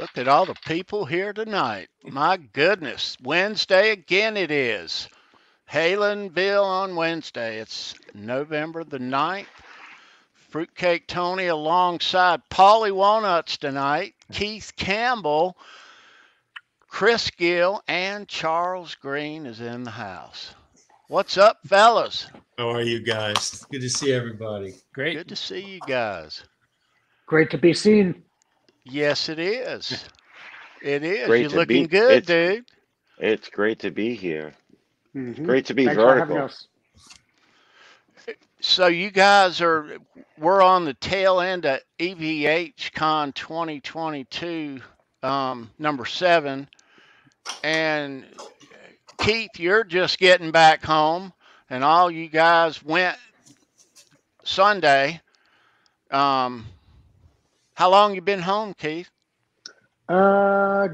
Look at all the people here tonight. My goodness. Wednesday again it is. Halenville on Wednesday. It's November the 9th. Fruitcake Tony alongside Polly Walnuts tonight. Keith Campbell, Chris Gill, and Charles Green is in the house. What's up, fellas? How are you guys? Good to see everybody. Great. Good to see you guys. Great to be seen. Yes, it is. It is. Great You're to looking be. good, dude. It's great to be here. Mm-hmm. Great to be Thanks for having vertical. us. So you guys we're on the tail end of EVH Con 2022, number 7, and Keith, you're just getting back home, and all you guys went Sunday. How long you been home, Keith?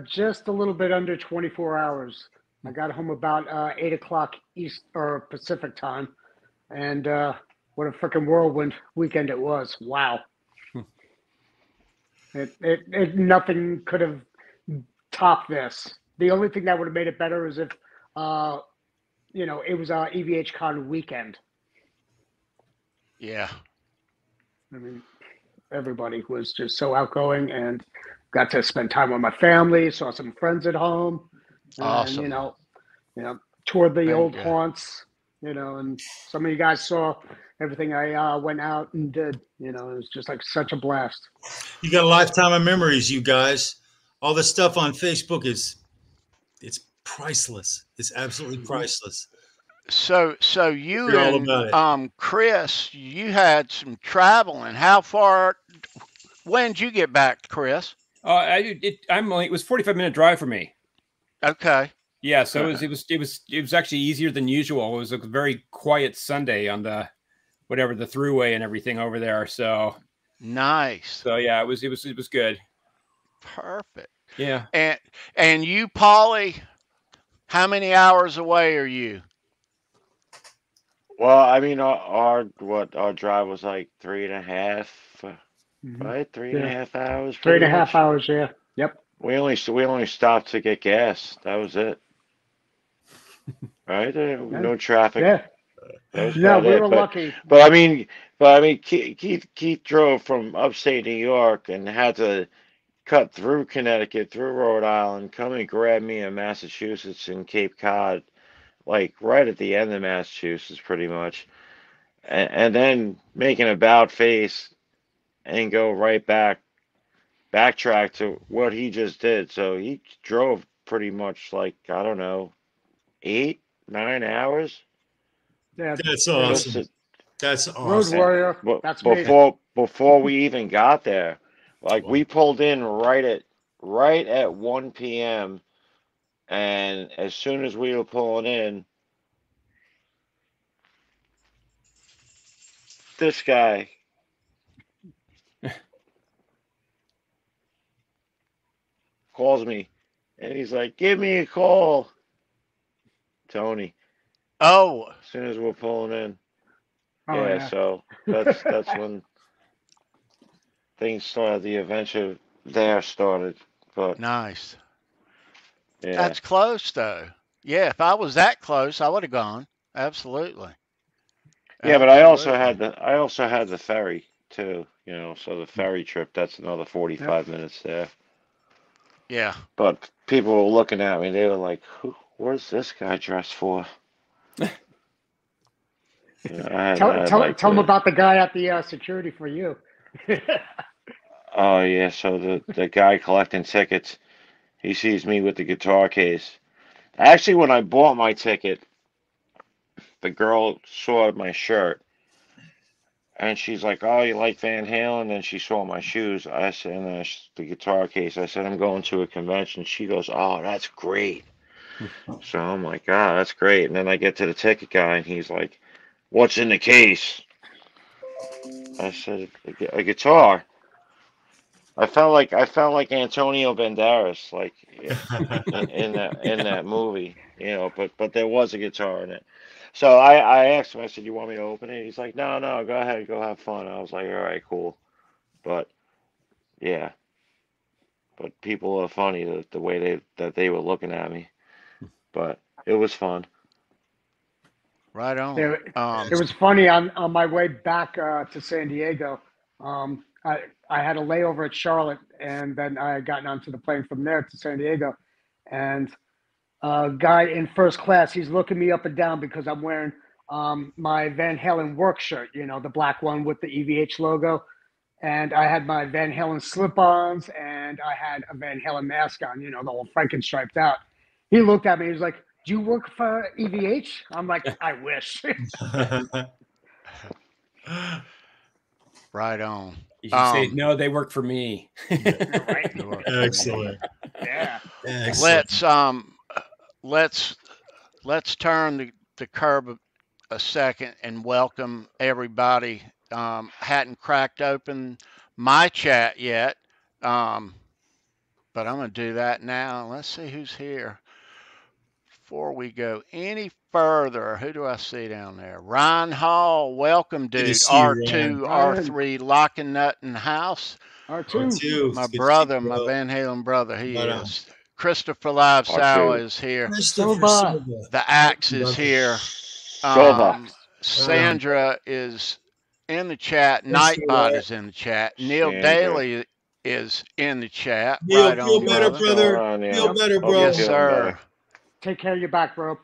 Just a little bit under 24 hours. I got home about 8 o'clock East or Pacific time, and what a freaking whirlwind weekend it was! Wow, it nothing could have topped this. The only thing that would have made it better is if, it was EVH Con weekend. Yeah. I mean, everybody was just so outgoing and got to spend time with my family, saw some friends at home, Awesome. and, toured the Very old good. haunts, and some of you guys saw everything I went out and did, it was just like such a blast. You got a lifetime of memories, you guys. All the stuff on Facebook it's priceless. It's absolutely priceless. So you Forget all and about it. Chris, you had some traveling. How far? When did you get back, Chris? It was 45-minute drive for me. Okay. Yeah, so it was actually easier than usual. It was a very quiet Sunday on the thruway and everything over there. So Nice. So yeah, it was good. Perfect. Yeah. And you, Polly, how many hours away are you? Well, I mean, our drive was like 3.5, right? Three and a Yeah, half hours, three and pretty a half much. hours. Yeah, yep. We only stopped to get gas. That was it, right? No traffic. Yeah. That was No, about we it. were But lucky. but I mean, Keith drove from upstate New York and had to cut through Connecticut, through Rhode Island, come and grab me in Massachusetts and Cape Cod, like right at the end of Massachusetts, pretty much, and then make an about face and go right backtrack to what he just did. So he drove pretty much like, I don't know, 8, 9 hours Yeah, That's yeah. just awesome. to, That's Road awesome. warrior. but That's me. before we even got there. Like Wow. we pulled in right at 1 p.m. and as soon as we were pulling in, this guy calls me and he's like, "Give me a call, Tony." Oh, As soon as we're pulling in. Oh Yeah, yeah. so that's when things started, the adventure there started. But nice. yeah. That's close, though. Yeah, if I was that close, I would have gone. Absolutely. Yeah, but I also Absolutely. had the ferry too, so the ferry trip, that's another Yep. 45 minutes there. Yeah. But people were looking at me, they were like, What's this guy dressed for? I had like Tell them about the guy at the security for you. oh yeah, so the guy collecting tickets, he sees me with the guitar case. Actually, when I bought my ticket, the girl saw my shirt and she's like, "Oh, you like Van Halen?" And she saw my shoes. I said, and the guitar case. I said, "I'm going to a convention." She goes, "Oh, that's great." So I'm like, "Ah, that's great." And then I get to the ticket guy, and he's like, "What's in the case?" I said, "A guitar." I felt like Antonio Banderas, like in that movie, But there was a guitar in it. So I asked him. I said, "You want me to open it?" He's like, "No, no, go ahead, go have fun." I was like, "All right, cool." But yeah, but people are funny the way they were looking at me. But it was fun. Right on. It was funny on my way back to San Diego. I had a layover at Charlotte, and then I had gotten onto the plane from there to San Diego. And a guy in first class, he's looking me up and down because I'm wearing my Van Halen work shirt, you know, the black one with the EVH logo. And I had my Van Halen slip-ons, and I had a Van Halen mask on, you know, the whole Frankenstriped out. He looked at me. He was like, "Do you work for EVH?" I'm like, "I wish." Right on. You should say, no, they work for me. Right? Excellent. Yeah. Excellent. Let's turn the curb a second and welcome everybody. Hadn't cracked open my chat yet, but I'm going to do that now. Let's see who's here. Before we go any further, who do I see down there? Ryan Hall, welcome, Good to dude. see you, R2, Ryan. R3, locking nut in the house. R2. My It's good to see brother, you, my bro. Van Halen brother, he Right on. is. Christopher Live R2. Sow is here. Christopher Silva. Silva. The Axe is Brother. here. Silva. Sandra is in the chat. Thanks for Nightbot that. is in the chat. Neil Sandra. Daly is in the chat. Neil, Right feel on, better, brother. brother. What's going on, Feel Neil? better, Hope bro. you're Yes, feeling sir. better. Take care of your back, bro.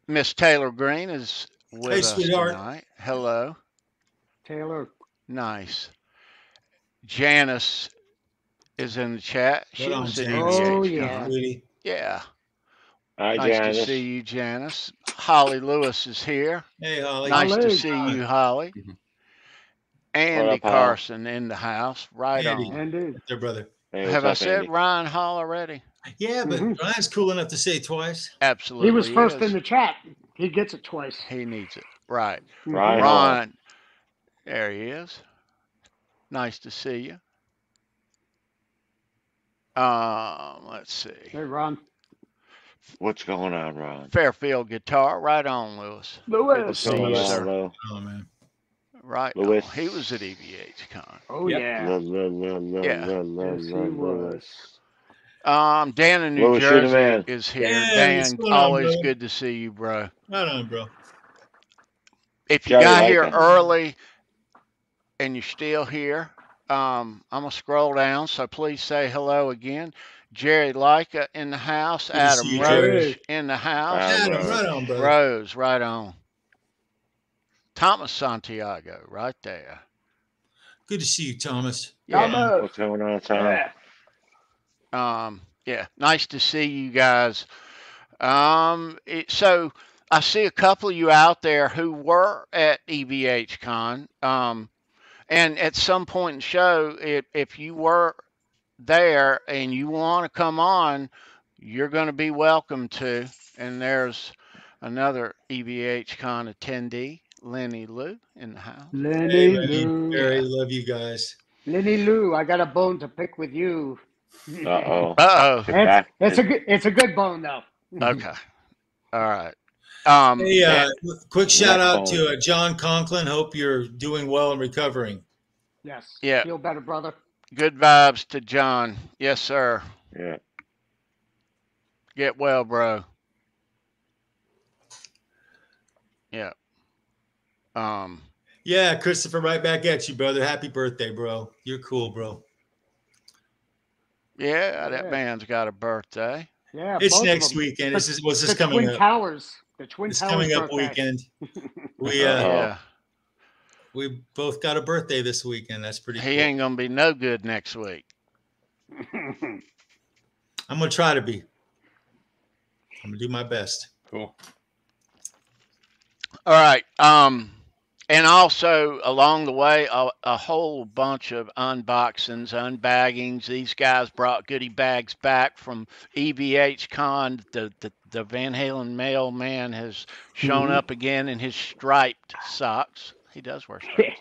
Miss Taylor Green is with Hey, us sweetheart. tonight. Hello. Taylor. Nice. Janice is in the chat. She Right on, was at Janice. Oh, EVH yeah. Con. Sweetie. Yeah. Hi, Nice Janice. to see you, Janice. Holly Lewis is here. Hey, Holly. Nice to Holly. see you, Holly. Mhm. Andy What up, Hal? Carson in the house. Right Andy. on. Andy. Right there, brother. Hey, Have I what's up, said Andy? Ryan Hall already? Yeah, but Mhm. Ryan's cool enough to say it twice. Absolutely. He was first is. in the chat. He gets it twice. He needs it. Right. Mhm. Ryan Hall. Ron, there he is. Nice to see you. Let's see. Hey, Ron. What's going on, Ron? Fairfield Guitar. Right on, Lewis. Good to Lewis. see Going you, on, sir. Lou? Oh, man. Right Lewis. on. He was at EVH Con. Oh, Yep. yeah. Yes, he was. Dan in New Lewis, you're the Jersey man. is here. Yeah, what's Dan, going on, always brother? good to see you, bro. Right on, bro. If you Jerry got here Leica. early and you're still here, I'm going to scroll down, so please say hello again. Jerry Leica in the house. Good to see Adam you, Rose Jerry. in the house. Adam Adam, Rose. right on, brother. Rose, right on. Thomas Santiago, right there. Good to see you, Thomas. Yeah. Thomas. What's going on, Tom? Yeah. Yeah, nice to see you guys. So I see a couple of you out there who were at EVH Con. And at some point in the show, if you were there and you want to come on, you're going to be welcome to. And there's another EVH Con attendee, Lenny Lou, in the house. Lenny Hey, Lenny. Lou. Jerry, Yeah. love you guys. Lenny Lou, I got a bone to pick with you. Uh-oh. Uh-oh. It's a good bone though. Okay. All right. Hey, and- quick shout Next out phone. to John Conklin. Hope you're doing well and recovering. Yes. Yeah. Feel better, brother. good vibes to John. Yes, sir. Yeah. Get well, bro. Yeah. Yeah, Christopher, right back at you, brother. Happy birthday, bro. You're cool, bro. Yeah, that Yeah. man's got a birthday. Yeah. It's both of next them. weekend. The- What's this the coming Twin up? Towers. The Twin It's Towers coming up birthday. weekend. We Yeah. we both got a birthday this weekend. That's pretty He cool. ain't gonna be no good next week. I'm gonna try to be. I'm gonna do my best. Cool. All right. And also along the way, a whole bunch of unboxings, unbaggings. These guys brought goodie bags back from EVH Con. The Van Halen mailman has shown up again in his striped socks. He does wear striped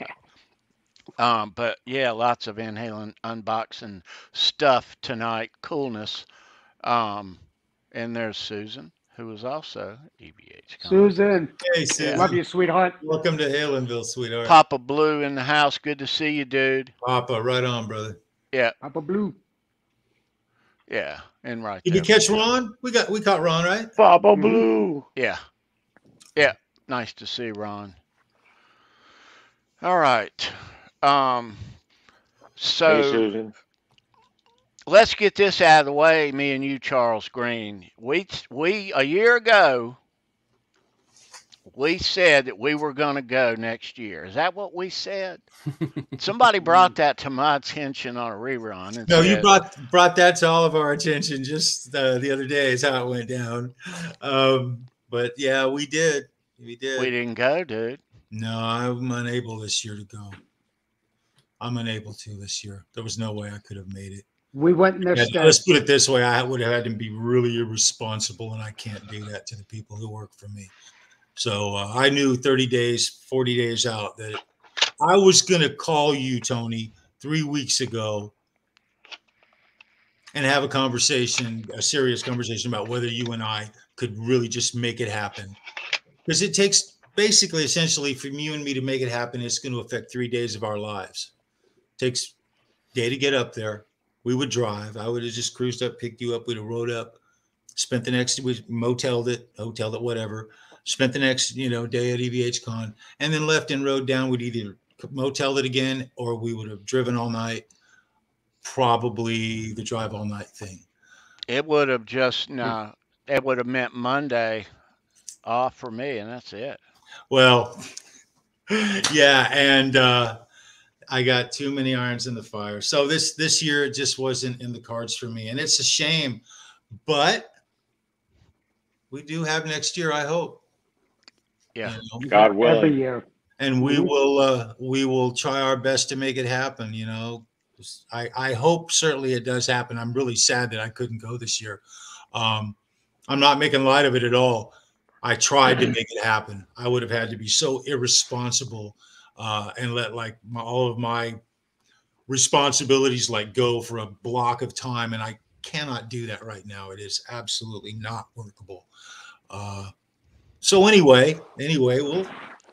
socks. But yeah, lots of Van Halen unboxing stuff tonight. Coolness. And there's Susan, who was also EVH Con. Susan. Hey, Susan. Love you, sweetheart. Welcome to Halenville, sweetheart. Papa Blue in the house. Good to see you, dude. Papa, right on, brother. Yeah, Papa Blue. yeah, and right Did we there. catch Ron? We caught Ron, right? Baba Mhm. Blue. Yeah, yeah. Nice to see Ron. All right. Um, Hey, so Susan. let's get this out of the way, me and you, Charles Green. We a year ago we said that we were going to go next year. Is that what we said? Somebody brought that to my attention on a rerun and No, you said, brought that to all of our attention just the other day is how it went down. But yeah, we did. We we did. didn't go, dude. No, I'm unable this year to go. I'm unable to this year. There was no way I could have made it. We went in their Yeah, stead. let's put it this way. I would have had to be really irresponsible, and I can't do that to the people who work for me. So I knew 30 days, 40 days out that I was going to call you, Tony, 3 weeks ago and have a conversation, a serious conversation about whether you and I could really just make it happen. Because it takes basically, essentially, from you and me to make it happen, it's going to affect 3 days of our lives. It takes a day to get up there. We would drive. I would have just cruised up, picked you up. We'd have rode up, spent the next, we hoteled it, whatever. Spent the next, day at EVH Con, and then left and rode down. We'd either moteled it again, or we would have driven all night. Probably the drive all night thing. It would have it would have meant Monday off for me, and that's it. Well, yeah, and I got too many irons in the fire. So this year it just wasn't in the cards for me, and it's a shame. But we do have next year, I hope. Yeah. God willing. Every year. And we will try our best to make it happen. I hope certainly it does happen. I'm really sad that I couldn't go this year. I'm not making light of it at all. I tried to make it happen. I would have had to be so irresponsible and let all of my responsibilities go for a block of time, and I cannot do that right now. It is absolutely not workable. So anyway, we'll.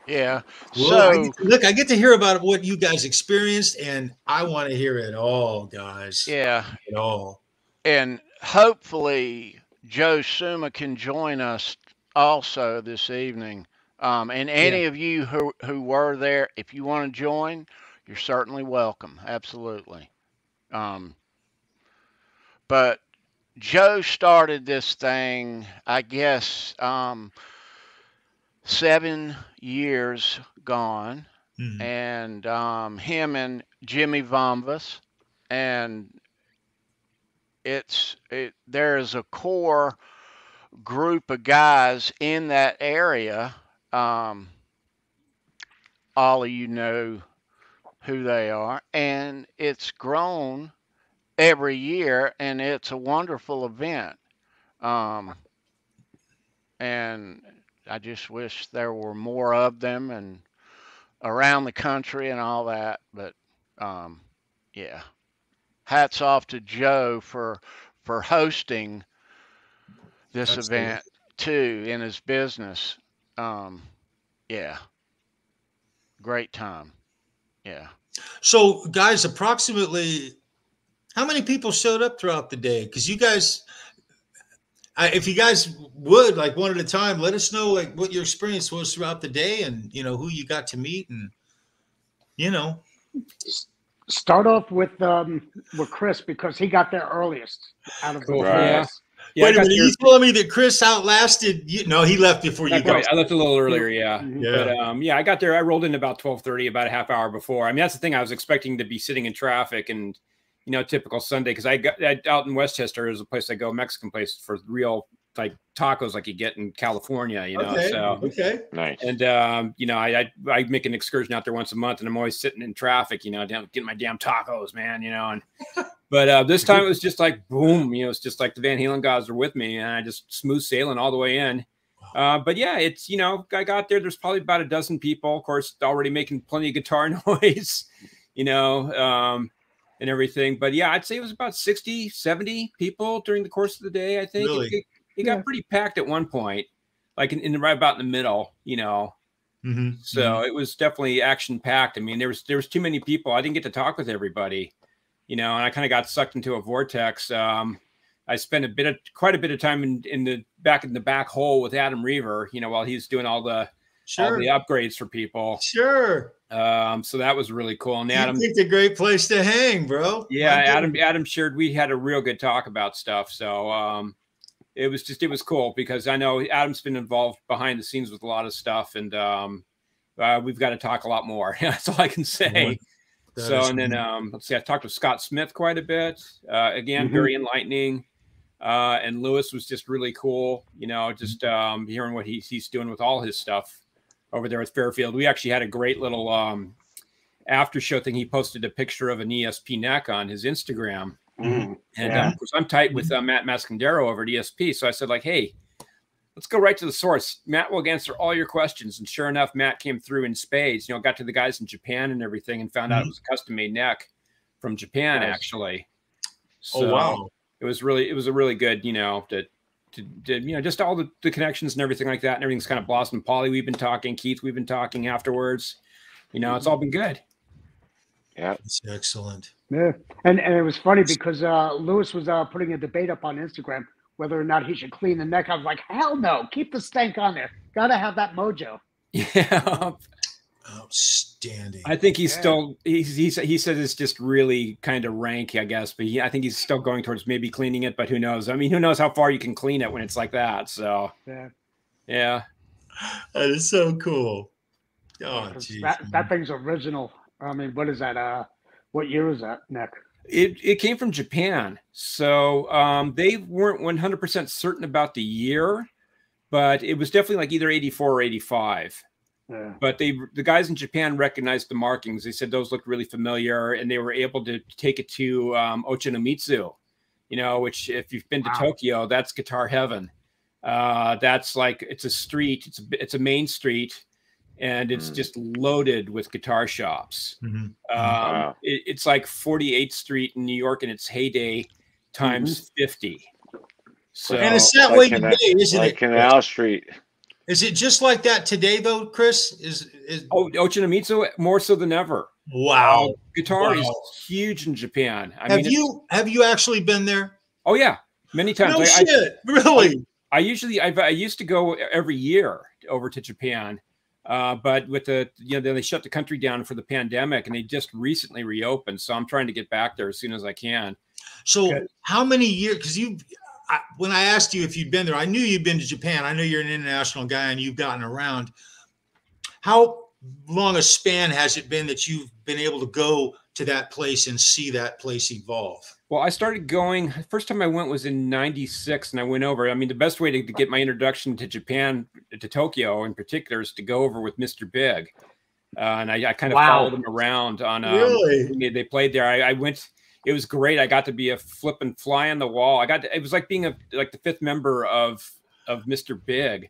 Yeah. Well, So I get to hear about what you guys experienced, and I want to hear it all, guys. yeah, It all. and hopefully Joe Suma can join us also this evening. And any of you who were there, if you want to join, you're certainly welcome. Absolutely. But Joe started this thing, I guess, 7 years gone, Mhm. and him and Jimmy Vombas, and there is a core group of guys in that area. All of you know who they are, and it's grown every year, and it's a wonderful event. And I just wish there were more of them and around the country and all that. But yeah, hats off to Joe for hosting this Absolutely. event too in his business. Yeah, great time. Yeah. So, guys, approximately how many people showed up throughout the day? Because you guys, if you guys would one at a time, let us know what your experience was throughout the day, and who you got to meet, and Start off with Chris, because he got there earliest out of the Cool. three Right. of us. Yeah, Wait a I got minute, there. you telling me that Chris outlasted you? No, he left before you Not quite. guys. I left a little earlier, yeah. Mhm. Yeah. But I got there. I rolled in about 12:30, about a half hour before. I mean, that's the thing. I was expecting to be sitting in traffic, and typical Sunday, because I got out in Westchester is a place I go, Mexican place for real tacos like you get in California. Okay. So Okay. Nice. and I make an excursion out there once a month, and I'm always sitting in traffic, down getting my damn tacos, man, and. But this time it was just boom, it's just like the Van Halen guys are with me, and I just smooth sailing all the way in. But yeah, it's, I got there. There's probably about a dozen people, of course, already making plenty of guitar noise, and everything. But yeah, I'd say it was about 60, 70 people during the course of the day. I think Really? it got pretty packed at one point, right about in the middle, Mm-hmm. So it was definitely action packed. I mean, there was too many people. I didn't get to talk with everybody. you know, and I kind of got sucked into a vortex. I spent quite a bit of time in the back hole with Adam Reaver, you know, while he's doing all the upgrades for people. Sure. So that was really cool. And Adam picked a great place to hang, bro. Yeah, Adam shared, we had a real good talk about stuff. So it was cool because I know Adam's been involved behind the scenes with a lot of stuff, and we've got to talk a lot more. That's all I can say. And then let's see, I talked with Scott Smith quite a bit. Again, very enlightening. And Lewis was just really cool, you know, just hearing what he's doing with all his stuff over there at Fairfield. We actually had a great little after show thing. He posted a picture of an ESP neck on his Instagram. And of course, I'm tight with Matt Mascandero over at ESP. So I said, like, hey, let's go right to the source. Matt will answer all your questions. And sure enough, Matt came through in spades, you know, got to the guys in Japan and everything, and found out it was a custom made neck from Japan, actually. So, wow. It was a really good, you know, to you know, just all the connections and everything like that, and everything's kind of blossomed. Polly, we've been talking. Keith, we've been talking afterwards. You know, it's all been good. Yeah, it's excellent. Yeah, and it was funny because Lewis was putting a debate up on Instagram whether or not he should clean the neck. I was like, hell no, keep the stank on there. Gotta have that mojo. Yeah. Outstanding. I think he's still he said it's just really kind of rank, I guess, but I think he's still going towards maybe cleaning it, but who knows? I mean, who knows how far you can clean it when it's like that? So yeah. That is so cool. Oh, geez, that thing's original. I mean, what is that? What year is that neck? It came from Japan, so they weren't 100% certain about the year, but it was definitely like either 84 or 85. Yeah. But the guys in Japan recognized the markings. They said those looked really familiar, and they were able to take it to Ochanomizu, you know, which if you've been to Tokyo, that's guitar heaven. That's like, it's a street, it's a main street, and it's just loaded with guitar shops. It's like 48th Street in New York in its heyday times 50. So, and it's that way today, isn't it? Canal Street. Is it just like that today, though, Chris? Ochanomizu more so than ever. Wow, guitar is huge in Japan. Have you actually been there? Oh yeah, many times. No shit, really? I used to go every year over to Japan, but with they shut the country down for the pandemic, and they just recently reopened. So I'm trying to get back there as soon as I can. So how many years? Because when I asked you if you'd been there, I knew you'd been to Japan. I know you're an international guy and you've gotten around. How long a span has it been that you've been able to go to that place and see that place evolve? Well, I started going, first time I went was in 96, and I went over. I mean, the best way to get my introduction to Japan, to Tokyo in particular, is to go over with Mr. Big. And I kind of followed him around on, really? They played there. I went. It was great. I got to be a flipping fly on the wall. It was like being the fifth member of Mr. Big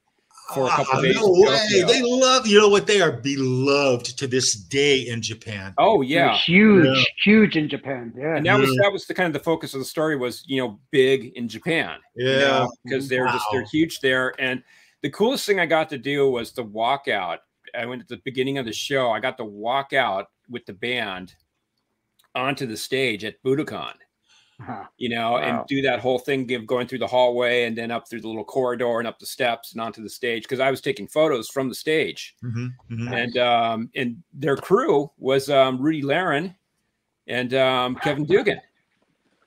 for a couple of days. No way. They love, you know what? They are beloved to this day in Japan. Oh yeah. Huge in Japan. Yeah. And that was the kind of the focus of the story was, you know, Big in Japan. Yeah. You know, because they're huge there. And the coolest thing I got to do was the walkout. I went at the beginning of the show. I got to walk out with the band onto the stage at Budokan, you know, and do that whole thing going through the hallway and then up through the little corridor and up the steps and onto the stage, because I was taking photos from the stage. And their crew was Rudy Laren and Kevin Dugan.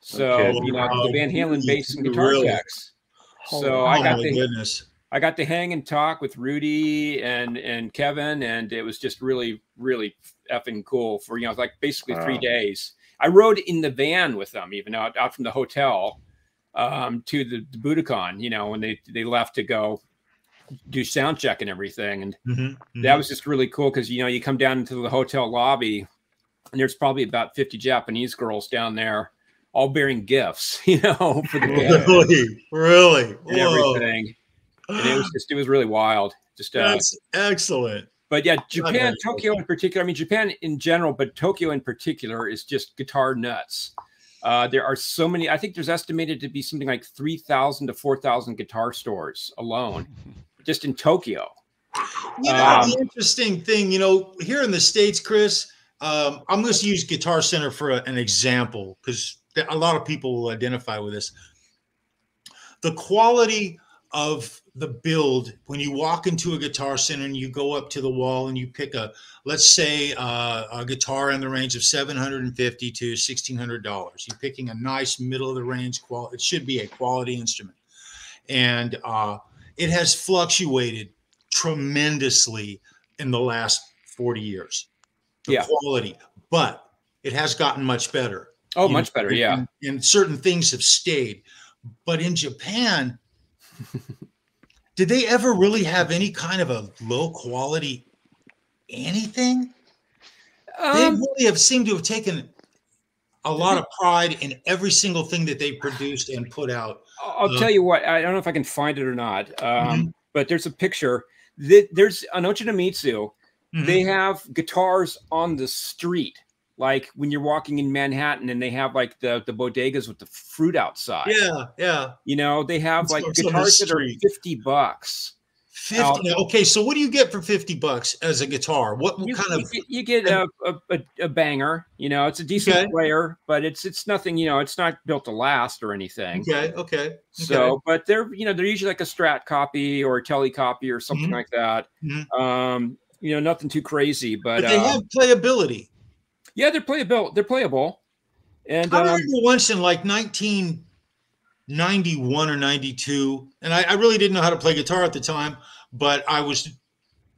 So you know, the VanHalen bass and guitar techs. So I got to hang and talk with Rudy and Kevin, and it was just really, really effing cool for, you know, like basically 3 days. I rode in the van with them, even out from the hotel to the Budokan, you know, when they left to go do sound check and everything. And that was just really cool because, you know, you come down into the hotel lobby and there's probably about 50 Japanese girls down there all bearing gifts, you know, for the band. Really? And everything. And it was really wild. That's excellent. But yeah, Japan, Tokyo in particular, I mean, Japan in general, but Tokyo in particular is just guitar nuts. There are so many, I think there's estimated to be something like 3,000 to 4,000 guitar stores alone, just in Tokyo. You know, the interesting thing, you know, here in the States, Chris, I'm going to use Guitar Center for an example because a lot of people will identify with this. The quality of the build when you walk into a Guitar Center and you go up to the wall and you pick let's say a guitar in the range of $750 to $1,600. You're picking a nice middle of the range quality. It should be a quality instrument, and it has fluctuated tremendously in the last 40 years. The quality, but it has gotten much better. Oh, much better, yeah. And certain things have stayed. But in Japan, did they ever really have any kind of a low quality anything? They really have seemed to have taken a lot of pride in every single thing that they produced and put out. I'll tell you what, I don't know if I can find it or not, but there's a picture. There's on Ochanomizu, they have guitars on the street. Like when you're walking in Manhattan and they have like the bodegas with the fruit outside. Yeah, yeah. You know, they have like guitars that are $50. 50. Okay, so what do you get for $50 as a guitar? What kind of? You get a banger. You know, it's a decent player, but it's nothing. You know, it's not built to last or anything. Okay. So, but they're usually like a Strat copy or a Tele copy or something like that. You know, nothing too crazy, but they have playability. Yeah, they're playable. They're playable. And I remember once in like 1991 or 92, and I really didn't know how to play guitar at the time, but I was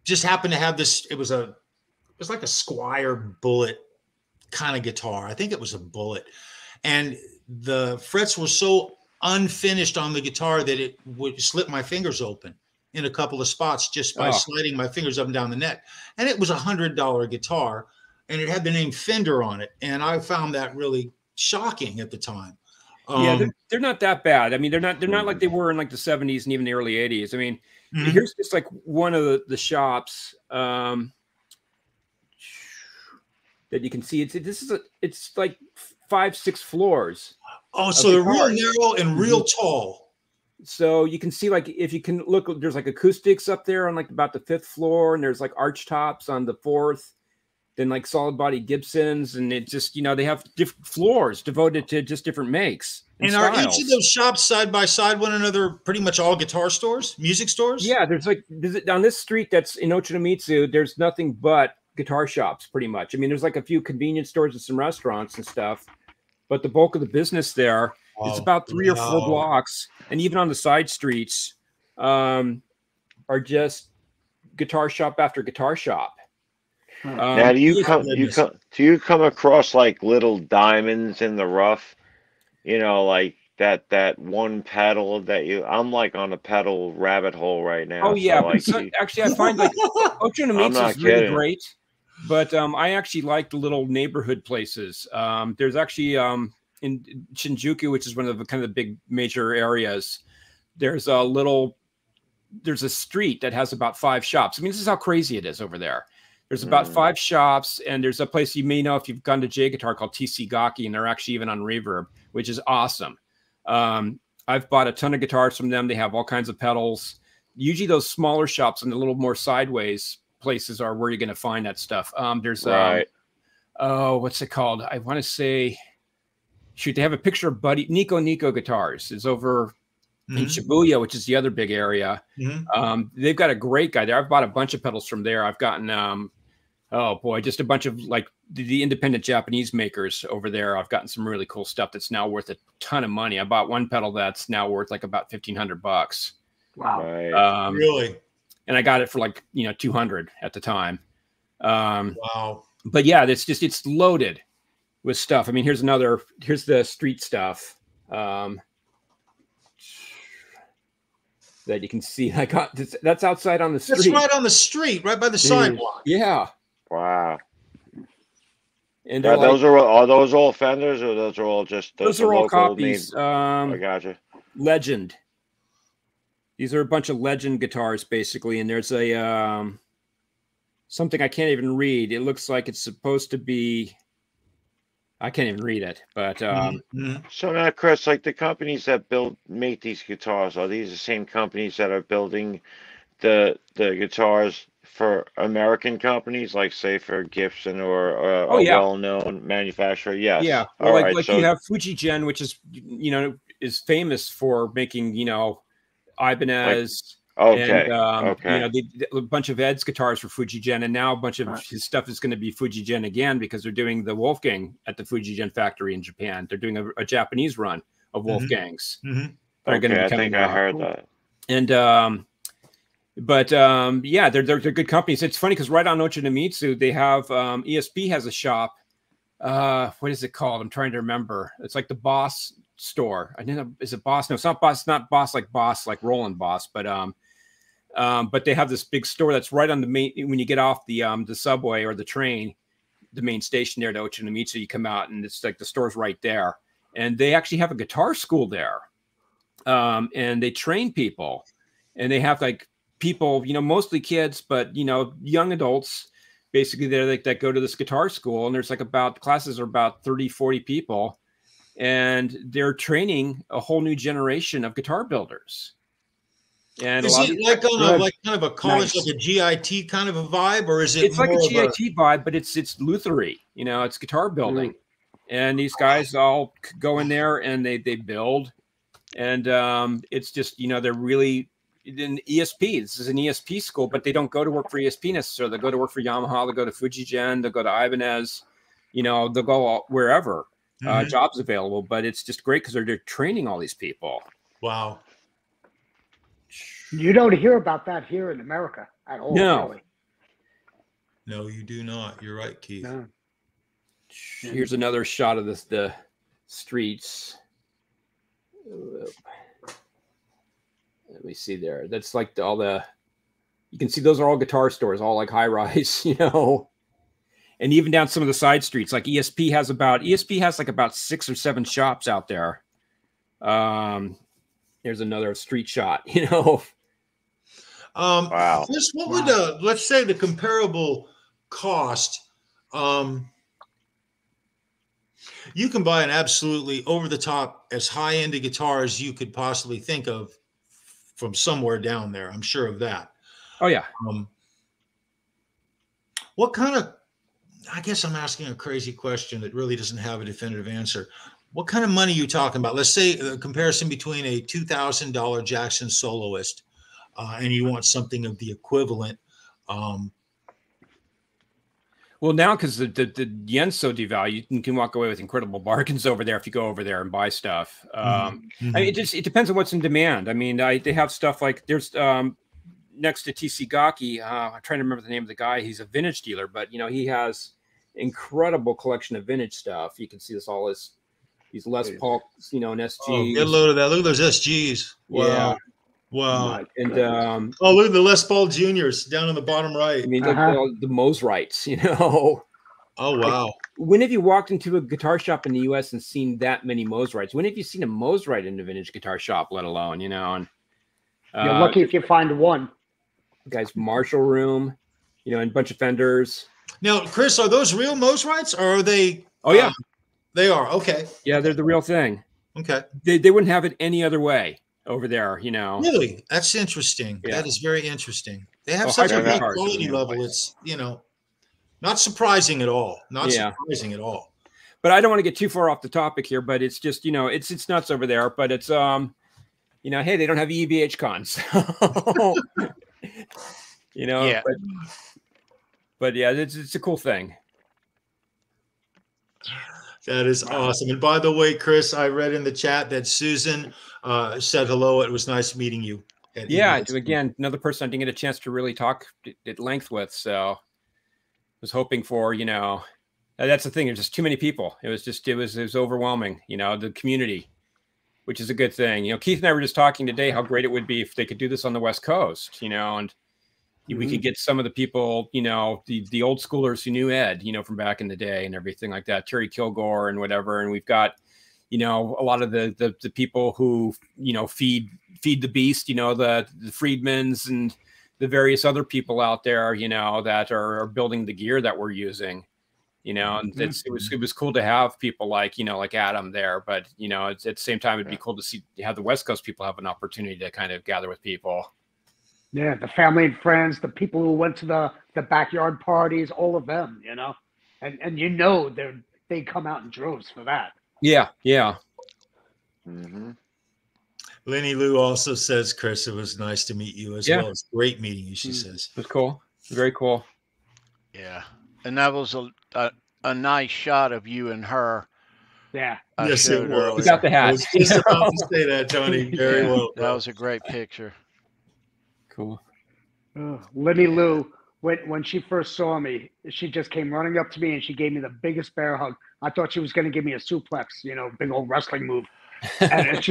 just happened to have this. It was like a Squire Bullet kind of guitar. I think it was a Bullet, and the frets were so unfinished on the guitar that it would slip my fingers open in a couple of spots just by sliding my fingers up and down the neck. And it was $100 guitar. And it had the name Fender on it, and I found that really shocking at the time. Yeah, they're not that bad. I mean, they're not like they were in like the 70s and even the early 80s. I mean, here's just like one of the shops that you can see. It's like 5-6 floors. Oh, so they're real narrow and real tall. So you can see, like, if you can look, there's like acoustics up there on like about the 5th floor, and there's like arch tops on the 4th. Then like solid body Gibsons, and it just, you know, they have different floors devoted to just different makes. And are each of those shops side by side one another pretty much all guitar stores, music stores? Yeah, there's on this street that's in Ochanomizu, there's nothing but guitar shops pretty much. I mean, there's like a few convenience stores and some restaurants and stuff, but the bulk of the business there, it's about 3 or 4 blocks, and even on the side streets are just guitar shop after guitar shop. Now, do you come across like little diamonds in the rough? You know, like that one pedal that I'm like on a pedal rabbit hole right now. Oh yeah, so, like, actually, I find like Ochanomizu is really great, but I actually like the little neighborhood places. There's actually in Shinjuku, which is one of the kind of the big major areas. There's a street that has about 5 shops. I mean, this is how crazy it is over there. There's about 5 shops, and there's a place you may know if you've gone to J Guitar called TC Gaki, and they're actually even on Reverb, which is awesome. I've bought a ton of guitars from them. They have all kinds of pedals. Usually those smaller shops and the little more sideways places are where you're going to find that stuff. There's what's it called? I want to say, shoot, they have a picture of Nico Guitars. It's over in Shibuya, which is the other big area. They've got a great guy there. I've bought a bunch of pedals from there. I've gotten oh boy, just a bunch of like the independent Japanese makers over there. I've gotten some really cool stuff that's now worth a ton of money. I bought one pedal that's now worth like about $1,500. Wow. Really? And I got it for like, you know, 200 at the time. Wow. But yeah, it's loaded with stuff. I mean, here's the street stuff. That you can see. I got that's outside on the street. That's right on the street, right by the sidewalk. Yeah. Wow. And are those all Fenders, or those are all just those are all copies? I gotcha. Legend. These are a bunch of Legend guitars, basically, and there's a something I can't even read. It looks like it's supposed to be. I can't even read it, but so now, Chris, like the companies that make these guitars, are these the same companies that are building the guitars for American companies, like say for Gibson or Oh a yeah, well-known manufacturer? yeah. Yes. Well, All right. like you So have Fujigen, which is is famous for making like, Ibanez and okay, you okay. know a bunch of Ed's guitars for Fujigen, and now a bunch of Right. his stuff is going to be Fujigen again because they're doing the Wolfgang at the Fujigen factory in Japan. They're doing a Japanese run of Wolfgangs that are going to Okay, be I think coming I out, heard Cool. that. and yeah, they're good companies. It's funny because right on Ochanomizu they have ESP has a shop. What is it called? I'm trying to remember. It's like the Boss store. I know, is it Boss? No, it's not Boss. It's not Boss like Roland Boss, but they have this big store that's right on the main. When you get off the subway or the train, the main station there to Ochanomizu, you come out and it's like the store's right there. And they actually have a guitar school there, and they train people, and they have like people, mostly kids, but young adults basically there that go to this guitar school, and there's like classes are about 30, 40 people, and they're training a whole new generation of guitar builders. And a Is lot of it these, like on a Good. like kind of a college, Nice. like a GIT kind of a vibe, or is it it's like a more of a GIT vibe, but it's Luthery, it's guitar building. Mm. And these guys all go in there and they build, and it's just they're really in ESP. This is an ESP school, but they don't go to work for ESP necessarily. They go to work for Yamaha. They go to Fujigen. They go to Ibanez. They'll go wherever jobs available. But it's just great because they're training all these people. wow? You don't hear about that here in America at all, No. really. No, you do not. You're right, Keith. No. Here's another shot of the streets. Let me see there. That's like all the. You can see those are all guitar stores, all like high rise, and even down some of the side streets. Like ESP has like about 6 or 7 shops out there. There's another street shot, Wow. Chris, what would let's say the comparable cost? You can buy an absolutely over the top, as high end a guitar as you could possibly think of from somewhere down there. I'm sure of that. Oh yeah. What kind of? I guess I'm asking a crazy question that really doesn't have a definitive answer. What kind of money are you talking about? Let's say a comparison between a $2,000 Jackson Soloist and you want something of the equivalent. Well, now because the yen's so devalued, you can walk away with incredible bargains over there if you go over there and buy stuff. I mean, it depends on what's in demand. I mean, they have stuff like there's next to TC Gaki. I'm trying to remember the name of the guy. He's a vintage dealer, but he has incredible collection of vintage stuff. You can see this all these Les Paul, and SGs. Oh, get a load of that. Look at those SGs. Wow. Yeah. Wow. And look at the Les Paul Juniors down in the bottom right. I mean, the Mosrites, Oh, wow. When have you walked into a guitar shop in the U.S. and seen that many Mosrites? When have you seen a Mosrite in a vintage guitar shop, let alone, And You're lucky if you find one. Guys, Marshall room, and a bunch of Fenders. Now, Chris, are those real Mosrites or are they? Oh, yeah. They are. Okay. Yeah, they're the real thing. Okay. They wouldn't have it any other way over there, Really? That's interesting. Yeah. That is very interesting. They have such a high quality level. It's, not surprising at all. Not surprising at all. But I don't want to get too far off the topic here, but it's just, it's nuts over there. But it's, hey, they don't have EBH cons. Yeah. But yeah, it's a cool thing. That is awesome. And by the way, Chris, I read in the chat that Susan said hello. It was nice meeting you. Yeah, again, another person I didn't get a chance to really talk at length with. So I was hoping for, that's the thing. There's just too many people. It was overwhelming, the community, which is a good thing. Keith and I were just talking today how great it would be if they could do this on the West Coast, and we could get some of the people, the old schoolers who knew Ed, from back in the day and everything like that, Terry Kilgore and whatever. And we've got, a lot of the people who, feed the beast, the Friedmans and the various other people out there, that are building the gear that we're using, and it was cool to have people like, like Adam there, but, at the same time, it'd be cool to have the West Coast people have an opportunity to kind of gather with people. Yeah, the family and friends, the people who went to the backyard parties, all of them, you know, and you know they come out in droves for that. Yeah, yeah. Mm-hmm. Lenny Lou also says, Chris, it was nice to meet you as well. It's great meeting you, she says. It was cool. Very cool. Yeah, and that was a nice shot of you and her. Yeah. I Yes, it showed was. earlier. You got the hat. I was just about to say that, Tony. Very Yeah, well. that was a great picture. Cool. Lenny Lou, when she first saw me, she just came running up to me and she gave me the biggest bear hug. I thought she was going to give me a suplex, you know, big old wrestling move. And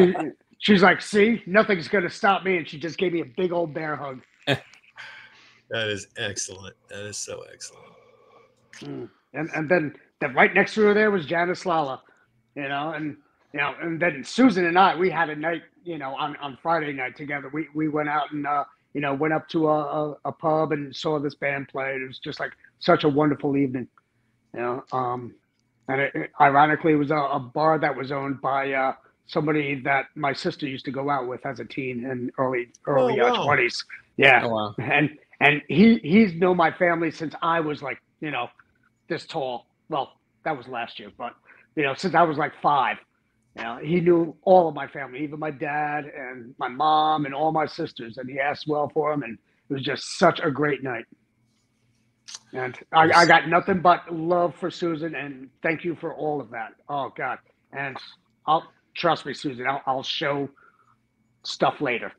she's like, "See, nothing's going to stop me," and she just gave me a big old bear hug. That is excellent. That is so excellent. And then right next to her there was Janice Lala, you know, and then Susan and I, we had a night, you know, on Friday night together. We went out and you know, went up to a pub and saw this band play. It was just like such a wonderful evening, you know. And ironically, it was a bar that was owned by somebody that my sister used to go out with as a teen in early wow. 20s. Yeah. Oh, wow. And he's known my family since I was like, you know, this tall. Well, that was last year, but you know, since I was like 5. You know, he knew all of my family, even my dad and my mom and all my sisters, and he asked well for them, and it was just such a great night. And I got nothing but love for Susan, and thank you for all of that. Oh God, and trust me, Susan, I'll show stuff later.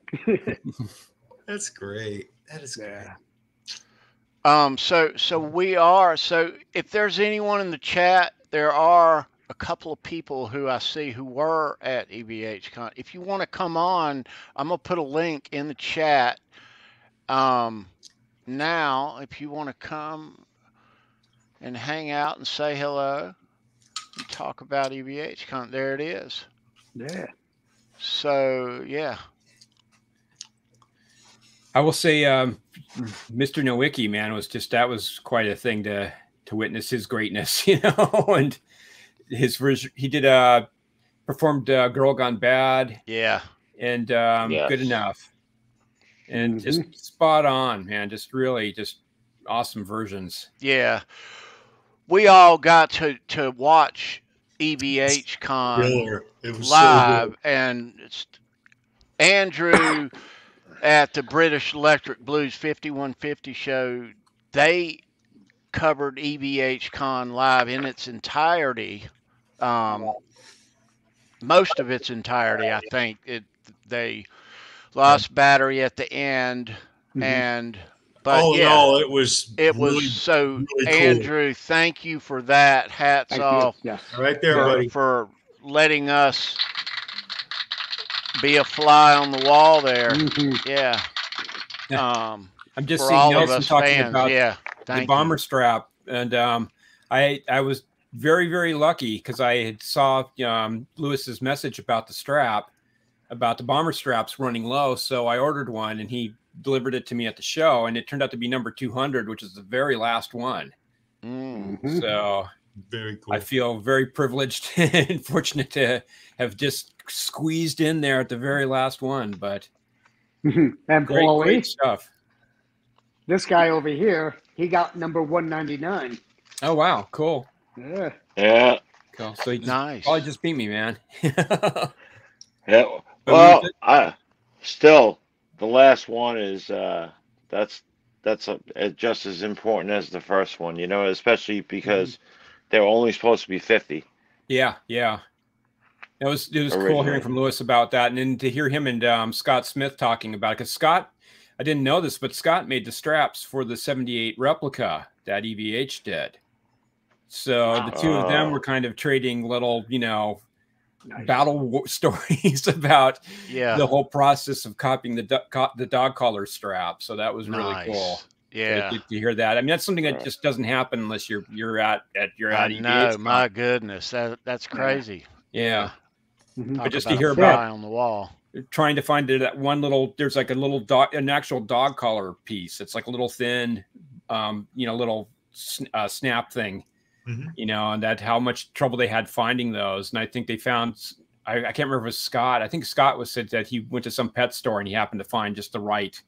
That's great. That is great. So if there's anyone in the chat, there are a couple of people who I see who were at EBHCon. If you want to come on, I'm gonna put a link in the chat. Now, if you want to come and hang out and say hello and talk about EBHCon, there it is. Yeah. So yeah. I will say, Mr. Nowicki, man, that was quite a thing to witness his greatness, you know, and his version. He did performed "Girl Gone Bad," yeah, and Yes. Good Enough, and just spot on, man. Just really, just awesome versions. Yeah, we all got to watch EBHCon It was live, so and it's Andrew at the British Electric Blues 5150 show. They covered EBHCon live in its entirety. Most of its entirety, I think. They lost battery at the end, but no, it was really, so really Andrew, cool. Thank you for that. Hats off. Yes. Right there, buddy. For letting us be a fly on the wall there. Yeah. I'm just for seeing all Nelson of us talking fans. about the bomber strap, and I was very, very lucky because I had saw Lewis's message about the strap, about the bomber straps running low. So I ordered one, and he delivered it to me at the show, and it turned out to be number 200, which is the very last one. So very cool. I feel very privileged and fortunate to have just squeezed in there at the very last one. But and great stuff. This guy over here, he got number 199. Oh wow, cool. Yeah. Cool. So he nice. Probably just beat me, man. Yeah. Well, still the last one is that's just as important as the first one, you know, especially because they're only supposed to be 50. Yeah. It was cool hearing from Lewis about that, and then to hear him and Scott Smith talking about it, because Scott, I didn't know this, but Scott made the straps for the 78 replica that EVH did. So the two of them were kind of trading little, battle stories about the whole process of copying the dog collar strap. So that was really cool. Yeah, to hear that. I mean, that's something that just doesn't happen unless you're at EVH. No, my goodness, that's crazy. Yeah. But just to hear about on the wall, trying to find that one little, there's like a little an actual dog collar piece. It's like a little thin, little snap thing, and that how much trouble they had finding those. And I think they found, I can't remember if it was Scott. I think Scott said that he went to some pet store and he happened to find just the right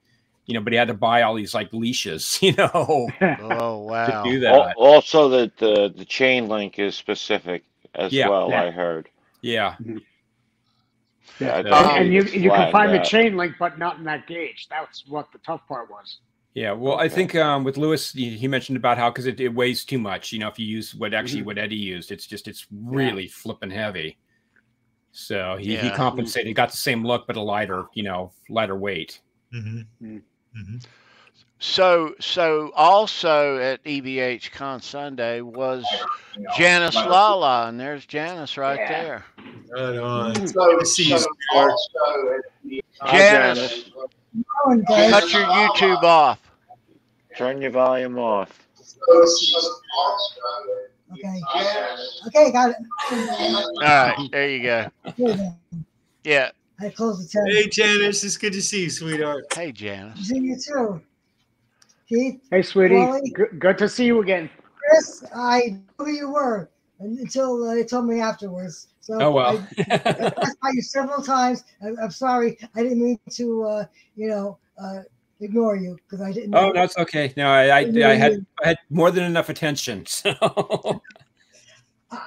but he had to buy all these like leashes, Oh to wow. do that. Also, the chain link is specific as Yeah. well. Yeah. I heard. Yeah. Yeah, I So- thought and he you was can find flattened the out. chain link, but not in that gauge. That's what the tough part was. Yeah, well, I Okay. think with Lewis, he mentioned about how because it weighs too much. If you use what Eddie used, it's really flipping heavy. So he Yeah. compensated. He got the same look, but a lighter weight. So also at EVH Con Sunday was Janice Lala, and there's Janice right there. Right on. It's good to see you, sweetheart. Hi, Janice, cut your YouTube off. Turn your volume off. Okay. Okay, got it. All right, there you go. Yeah. I closed the tab. Hey, Janice, it's good to see you, sweetheart. Hey, Janice. See you too. Keith, Hey, sweetie, Wally? good to see you again. Chris, I knew who you were until they told me afterwards. So Oh well. I passed by you several times. I'm sorry. I didn't mean to, ignore you because I didn't. Oh, that's okay. No, I had more than enough attention. So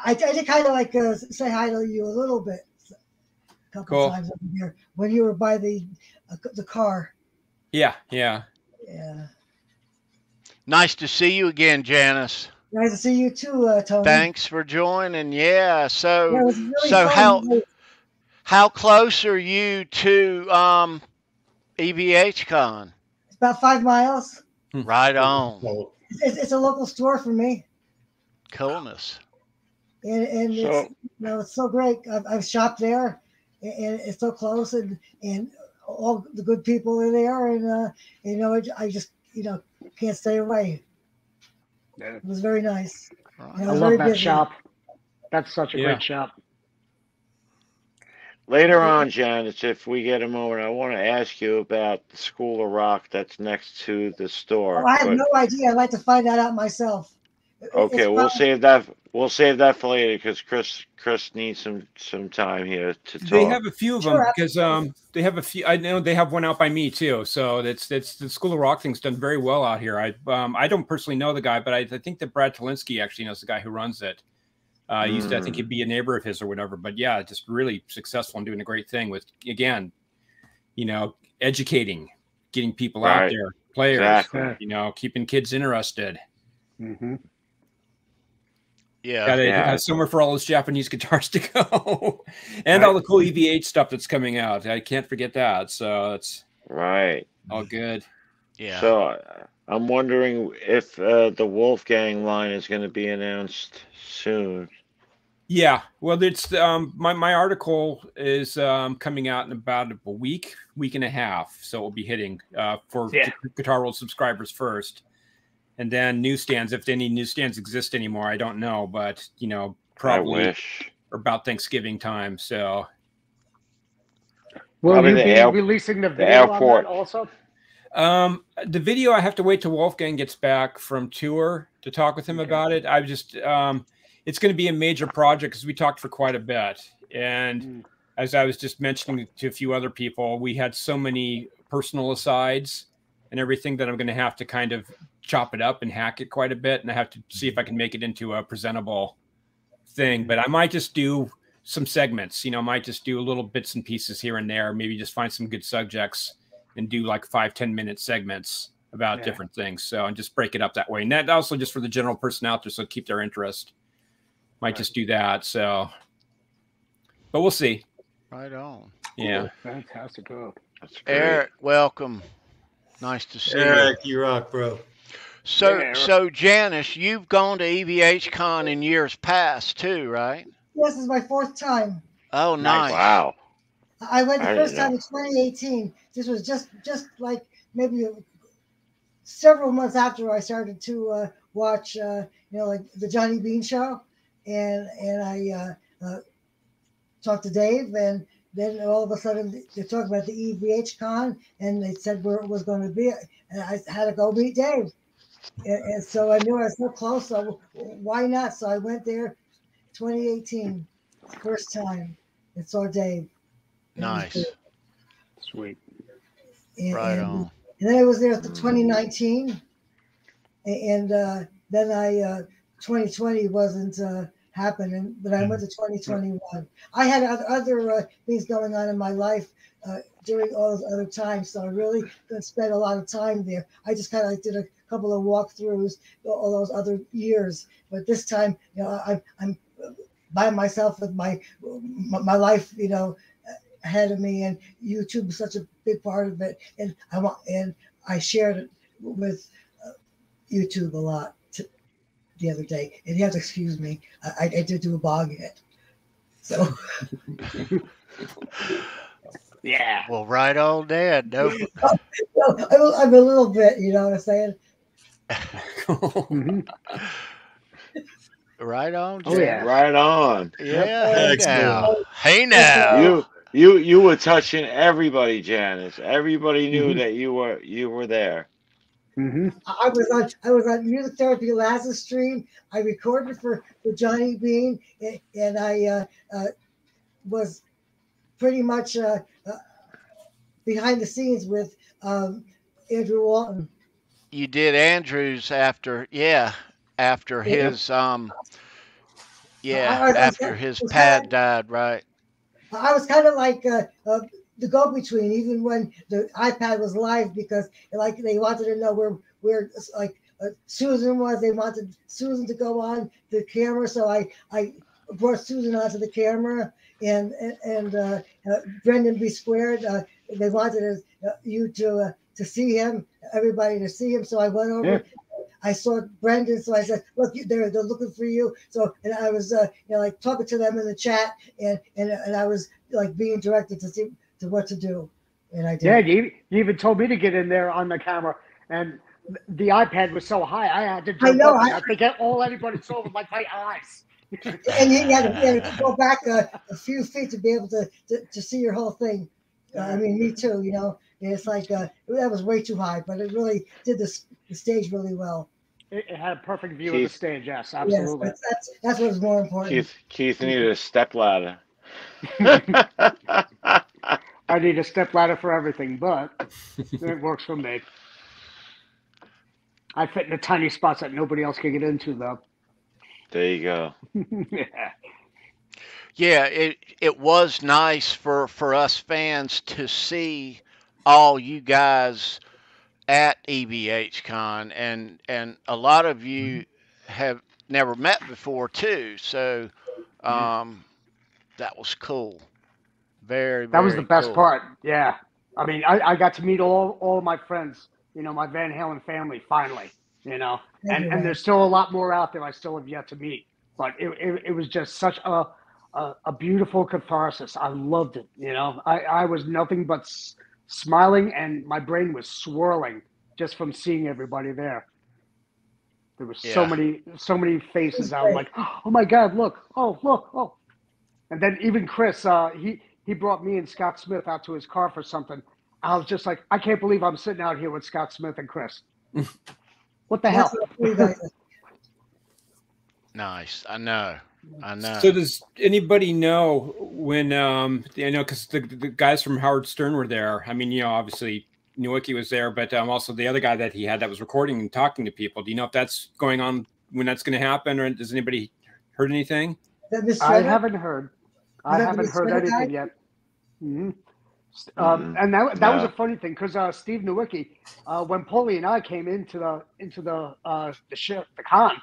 I did kind of like say hi to you a little bit, a couple times over here when you were by the car. yeah. Yeah. Nice to see you again, Janice. Nice to see you too, Tony. Thanks for joining. Yeah. Yeah, it So was really so fun. how close are you to EVH Con? It's about 5 miles. Right on. It's a local store for me, Coolness. and So- it's so great. I've shopped there, and it's so close, and all the good people are there, and I just can't stay away. Yeah. It was very nice. Right. And I was love very that busy. shop. That's such a Yeah. great shop. Later on, Janice, if we get a moment, I want to ask you about the School of Rock that's next to the store. Oh, I have but- no idea. I'd like to find that out myself. Okay, It's we'll probably- save that. We'll save that for later because Chris needs some time here to talk. they have a few of them Sure, because they have a few. I know they have one out by me too. So that's the School of Rock thing's done very well out here. I don't personally know the guy, but I think that Brad Talinsky actually knows the guy who runs it. Used to, I think he'd be a neighbor of his or whatever. But yeah, just really successful and doing a great thing with, again, educating, getting people out Right. there, players, Exactly. keeping kids interested. Mm-hmm. Yeah. Got Yeah. somewhere for all those Japanese guitars to go, and all the cool EVH stuff that's coming out. I can't forget that. So it's Right. all good. Yeah. So I'm wondering if the Wolfgang line is going to be announced soon. Yeah, well, it's my article is coming out in about a week and a half, so it will be hitting for Guitar World subscribers first, and then newsstands. If any newsstands exist anymore, I don't know, but probably I wish. about Thanksgiving time. So Will Probably you the be air- releasing the the video on airport. that also? the video I have to wait till Wolfgang gets back from tour to talk with him about it. I just it's going to be a major project because we talked for quite a bit, and as I was just mentioning to a few other people, we had so many personal asides and everything that I'm going to have to kind of chop it up and hack it quite a bit, and I have to see if I can make it into a presentable thing. But I might just do some segments, might just do little bits and pieces here and there, maybe just find some good subjects and do like 5-10 minute segments about different things. So, and just break it up that way. And that also just for the general person out there, so keep their interest. Might just do that. So, but we'll see. Right on. Yeah. Fantastic. Oh. That's great. Eric, welcome. Nice to see you. Eric, you rock, bro. So Janice, you've gone to EVH Con in years past too, right? Yes, this is my 4th time. Oh, nice. Wow. I went the I first didn't time in 2018. This was just like maybe several months after I started to watch, like the Johnny Bean show, and I talked to Dave, and then all of a sudden they talked about the EVH Con, and they said where it was going to be, and I had to go meet Dave, and so I knew I was so close, so why not? So I went there, 2018, first time, and saw Dave. Nice. Sweet. And, Right on. And then I was there at the 2019, and then 2020 wasn't happening, but I went to 2021. I had other things going on in my life during all those other times, so I really didn't spend a lot of time there. I just kind of like did a couple of walkthroughs all those other years, but this time, you know, I'm by myself with my life, you know, ahead of me, and YouTube is such a big part of it, and I shared it with YouTube a lot the other day, and you have to excuse me. I did do a bog hit, so. Yeah. Well, right on, Dad. No. I'm a little bit, you know what I'm saying? Right on, Oh, yeah. Right on. Yeah. Hey Excellent. now. Hey now. You were touching everybody, Janice. Everybody knew that you were there. I was on Music Therapy Lazarus stream. I recorded for Johnny Bean, and I was pretty much behind the scenes with Andrew Walton. You did Andrews after his after his pad died, right? I was kind of like the go-between, even when the iPad was live, because like they wanted to know where like Susan was. They wanted Susan to go on the camera, so I brought Susan onto the camera, and Brendan B. Squared. They wanted you to see him, everybody to see him. So I went over. Yeah. I saw Brendan, so I said, "Look, they're looking for you." So, and I was, like talking to them in the chat, and I was like being directed to see what to do, and I did. Yeah, you even told me to get in there on the camera, and the iPad was so high, I had to jump up. I think all anybody saw was like my eyes. And you had to go back a few feet to be able to see your whole thing. I mean, me too. You know, it's like that was way too high, but it really did the stage really well. It had a perfect view of the stage. Yes, absolutely. Yes, that's what's more important. Keith needed a step ladder. I need a step ladder for everything, but it works for me. I fit in the tiny spots that nobody else can get into, though. There you go. Yeah, it was nice for us fans to see all you guys at EBHCon, and a lot of you have never met before too, so that was cool. Very, very that was the best cool. part. Yeah, I mean, I got to meet all my friends, you know, my Van Halen family finally, you know, and there's still a lot more out there I still have yet to meet, but it was just such a beautiful catharsis. I loved it, you know. I was nothing but smiling, and my brain was swirling just from seeing everybody there. There were so many faces. I was like, oh my God, look, oh. And then even Chris, he brought me and Scott Smith out to his car for something. I was just like, I can't believe I'm sitting out here with Scott Smith and Chris. What the hell? Nice. I know. So does anybody know when, I know because the guys from Howard Stern were there. I mean, you know, obviously Nowicki was there, but also the other guy that he had that was recording and talking to people. Do you know if that's going on, when that's going to happen, or does anybody heard anything? I haven't heard. I haven't heard anything yet. Mm-hmm. And that was a funny thing, because Steve Nowicki, when Paulie and I came into the con,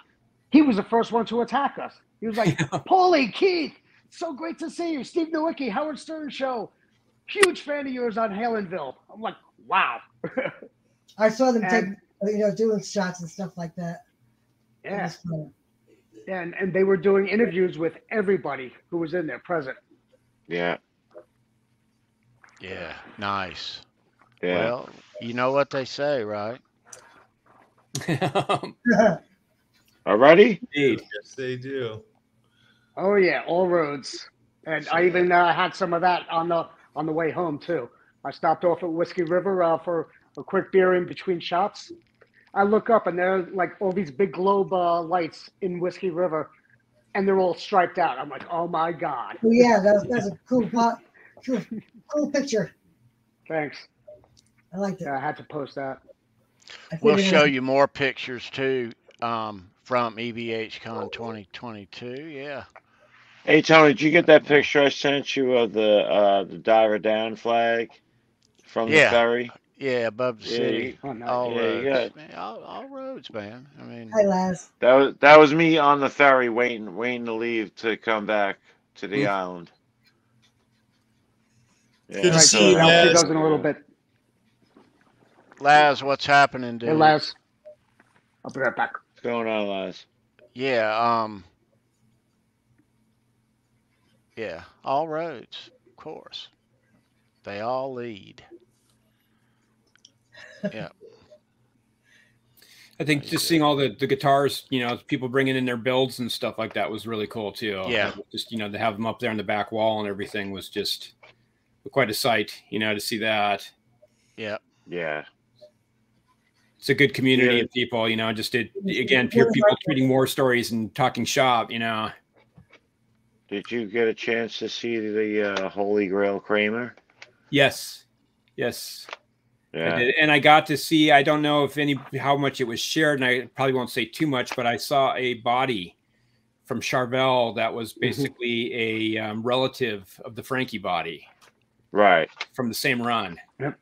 he was the first one to attack us. He was like, "Paulie, Keith, so great to see you. Steve Nowicki, Howard Stern Show, huge fan of yours on Halenville." I'm like, wow. I saw them doing shots and stuff like that. Yeah. And they were doing interviews with everybody who was in there present. Yeah. Yeah, nice. Yeah. Well, you know what they say, right? Already? Indeed. Yes, they do. Oh yeah, all roads. And I even had some of that on the way home too. I stopped off at Whiskey River for a quick beer in between shots. I look up and there are like all these big globe lights in Whiskey River, and they're all striped out. I'm like, oh my God. Well, yeah, that's a cool picture. Thanks. I liked it. Yeah, I had to post that. We'll show you more pictures too from EVHCon 2022. Yeah. Hey Tony, did you get that picture I sent you of the diver down flag from the Yeah. ferry? Yeah, above the Yeah, city. Oh, nice. All yeah, you roads. got Man, all roads, man. I mean, Hi, Laz. that was me on the ferry waiting to leave to come back to the island. Good Yeah, to All right, see Tony, you, I'll see Laz. those in a little bit. Laz, what's happening, Hey, dude? Laz. I'll be right back. what's going on, Laz? Yeah, yeah, all roads, of course. They all lead. Yeah. I think just seeing all the guitars, you know, people bringing in their builds and stuff like that was really cool too. Yeah. Just, you know, to have them up there on the back wall and everything was just quite a sight, you know, to see that. Yeah. Yeah. It's a good community Yeah. of people, you know, just again, people treating war stories and talking shop, you know. Did you get a chance to see the Holy Grail Kramer? Yes. Yes. Yeah. I did. And I got to see, I don't know if how much it was shared, and I probably won't say too much, but I saw a body from Charvel that was basically a relative of the Frankie body. Right. From the same run. Yep.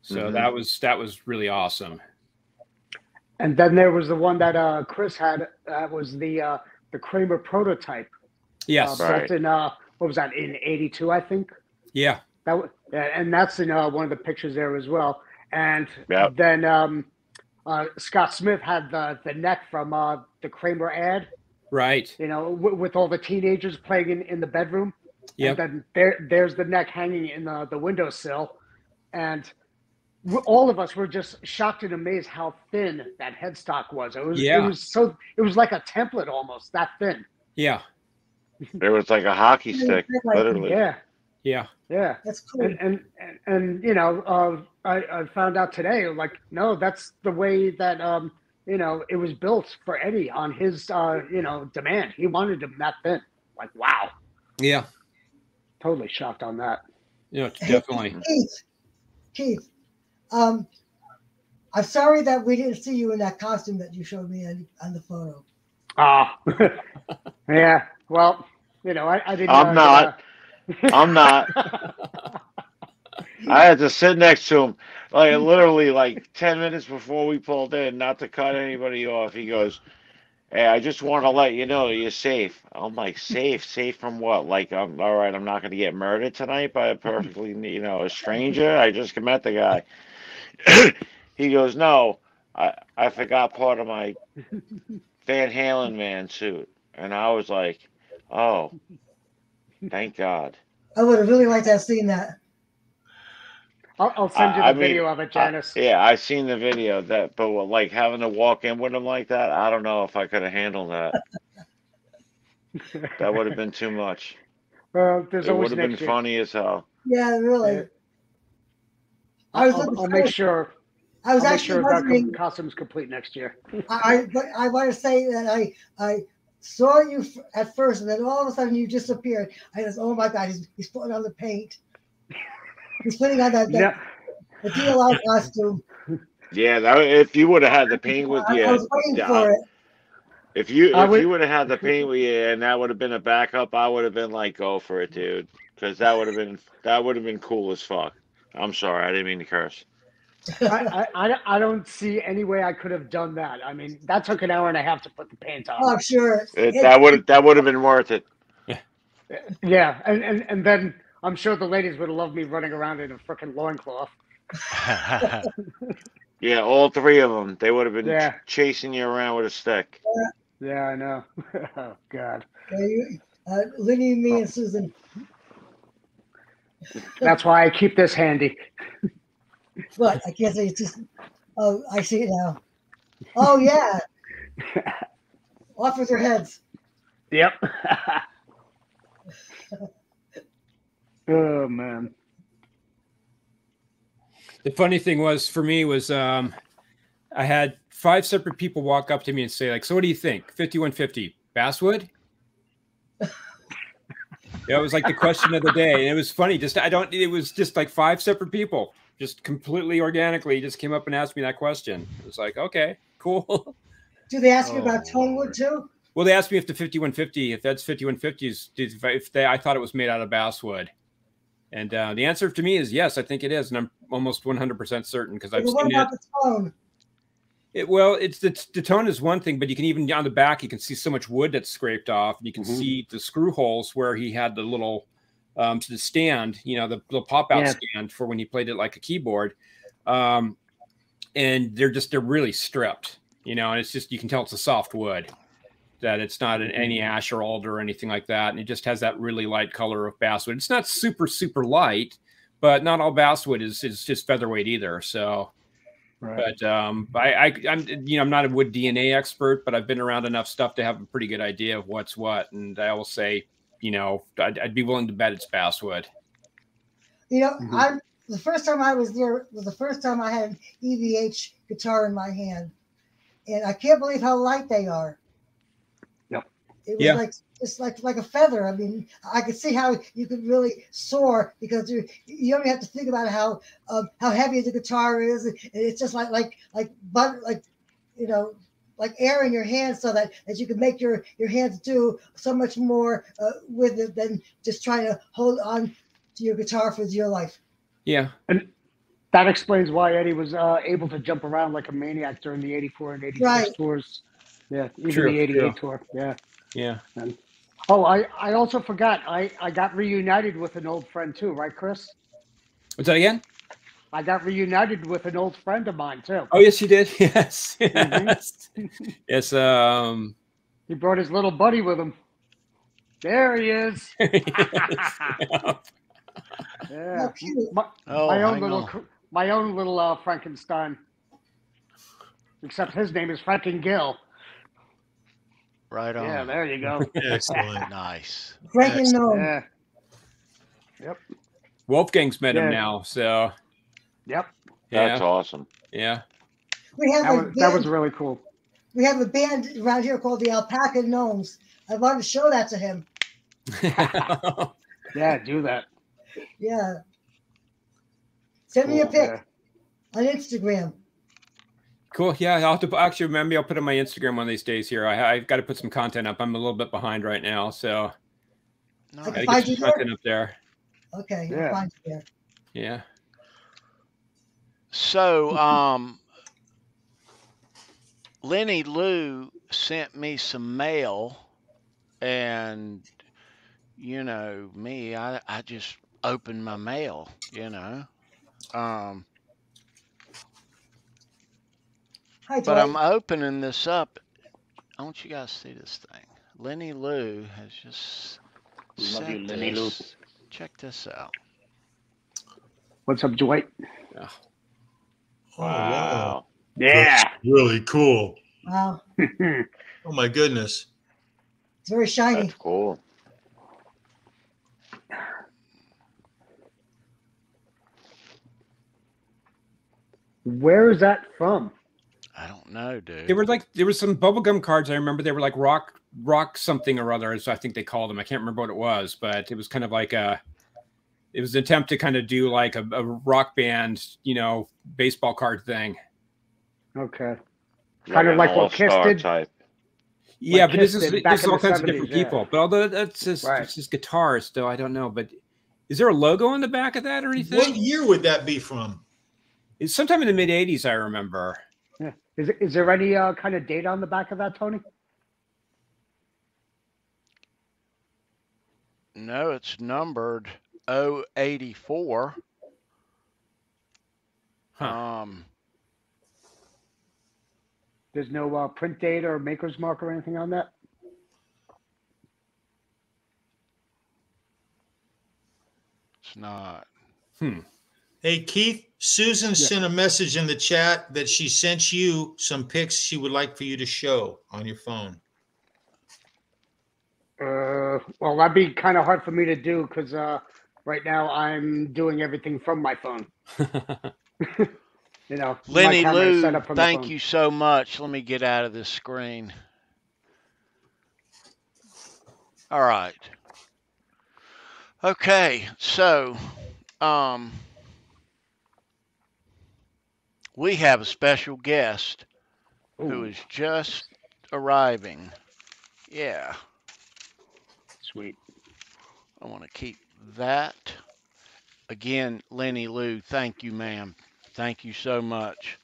So that was really awesome. And then there was the one that Chris had. That was the Kramer prototype. Yes. Built in what was that, in '82, I think. Yeah. And that's in one of the pictures there as well. And Yep. then Scott Smith had the neck from the Kramer ad. Right. You know, with all the teenagers playing in the bedroom. Yep. And then there's the neck hanging in the windowsill. And all of us were just shocked and amazed how thin that headstock was. It was like a template almost, that thin. Yeah. It was like a hockey stick, literally. Yeah. Yeah. Yeah. That's cool. And you know, I found out today, like, no, that's the way that you know, it was built for Eddie on his you know, demand. He wanted him that thin. Like, wow. Yeah. Totally shocked on that. Yeah, definitely. Keith, I'm sorry that we didn't see you in that costume that you showed me on the photo. Yeah. Well, you know, I didn't. I'm not. I'm not. I had to sit next to him, like literally, like 10 minutes before we pulled in, not to cut anybody off. He goes, "Hey, I just want to let you know you're safe." I'm like, "Safe? Safe from what? Like, I'm all right. I'm not going to get murdered tonight by a perfectly, you know, a stranger. I just met the guy." He goes, "No, I forgot part of my VanHalen man suit," and I was like, "Oh, thank God." I would have really liked to have seen that. I'll send you the video of it, Janice. Yeah, I seen the video but like having to walk in with him like that, I don't know if I could have handled that. That would have been too much. Well, It would have been funny as hell. Yeah, really. Yeah. I'll make sure. I was I'll make actually sure wondering. that costume's complete next year. But I want to say that I saw you at first, and then all of a sudden you disappeared. I was, oh my God, he's putting on the paint. He's putting on the DLR costume. Yeah, if you would have had the paint with you, I was waiting for it. If you would have had the paint with you, and that would have been a backup, I would have been like, go for it, dude, because that would have been cool as fuck. I'm sorry, I didn't mean to curse. I don't see any way I could have done that. I mean, that took an hour and a half to put the paint on. Oh, sure. That would have been worth it. Yeah, and then I'm sure the ladies would have loved me running around in a freaking loincloth. Yeah, all three of them. They would have been chasing you around with a stick. Yeah, I know. Oh, God. Linny, me, and Susan. That's why I keep this handy. What? I can't say it's just. Oh, I see it now. Oh, yeah. Off with their heads. Yep. Oh, man. The funny thing was for me was I had 5 separate people walk up to me and say, like, so what do you think? 5150 basswood? Yeah, it was like the question of the day. And it was funny. It was just like 5 separate people just completely organically, just came up and asked me that question. It was like, okay, cool. Do they ask you Oh, about tone wood Lord. too? Well, they asked me if the 5150, if that's 5150s, I thought it was made out of basswood. And the answer to me is yes, I think it is. And I'm almost 100% certain because I've But what seen about it. the tone? Well, it's the tone is one thing, but you can even on the back, you can see so much wood that's scraped off. You can see the screw holes where he had the little to the stand, you know, the little pop out stand for when he played it like a keyboard. And they're really stripped, you know, and it's just, you can tell it's a soft wood, that it's not any ash or alder or anything like that. And it just has that really light color of basswood. It's not super, super light, but not all basswood is just featherweight either. So, Right. but I'm you know, I'm not a wood DNA expert, but I've been around enough stuff to have a pretty good idea of what's what. And I will say, you know, I'd be willing to bet it's basswood. You know, the first time I was there was the first time I had an EVH guitar in my hand, and I can't believe how light they are. Yep. It was like just like a feather. I mean, I could see how you could really soar because you only have to think about how heavy the guitar is. And it's just like you know, like air in your hands, so that you can make your hands do so much more with it than just trying to hold on to your guitar for your life. Yeah. And that explains why Eddie was able to jump around like a maniac during the 84 and 86 tours. Yeah, even the 88 tour. Yeah. Yeah. And, I also forgot. I got reunited with an old friend too, right, Chris? What's that again? I got reunited with an old friend of mine too. Oh, yes, you did. Yes. Yes. Yes. He brought his little buddy with him. There he is. Yeah. My own little Frankenstein. Except his name is Frankengill. Right on. Yeah, there you go. Excellent. Nice. Yeah. Yep. Wolfgang's met him now, so. Yep. That's awesome. Yeah. That was really cool. We have a band around here called the Alpaca Gnomes. I wanted to show that to him. Yeah, do that. Yeah. Send me a pic on Instagram. Cool. Yeah, I'll have to actually maybe I'll put it on my Instagram one of these days here. I've got to put some content up. I'm a little bit behind right now, so I gotta can get find some you content there. up there. Okay, Yeah. I'll find you there. Yeah. So, Lenny Lou sent me some mail, and you know me, I just opened my mail, you know. Hi, But Dwight. I'm opening this up. I want you guys to see this thing. Lenny Lou has just Love you, sent Lenny Lou. this. Check this out. What's up, Dwight? Yeah. Oh, wow. Yeah. That's really cool. Wow, Oh, my goodness. it's very shiny. That's cool. Where is that from? I don't know, dude. There was some bubblegum cards. I remember they were like rock something or other, as I think they called them. I can't remember what it was, but it was kind of like it was an attempt to kind of do like a rock band, you know, baseball card thing. Okay. Kind of like what Kiss did. Type. Yeah, Like but Kiss this did back is in all the kinds of 70s, different yeah. people. But although that's just it's just guitars, though, I don't know. But is there a logo on the back of that or anything? What year would that be from? It's sometime in the mid '80s, I remember. Yeah. Is there any kind of date on the back of that, Tony? No, it's numbered 084. Huh. There's no print date or maker's mark or anything on that? It's not. Hey, Keith, Susan sent a message in the chat that she sent you some pics she would like for you to show on your phone. Well, that'd be kind of hard for me to do because right now I'm doing everything from my phone. You know, Lenny my camera is Lou, set up from the thank phone. you so much. Let me get out of this screen. All right. Okay, so We have a special guest who Ooh, is just arriving. Yeah, sweet. I want to keep that. Again, Lenny Lou, thank you, ma'am. Thank you so much.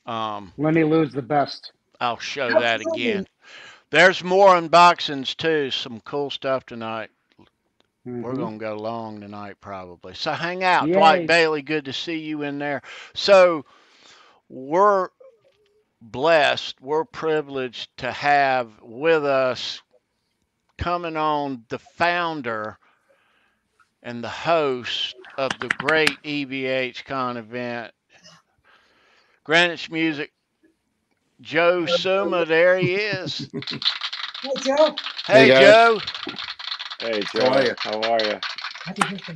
Lenny Lou's the best. I'll show that Absolutely. again. There's more unboxings too. Some cool stuff tonight. We're Hmm. going to go long tonight probably. So hang out. Dwight Yay. Bailey, good to see you in there. So we're blessed, we're privileged to have with us coming on the founder and the host of the great EVH Con event, Greenwich Music, Joe Suma. There he is. Hey, Joe. Hey Hey, guys, Joe. Hey, how are Joe. you? How are you? Happy birthday.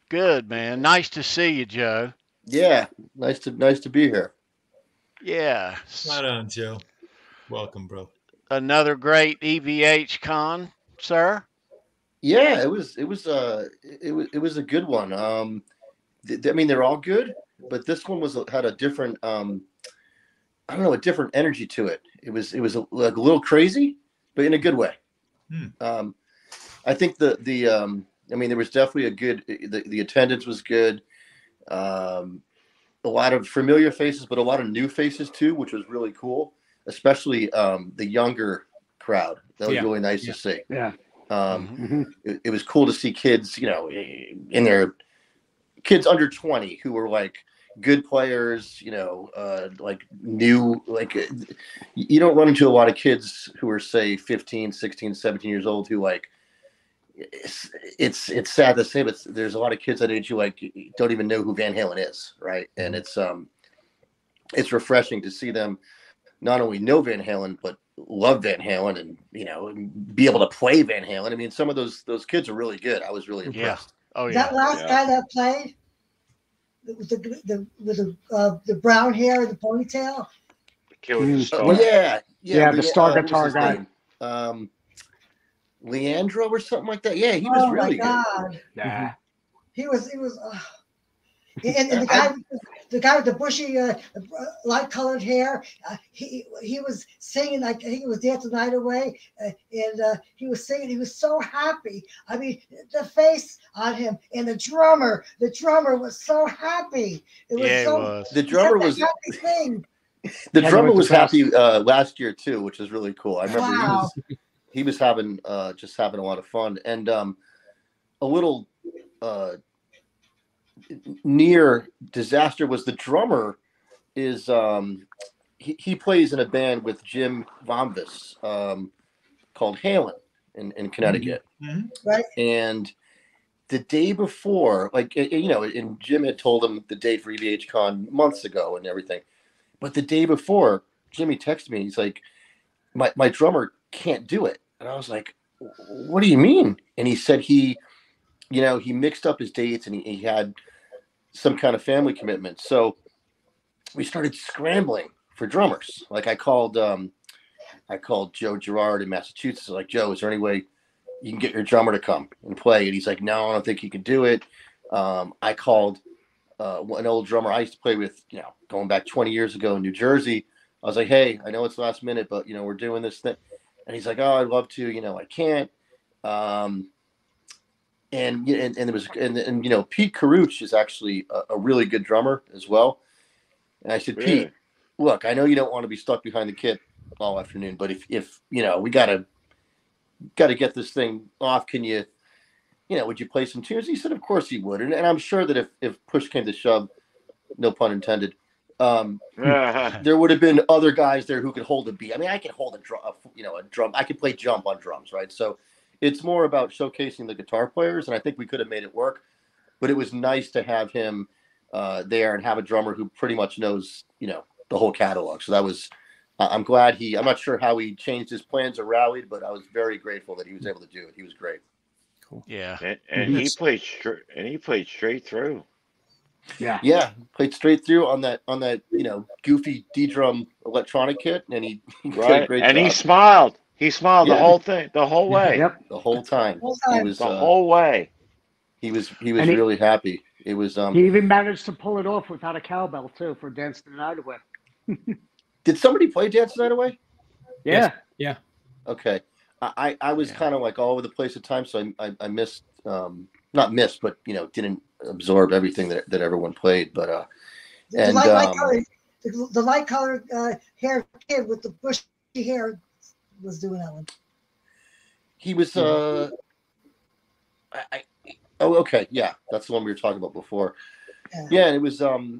Good, man. Nice to see you, Joe. Yeah, nice to be here. Yeah. Right on, Joe. Welcome, bro. Another great EVH Con, sir. Yeah, it was a good one. I mean they're all good, but this one had a different I don't know, a different energy to it. It was like a little crazy, but in a good way. Hmm. I think I mean there was definitely a good the attendance was good. A lot of familiar faces, but a lot of new faces too, which was really cool. Especially the younger crowd. That was Yeah. really nice to see. Yeah. Mhm. Hmm. It was cool to see kids, in their kids under 20 who were like good players, like new, like you don't run into a lot of kids who are say 15, 16, 17 years old who like, it's sad to say, but there's a lot of kids that age who like don't even know who Van Halen is, right? And it's refreshing to see them not only know Van Halen but love Van Halen and be able to play Van Halen. I mean, some of those kids are really good. I was really Yeah. impressed. Oh, yeah. That last Yeah. guy that played with the brown hair and the ponytail. The kid with the Mm. star. Yeah, the star what was guitar his guy. name? Leandro or something like that. Yeah, he was Oh really my God. Nah. He was. And the guy with the bushy, light-colored hair, he was singing like he was dancing the night away, and he was singing. He was so happy. I mean, the face on him, and the drummer was so happy. It was Yeah, it so was. The drummer such a was happy thing. the Kenny drummer was was the best. happy last year too, which is really cool. I remember Wow. he was having just having a lot of fun and a little near disaster was the drummer is he plays in a band with Jim Vomvis called Halen in Connecticut. Mhm. Right. And the day before, like, and Jim had told him the date for EVH Con months ago and everything. But the day before, Jimmy texted me. He's like, my drummer can't do it. And I was like, what do you mean? And he said he mixed up his dates and he had some kind of family commitment. So we started scrambling for drummers. Like I called Joe Girard in Massachusetts. Like, Joe, is there any way you can get your drummer to come and play? And he's like, no, I don't think he can do it. I called an old drummer I used to play with, going back 20 years ago in New Jersey. I was like, hey, I know it's last minute, but we're doing this thing. And he's like, oh, I'd love to, I can't. And there was, Pete Caruch is actually a really good drummer as well. And I said, Really? Pete, look, I know you don't want to be stuck behind the kit all afternoon, but if we gotta get this thing off, can you, would you play some tunes? He said, of course he would. And I'm sure that if push came to shove, no pun intended, there would have been other guys there who could hold a beat. I mean, I can hold a drum. I can play jump on drums, right? So it's more about showcasing the guitar players, and I think we could have made it work. But it was nice to have him there and have a drummer who pretty much knows, the whole catalog. So that was, I'm glad I'm not sure how he changed his plans or rallied, but I was very grateful that he was able to do it. He was great. Yeah. And he played straight through. Yeah. Yeah, played straight through on that goofy D drum electronic kit, and he did a Right? great And job. he smiled. He smiled the Yeah. whole thing, the whole way. Yep. The whole time. Whole He time. was The whole way. he was And he- really happy. It was. He even managed to pull it off without a cowbell too for Dance the Night Away. Did somebody play Dance the Night Away? Yeah. Yes. Yeah. Okay. I was kind of like all over the place at times, so I missed, not missed, but didn't absorb everything that everyone played. But The light colored hair kid with the bushy hair was doing that one. he was. Oh, okay, yeah, that's the one we were talking about before. Yeah, and it was the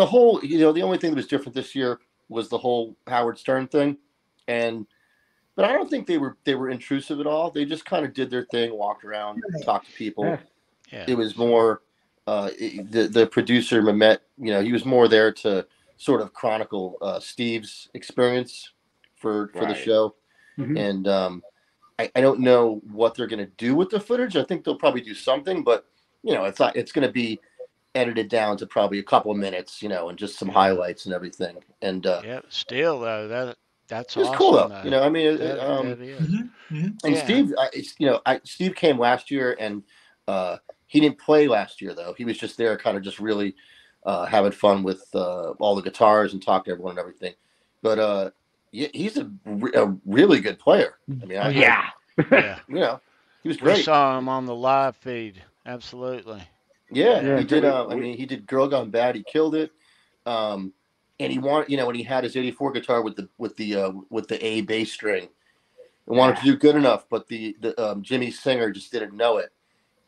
whole. The only thing that was different this year was the whole Howard Stern thing, but I don't think they were intrusive at all. They just kind of did their thing, walked around, talked to people. Yeah. It was more the producer Mehmet. He was more there to sort of chronicle Steve's experience for the show, and I don't know what they're going to do with the footage. I think they'll probably do something, but it's going to be edited down to probably a couple of minutes, and just some highlights and everything. And still though that's it's awesome, cool though. though. I mean, That is. and Steve, Steve came last year, and he didn't play last year though. He was just there, kind of just really having fun with all the guitars and talking to everyone and everything. But he's a really good player. I mean, yeah. he was great. We saw him on the live feed. Absolutely. Yeah, he did. He did "Girl Gone Bad." He killed it. And he wanted, when he had his '84 guitar with the A bass string, and wanted to do good enough, but the Jimmy singer just didn't know it.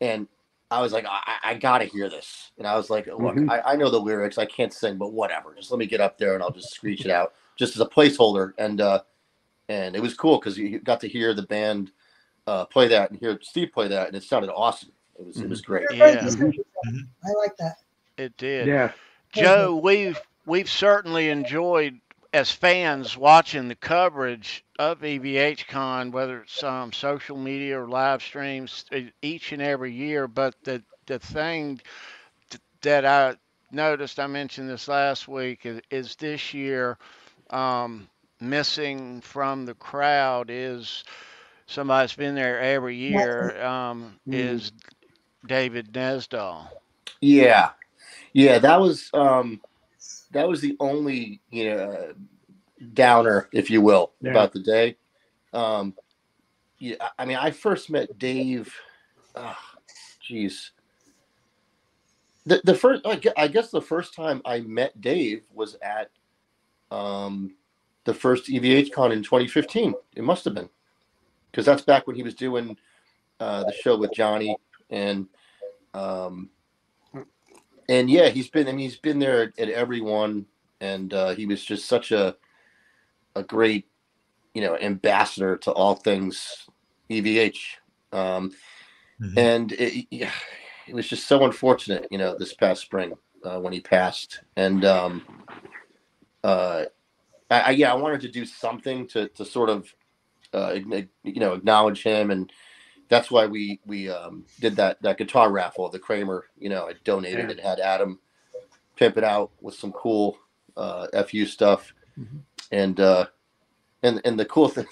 And I was like, I gotta hear this. And I was like, look, I know the lyrics, I can't sing, but whatever. Just let me get up there and I'll just screech it out, just as a placeholder. And it was cool because you got to hear the band play that and hear Steve play that, and it sounded awesome. It was great. Yeah. I like that. It did. Yeah. Joe, we've certainly enjoyed as fans watching the coverage of EVHCon, whether it's social media or live streams, each and every year. But the thing that I noticed, I mentioned this last week, is this year missing from the crowd is somebody that's been there every year, is David Nesdahl. Yeah, that was the only downer, if you will, about the day. I mean, I first met Dave. The first, I guess the first time I met Dave was at the first EVHCon in 2015. It must have been, because that's back when he was doing the show with Johnny and yeah, he's been there at every one, and he was just such a great ambassador to all things EVH, and it was just so unfortunate, this past spring when he passed, and I wanted to do something to sort of acknowledge him, and that's why we did that guitar raffle, the Kramer. I donated and had Adam pimp it out with some cool FU stuff, and the cool thing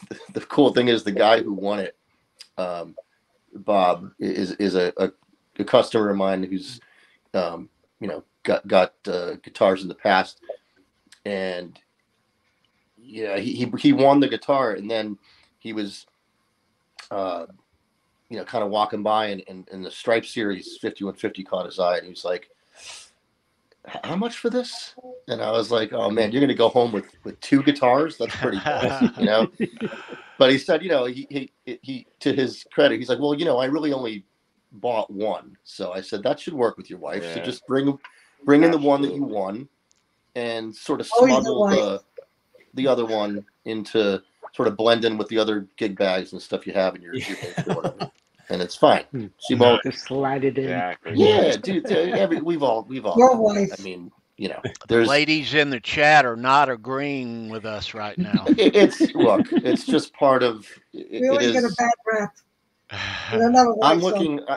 is the guy who won it, Bob, is a customer of mine who's got guitars in the past, and he won the guitar, and then he was kind of walking by, and the Stripe Series 5150 caught his eye, and he was like, "How much for this?" And I was like, "Oh man, you're gonna go home with 2 guitars? That's pretty cool." But he said, he to his credit, he's like, "Well, I really only bought 1." So I said, "That should work with your wife. So just bring in the one that you won, and sort of smuggle the other one into sort of blend in with the other gig bags and stuff you have in your whatever." And it's fine. She won't just slide it in. Exactly. Yeah, dude. We've all. Your wife. I mean, The ladies in the chat are not agreeing with us right now. It's just part of. We always get a bad rap.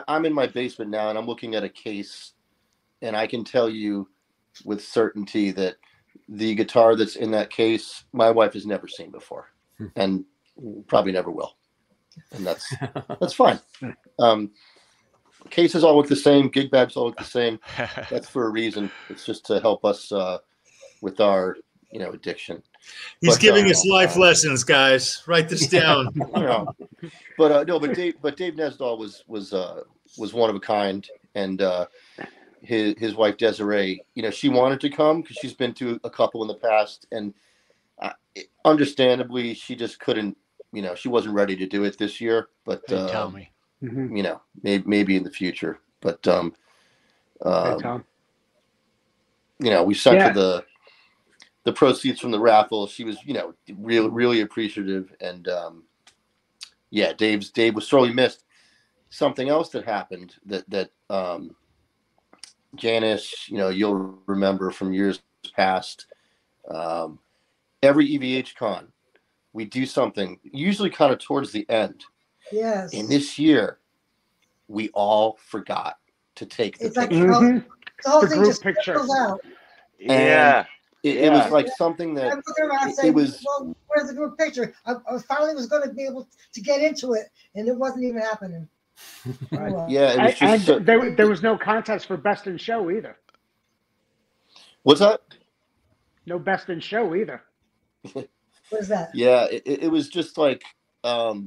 I'm in my basement now, and I'm looking at a case, and I can tell you with certainty that the guitar that's in that case, my wife has never seen before, and probably never will, and that's fine. cases all look the same. Gig bags all look the same. That's for a reason. It's just to help us with our, addiction. He's giving us life lessons, guys. Write this down. But Dave Nesdahl was one of a kind, and his wife Desiree, she wanted to come because she's been to a couple in the past, and understandably, she just couldn't. She wasn't ready to do it this year. But tell me, maybe in the future. But Hey, Tom. we sent her the proceeds from the raffle. She was, really appreciative, and Dave was sorely missed. Something else that happened that Janice, you'll remember from years past. Every EVH con, we do something usually kind of towards the end. Yes. And this year, we all forgot to take the It's like picture. the whole The thing group just picture. fills out. Yeah. It was like something that I'm looking around saying, well, where's the group picture? I finally was going to be able to get into it, and it wasn't even happening. Right. Yeah, it was just. And there was no contest for best in show either. What's that? No best in show either. What is that? Yeah, it was just like that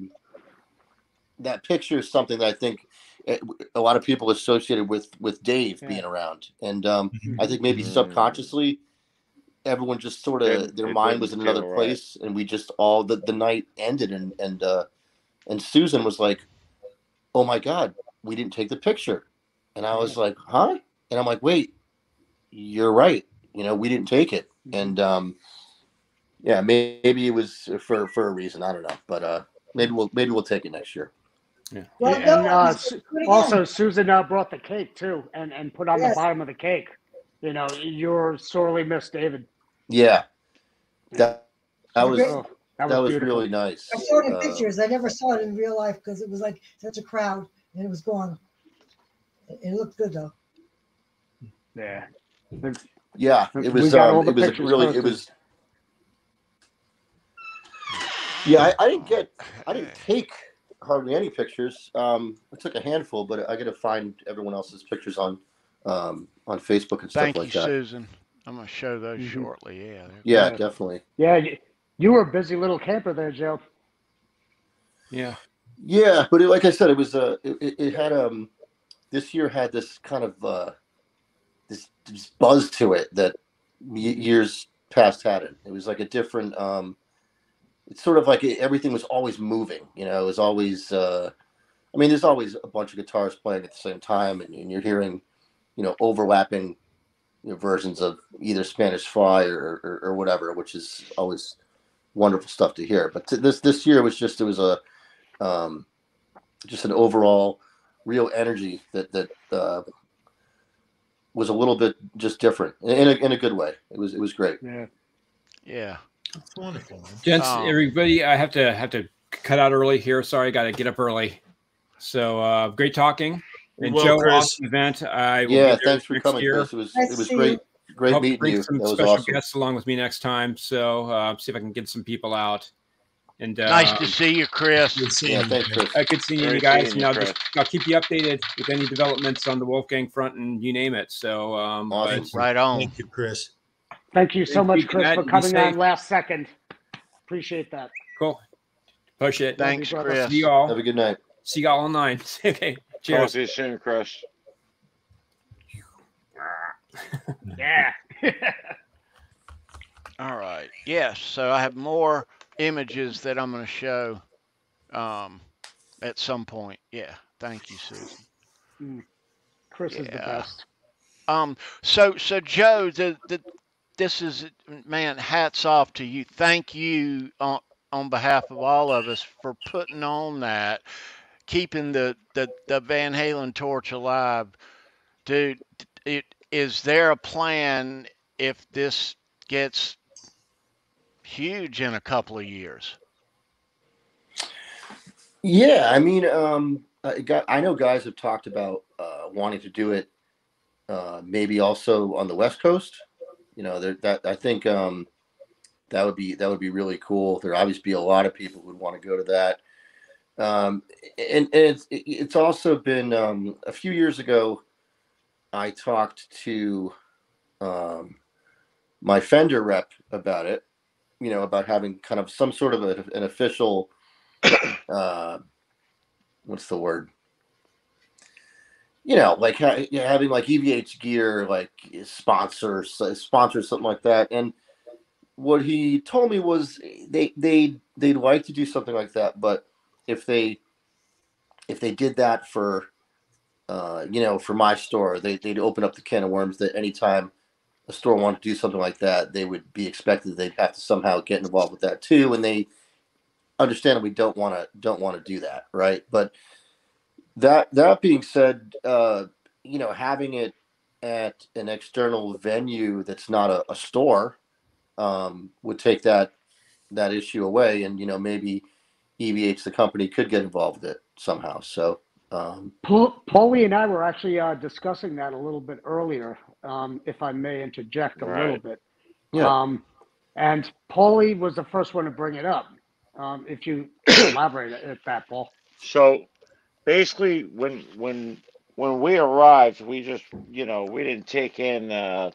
picture is something that I think a lot of people associated with Dave being around, and I think maybe subconsciously everyone just sort of their mind was in another place, and we just all the night ended, and Susan was like, "Oh my God, we didn't take the picture," and I was like, "Huh?" And I'm like, "Wait, you're right. We didn't take it," and maybe it was for a reason. I don't know, but maybe we'll take it next year. Yeah. Well, And also, Susan brought the cake too, and put on the bottom of the cake. You're sorely missed, David. Yeah, that was beautiful. really nice. I saw it in pictures. I never saw it in real life because it was like such a crowd and it was gone. It looked good though. Yeah. Yeah, it was. It was. Yeah, I didn't take hardly any pictures. I took a handful, but I got to find everyone else's pictures on Facebook and stuff like that. Thank you, Susan. I'm gonna show those shortly. Yeah, definitely. Yeah, you were a busy little camper there, Joe. Yeah. Yeah, but like I said, it was it had this year had this kind of this buzz to it that years past hadn't. It was like a different. It's sort of like everything was always moving. It was always. There's always a bunch of guitars playing at the same time, and you're hearing, overlapping, versions of either Spanish Fly or whatever, which is always wonderful stuff to hear. But this year was just just an overall real energy that was a little bit just different in a good way. It was great. Yeah. That's wonderful, man. Gents, everybody, I have to cut out early here. Sorry, I got to get up early. So great talking. And Well, Joe, Chris. awesome event. I will be there Thanks for next coming, year. Chris. It was great. Great Hope to meeting bring you. some That was special awesome. guests along with me next time. So see if I can get some people out. And Nice to see you, Chris. Good seeing Yeah, you, thanks, man. Chris. Good seeing you Great guys. seeing you, Chris. I'll keep you updated with any developments on the Wolfgang front and you name it. So Awesome. Right on. Thank you, Chris. Thank you so Thank much, you. Good Chris, night for and be coming on safe. last second. Appreciate that. Cool. Push it. Thanks, Love you, brother. Chris. See you all. Have a good night. See y'all online. Okay. Talk Cheers. to you soon, Chris. Yeah. All right. Yes. So I have more images that I'm going to show at some point. Yeah. Thank you, Susan. Chris is the best. So Joe, this is, man, hats off to you. Thank you on behalf of all of us for putting on that, keeping the Van Halen torch alive, dude. Is there a plan if this gets huge in a couple of years? Yeah, I know guys have talked about wanting to do it, maybe also on the West Coast. I think that would be really cool. There obviously be a lot of people who would want to go to that. and it's also been a few years ago. I talked to my Fender rep about it. About having kind of some sort of an official. What's the word? Like having like EVH gear, like sponsors, something like that. And what he told me was they'd like to do something like that, but if they did that for for my store, they'd open up the can of worms that anytime a store wanted to do something like that, they would be expected they'd have to somehow get involved with that too, and they understandably don't want to do that, right? But that being said, having it at an external venue that's not a store would take that issue away, and maybe EVH the company could get involved with it somehow. So Paulie and I were actually discussing that a little bit earlier, if I may interject a little Right. bit. yeah, And Paulie was the first one to bring it up. If you could elaborate at that, Paul. So basically, when we arrived, we just we didn't take in the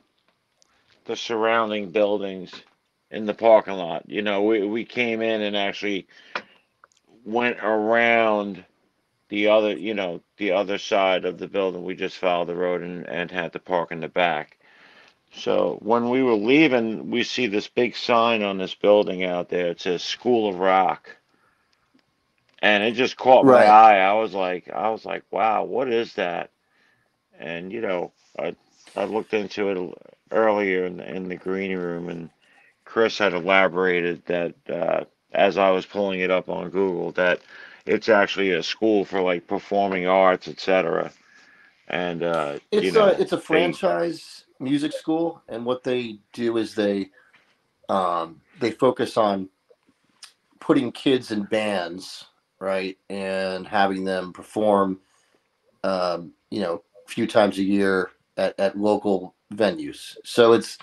surrounding buildings in the parking lot. We came in and actually went around the other side of the building. We just followed the road and had to park in the back. So when we were leaving, we see this big sign on this building out there. It says School of Rock. And it just caught my right. eye. I was like, wow, what is that? And I looked into it earlier in the green room, and Chris had elaborated that as I was pulling it up on Google, that it's actually a school for like performing arts, etc. And It's a they franchise music school, and what they do is they focus on putting kids in bands, right, and having them perform, a few times a year at local venues. So it's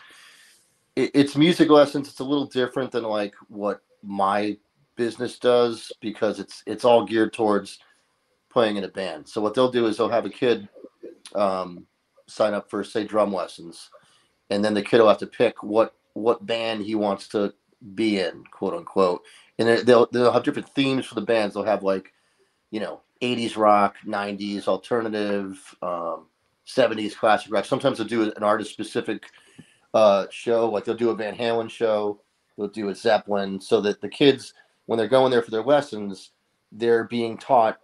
music lessons. It's a little different than like what my business does, because it's all geared towards playing in a band. So what they'll do is they'll have a kid sign up for, say, drum lessons, and then the kid will have to pick what band he wants to be in, quote unquote. And they'll have different themes for the bands. They'll have like 80s rock, 90s alternative, 70s classic rock. Sometimes they'll do an artist specific show, like they'll do a Van Halen show, they'll do a Zeppelin, so that the kids, when they're going there for their lessons, they're being taught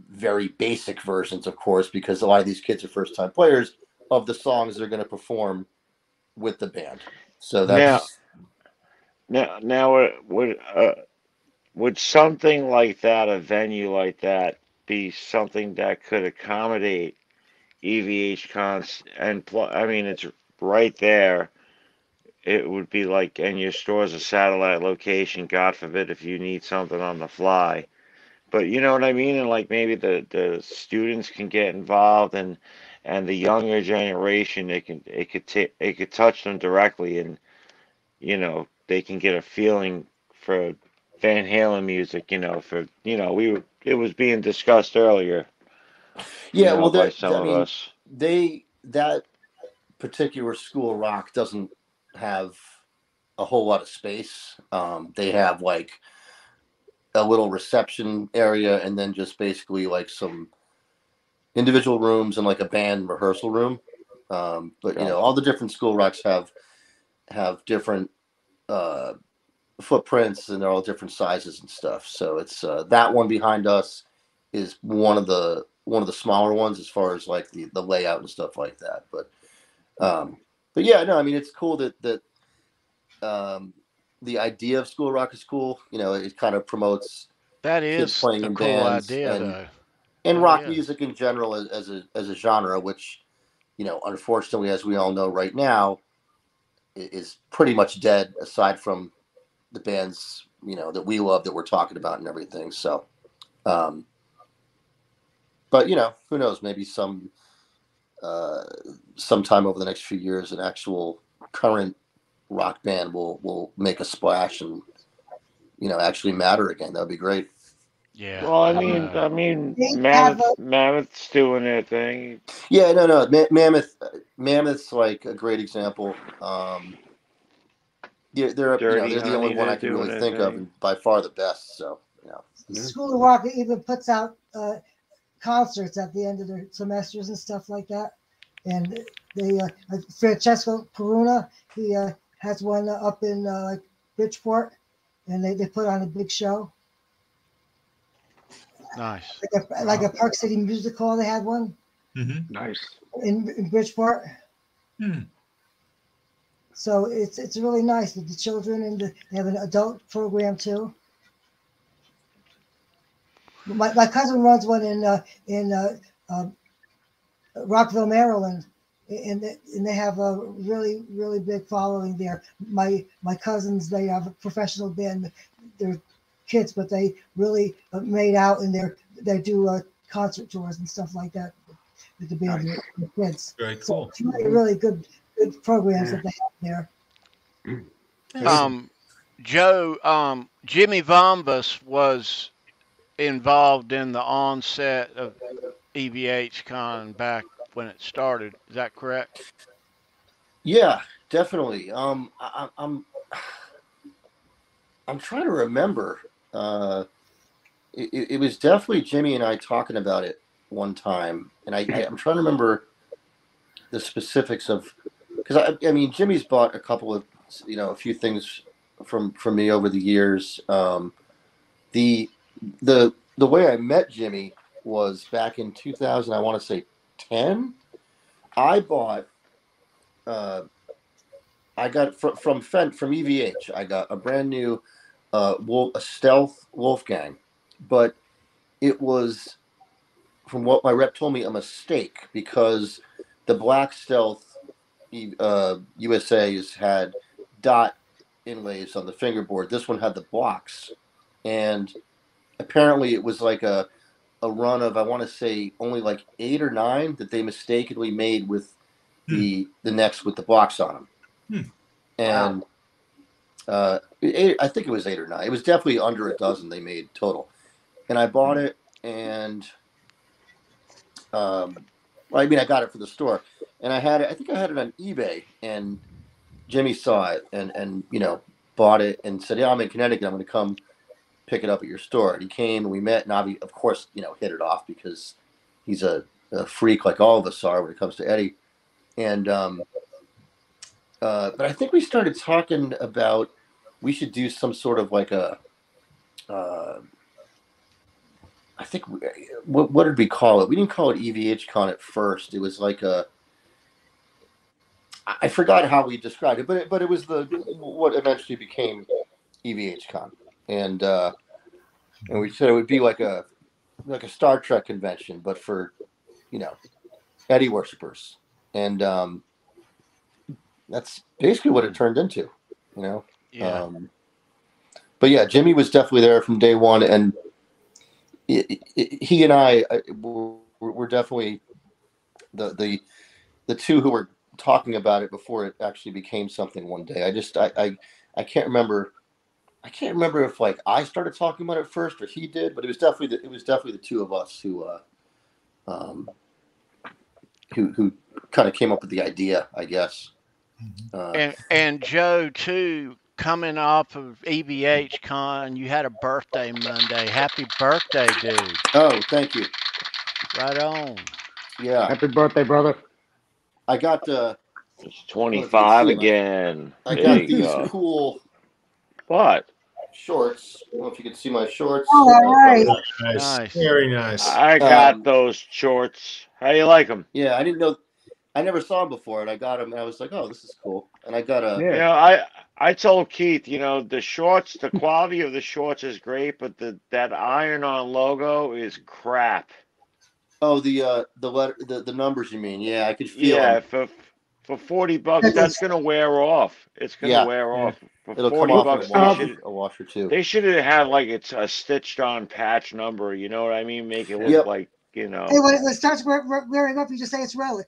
very basic versions, of course, because a lot of these kids are first time players of the songs they're going to perform with the band. So now that's would something like that, a venue like that, be something that could accommodate EVH cons? And I mean, it's right there. It would be like, and your store's a satellite location. God forbid if you need something on the fly. But you know what I mean? And like maybe the students can get involved, and the younger generation, it could touch them directly, and they can get a feeling for Van Halen music. It was being discussed earlier. yeah. Well, By that some I of mean, us. that particular school of rock doesn't have a whole lot of space. They have like a little reception area, and then just basically like some individual rooms and like a band rehearsal room. But all Gotcha. the different school rocks have different uh, footprints, and they're all different sizes and stuff. So it's that one behind us is one of the smaller ones as far as like the layout and stuff like that. But yeah, no, I mean it's cool that um, the idea of school rock is cool. It kind of promotes That kids is playing a in cool bands idea, and though. That rock is. music in general as a genre, which unfortunately, as we all know right now, is pretty much dead. Aside from the bands that we love that we're talking about and everything. So, um, but who knows? Maybe sometime over the next few years, an actual current rock band will make a splash and actually matter again. That'd be great. Yeah. Well, Mammoth's doing their thing. Yeah, no, Mammoth's like a great example. They're Dirty the only Honey, one I they're can doing really their think of, thing. and by far the best. So School of Rock even puts out concerts at the end of their semesters and stuff like that. And they Francesco Peruna, he has one up in Bridgeport, and they put on a big show. Nice. Like a Park City Music Hall, they had one Nice. in Bridgeport. Hmm. So it's really nice with the children, and they have an adult program too. My cousin runs one in Rockville, Maryland, and they have a really, really big following there. My cousins, they have a professional band. They're kids, but they really made out, and they do concert tours and stuff like that with the band and the kids. Very So cool. it's really good programs that they have there. Joe, Jimmy Vombus was involved in the onset of EVHCon back when it started. Is that correct? yeah, definitely. I'm trying to remember. It was definitely Jimmy and I talking about it one time, and I'm trying to remember the specifics of, because I mean Jimmy's bought a couple of a few things from me over the years. The way I met Jimmy was back in 2000. I want to say 10. I bought. I got from EVH. I got a brand new a Stealth Wolfgang, but it was, from what my rep told me, a mistake, because the black Stealth USA's had dot inlays on the fingerboard. This one had the blocks, and apparently it was like a run of, I want to say, only like 8 or 9 that they mistakenly made with the necks with the blocks on them. And I think it was 8 or 9. It was definitely under a dozen they made total. And I bought it, and I got it for the store, and I think I had it on eBay, and Jimmy saw it and bought it and said, "Yeah, I'm in Connecticut. I'm going to come pick it up at your store." And he came, and we met, and Avi, of course, hit it off, because he's a freak like all of us are when it comes to Eddie. And but I think we started talking about we should do some sort of like a I think what did we call it? We didn't call it EVHCon at first. It was like I forgot how we described it, but it was what eventually became EVHCon, and we said it would be like a Star Trek convention, but for Eddie worshippers, and that's basically what it turned into, Yeah. But yeah, Jimmy was definitely there from day one, and he and I were definitely the two who were talking about it before it actually became something one day. I can't remember. I can't remember if like I started talking about it first or he did, but it was definitely the two of us who kind of came up with the idea, I guess. And Joe too, coming off of EVHCon, you had a birthday Monday. Happy birthday, dude. Oh, thank you. Right on. Yeah. Happy birthday, brother. I got It's 25 again. I There got you these go. cool What? shorts. I don't know if you can see my shorts. Oh, all right. Nice. Very nice. I got those shorts. How you like them? Yeah, I didn't know. I never saw them before, and I got them, and I was like, "Oh, this is cool." And I got a. I told Keith, the shorts, the quality of the shorts is great, but that iron-on logo is crap. Oh, the numbers, you mean? Yeah, I could feel them. For $40, that's gonna wear off. It's gonna wear off. For It'll come $40, off in a wash or two. They should have had like it's a stitched-on patch number. You know what I mean? Make it look like Hey, when it starts wearing up, you just say it's relic.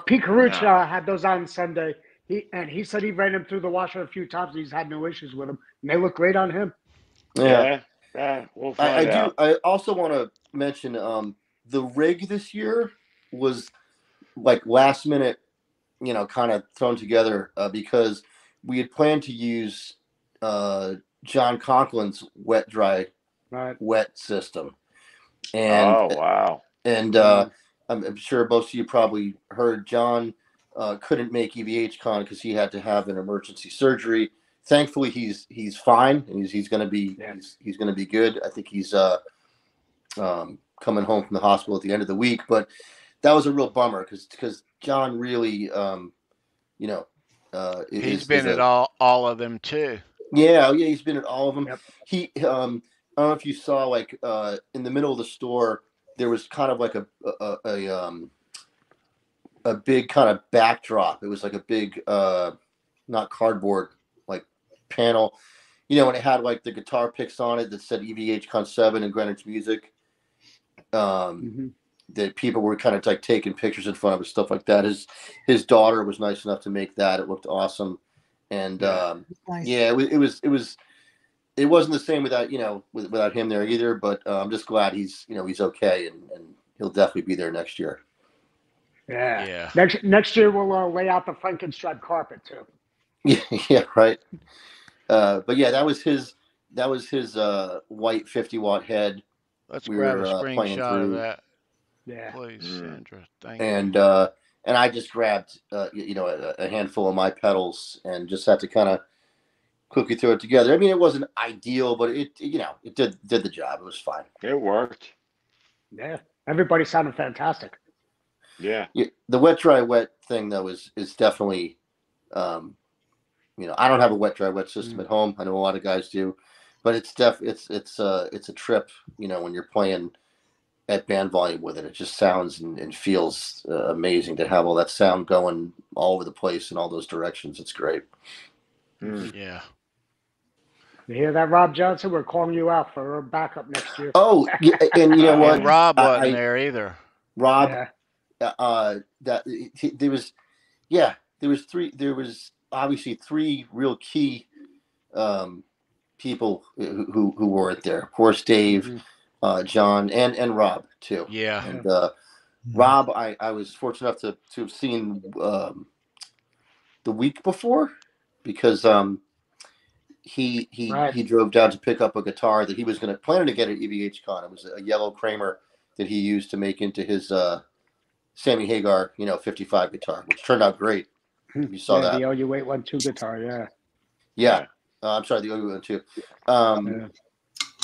Pete Carucci had those on Sunday. He said he ran them through the washer a few times. And he's had no issues with them. and they look great on him. Yeah. We'll I find do. out. I also want to mention the rig this year was like last minute, kind of thrown together because we had planned to use John Conklin's wet system, and Oh wow. I'm sure most of you probably heard John couldn't make EVHCon because he had to have an emergency surgery. Thankfully, he's fine and he's going to be he's going to be good. I think he's coming home from the hospital at the end of the week, but that was a real bummer because John really he's been at all of them too. Yeah, he's been at all of them. Yep. He I don't know if you saw like in the middle of the store there was kind of like a big kind of backdrop. It was like a big not cardboard like panel, and it had like the guitar picks on it that said EVHCon 7 and Greenwich Music. That people were kind of like taking pictures in front of and stuff like that. His daughter was nice enough to make that. It looked awesome, and Nice. it wasn't the same without without him there either. But I'm just glad he's okay and he'll definitely be there next year. Yeah. Next year we'll lay out the Frankenstripe carpet too. Yeah, right. But yeah, that was his white 50-watt head. Let's grab a screenshot of that. Yeah. Please, Sandra. Thank you. And I just grabbed a handful of my pedals and just had to kind of quickly throw it together. I mean, it wasn't ideal, but it did the job. It was fine. It worked. Yeah. Everybody sounded fantastic. Yeah. The wet dry wet thing though is definitely I don't have a wet dry wet system at home. I know a lot of guys do, but it's a trip, when you're playing at band volume with it. It just sounds and feels amazing to have all that sound going all over the place in all those directions. It's great. Yeah. You hear that, Rob Johnson? We're calling you out for backup next year. Oh, yeah, and you know what? And Rob wasn't there either. Rob, Yeah. there was obviously three real key people who weren't there. Of course, Dave, John, and Rob too. Yeah. And Rob, I was fortunate enough to have seen the week before because he drove down to pick up a guitar that he was planning to get at EVHCon. It was a yellow Kramer that he used to make into his Sammy Hagar 55 guitar, which turned out great. You saw that. The OU812 guitar, yeah. I'm sorry, the OU1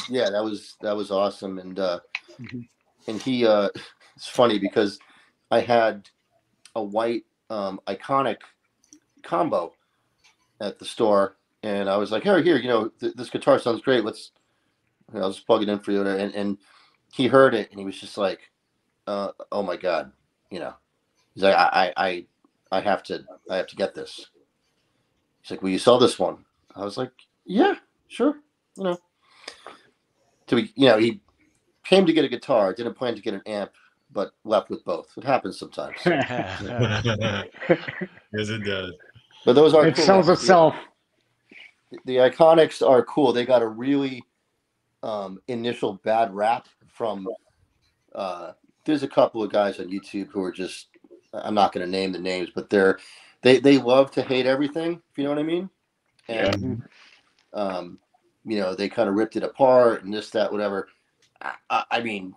yeah, that was awesome, and and he it's funny because I had a white Iconic combo at the store, and I was like, "Hey, here, this guitar sounds great. I'll just plug it in for you." And he heard it, and he was just like, "Oh my god," he's like, "I have to get this." He's like, "Will you sell this one?" I was like, "Yeah, sure." So he came to get a guitar, didn't plan to get an amp, but left with both. It happens sometimes. Yes, it does. But those are It cool. sells itself. The Iconics are cool. They got a really initial bad rap from. There's a couple of guys on YouTube who are just. I'm not going to name the names, but they love to hate everything. If you know what I mean. And they kind of ripped it apart and this, that, whatever. I mean,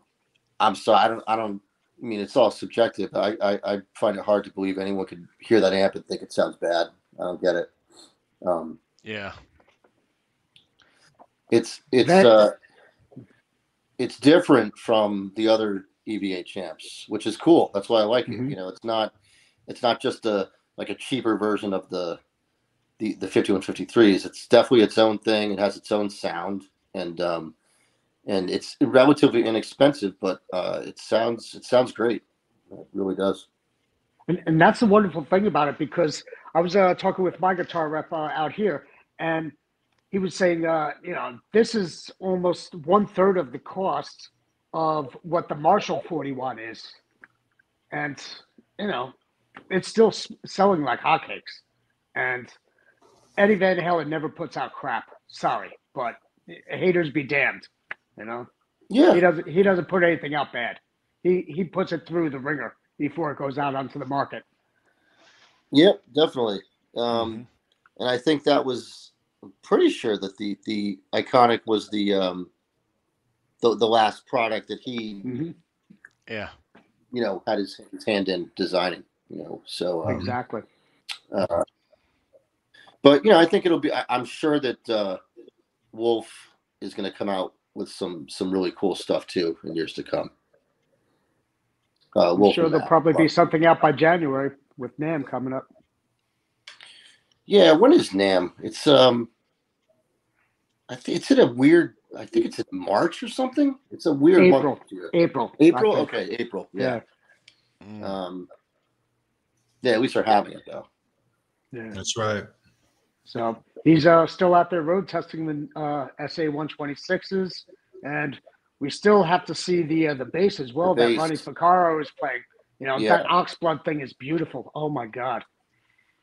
I'm sorry. I don't. I mean, it's all subjective. I find it hard to believe anyone could hear that amp and think it sounds bad. I don't get it. Yeah. It's different from the other EVH amps, which is cool. That's why I like it. It's not just a cheaper version of the 5153s. It's definitely its own thing. It has its own sound, and it's relatively inexpensive, but it sounds great. It really does. And that's the wonderful thing about it, because I was talking with my guitar rep out here, and he was saying, this is almost 1/3 of the cost of what the Marshall 41 is. And, it's still selling like hotcakes. And Eddie Van Halen never puts out crap. sorry, but haters be damned. You know, Yeah, he doesn't put anything out bad. He puts it through the ringer before it goes out onto the market. yep, definitely. Mm-hmm. And I think that was, I'm pretty sure that the Iconic was the last product that he, Mm-hmm. Yeah. Had his hand in designing. So Exactly. But I think it'll be. I'm sure that Wolf is going to come out with some really cool stuff too in years to come. I'm sure there'll probably be something out by January with NAM coming up. Yeah, when is NAM? It's I think it's in a weird. I think it's in March or something. It's a weird April. month. Here. April. April. Okay, April. Yeah. Mm. Yeah. At least they're having it though. Yeah. That's right. So he's still out there road testing the SA 126s, and we still have to see the bass as well that Ronnie Ficarro is playing. That Oxblood thing is beautiful. Oh my God.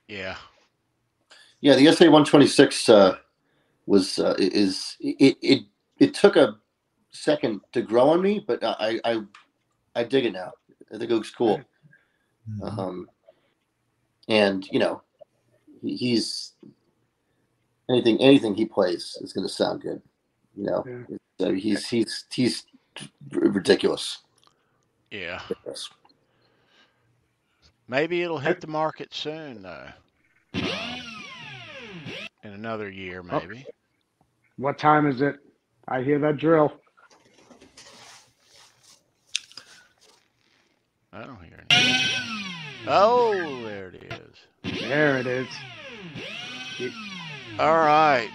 Yeah. Yeah, the SA 126 was it took a second to grow on me, but I dig it now. I think it looks cool. Mm-hmm. And he's anything he plays is going to sound good. So he's ridiculous. Yeah. Maybe it'll hit the market soon though. In another year, maybe. What time is it? I hear that drill. I don't hear anything. Oh, there it is. There it is. All right.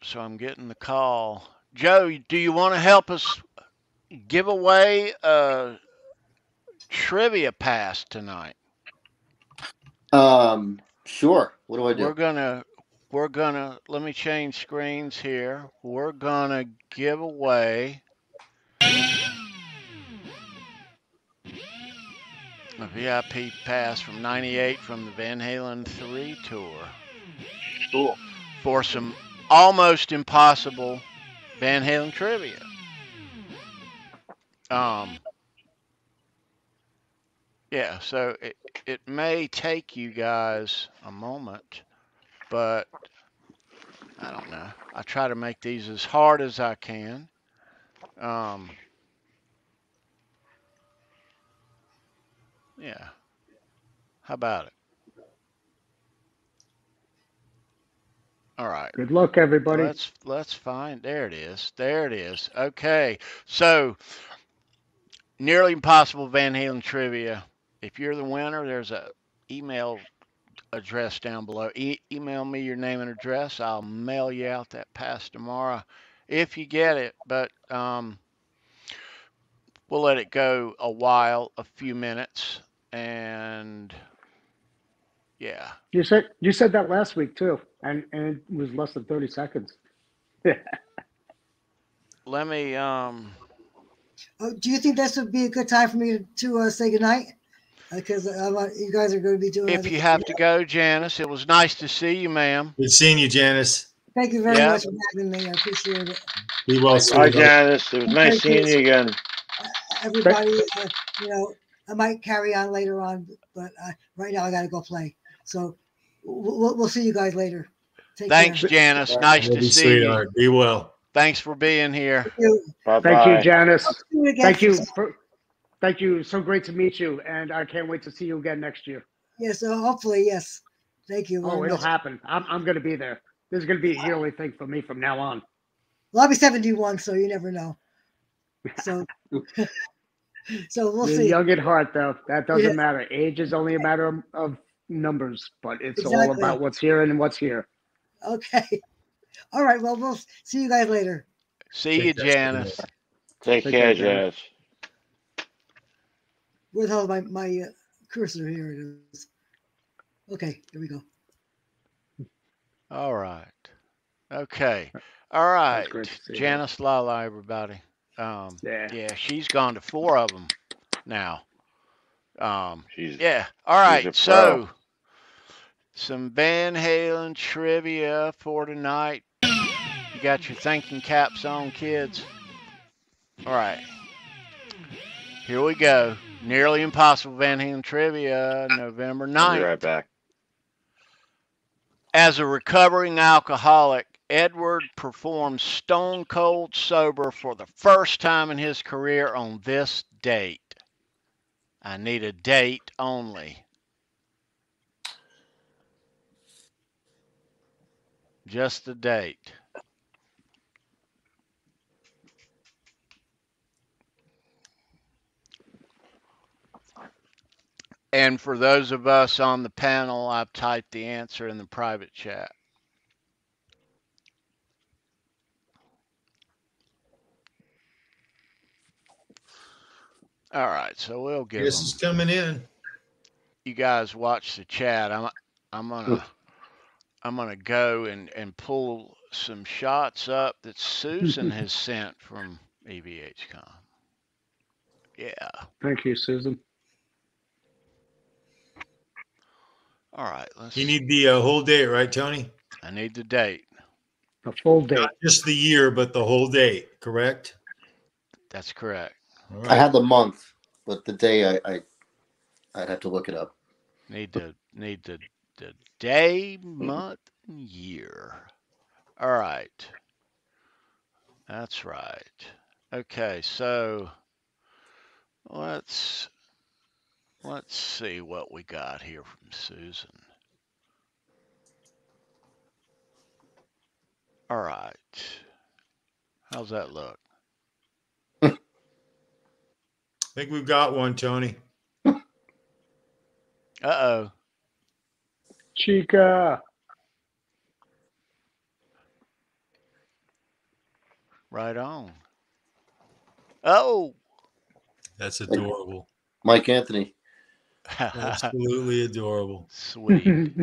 So I'm getting the call. Joe, do you want to help us give away a trivia pass tonight? Sure. What do I do? We're gonna let me change screens here. We're gonna give away a VIP pass from '98 from the Van Halen 3 tour. Cool. For some almost impossible Van Halen trivia. Yeah, so it may take you guys a moment, but I don't know. I try to make these as hard as I can. Yeah. How about it? All right. Good luck, everybody. Let's find. There it is. There it is. Okay. So, nearly impossible Van Halen trivia. If you're the winner, there's a email address down below. Email me your name and address. I'll mail you out that pass tomorrow if you get it. But we'll let it go a few minutes, and yeah. You said that last week too, and it was less than 30 seconds. Let me. Do you think this would be a good time for me to say goodnight? Because you guys are going to be doing. If you have to go, Janice, it was nice to see you, ma'am. Good seeing you, Janice. Thank you very much for having me. I appreciate it. Be well. Hi, Janice. It was nice seeing you again. Everybody, I might carry on later on, but right now I got to go play. So we'll see you guys later. Thanks, Janice. Nice to see you. Be well. Thanks for being here. Thank you. Bye-bye. Thank you, Janice. Thank you. Thank you. So great to meet you, and I can't wait to see you again next year. Yes, hopefully, yes. Thank you. Oh, it'll happen. I'm going to be there. This is going to be a yearly thing for me from now on. Well, I'll be 71, so you never know. So, we'll see. Young at heart, though. That doesn't matter. Age is only a matter of numbers, but it's all about what's here and what's here. Okay. All right. Well, we'll see you guys later. See you, Janice. Take care, Janice. Where the hell is my cursor? Here it is. Okay, here we go. All right. Okay. All right. Janice Lala, everybody. Yeah, she's gone to 4 of them now. Yeah. All right. So Some Van Halen trivia for tonight. You got your thinking caps on, kids? All right. Here we go. Nearly Impossible Van Halen trivia, November I'll be 9th. right back. As a recovering alcoholic, Edward performed Stone Cold Sober for the first time in his career on this date. I need a date only. Just the date. And for those of us on the panel, I've typed the answer in the private chat. All right, so we'll give Guess them. it's coming in. You guys watch the chat. I'm gonna go and pull some shots up that Susan has sent from EVHCon. Yeah. Thank you, Susan. All right. Let's. You need the whole date, right, Tony? I need the date. A full date. Not just the year, but the whole date, correct? That's correct. All I right. had the month, but the day I'd have to look it up. Need the day, month, and year. All right. That's right. Okay, so let's see what we got here from Susan. All right. How's that look? I think we've got one, Tony. Uh-oh. Chica. Right on. Oh. That's adorable. Mike Anthony. Absolutely adorable. Sweet.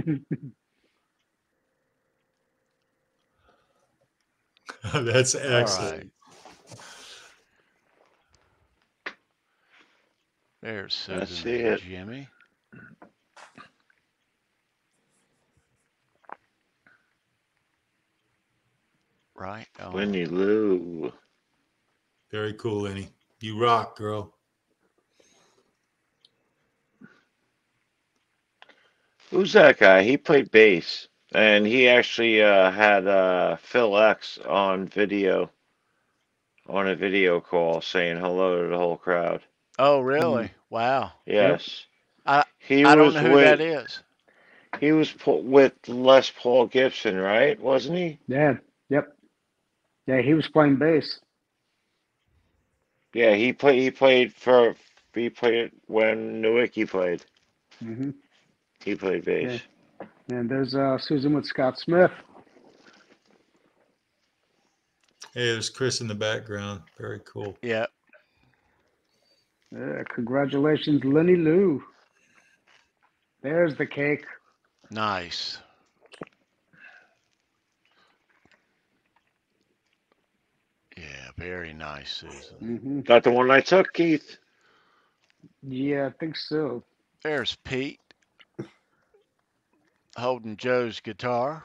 That's All excellent. right. There's Susan Let's see and it. Jimmy. Right on. Winnie Lou. Very cool, Lenny. You rock, girl. Who's that guy? He played bass, and he actually had Phil X on a video call saying hello to the whole crowd. Oh, really? Wow. Yes, I he I don't was know who that with is. he was with Les Paul Gibson, right? Wasn't he? Yeah. Yep. Yeah, he was playing bass. Yeah, he played when Nowicki played. Mm-hmm. He played bass. Yeah. And there's Susan with Scott Smith. Hey, there's Chris in the background. Very cool. Yeah. Congratulations, Lenny Lou. There's the cake. Nice. Yeah, very nice, Susan. Mm-hmm. Got the one I took, Keith. Yeah, I think so. There's Pete holding Joe's guitar.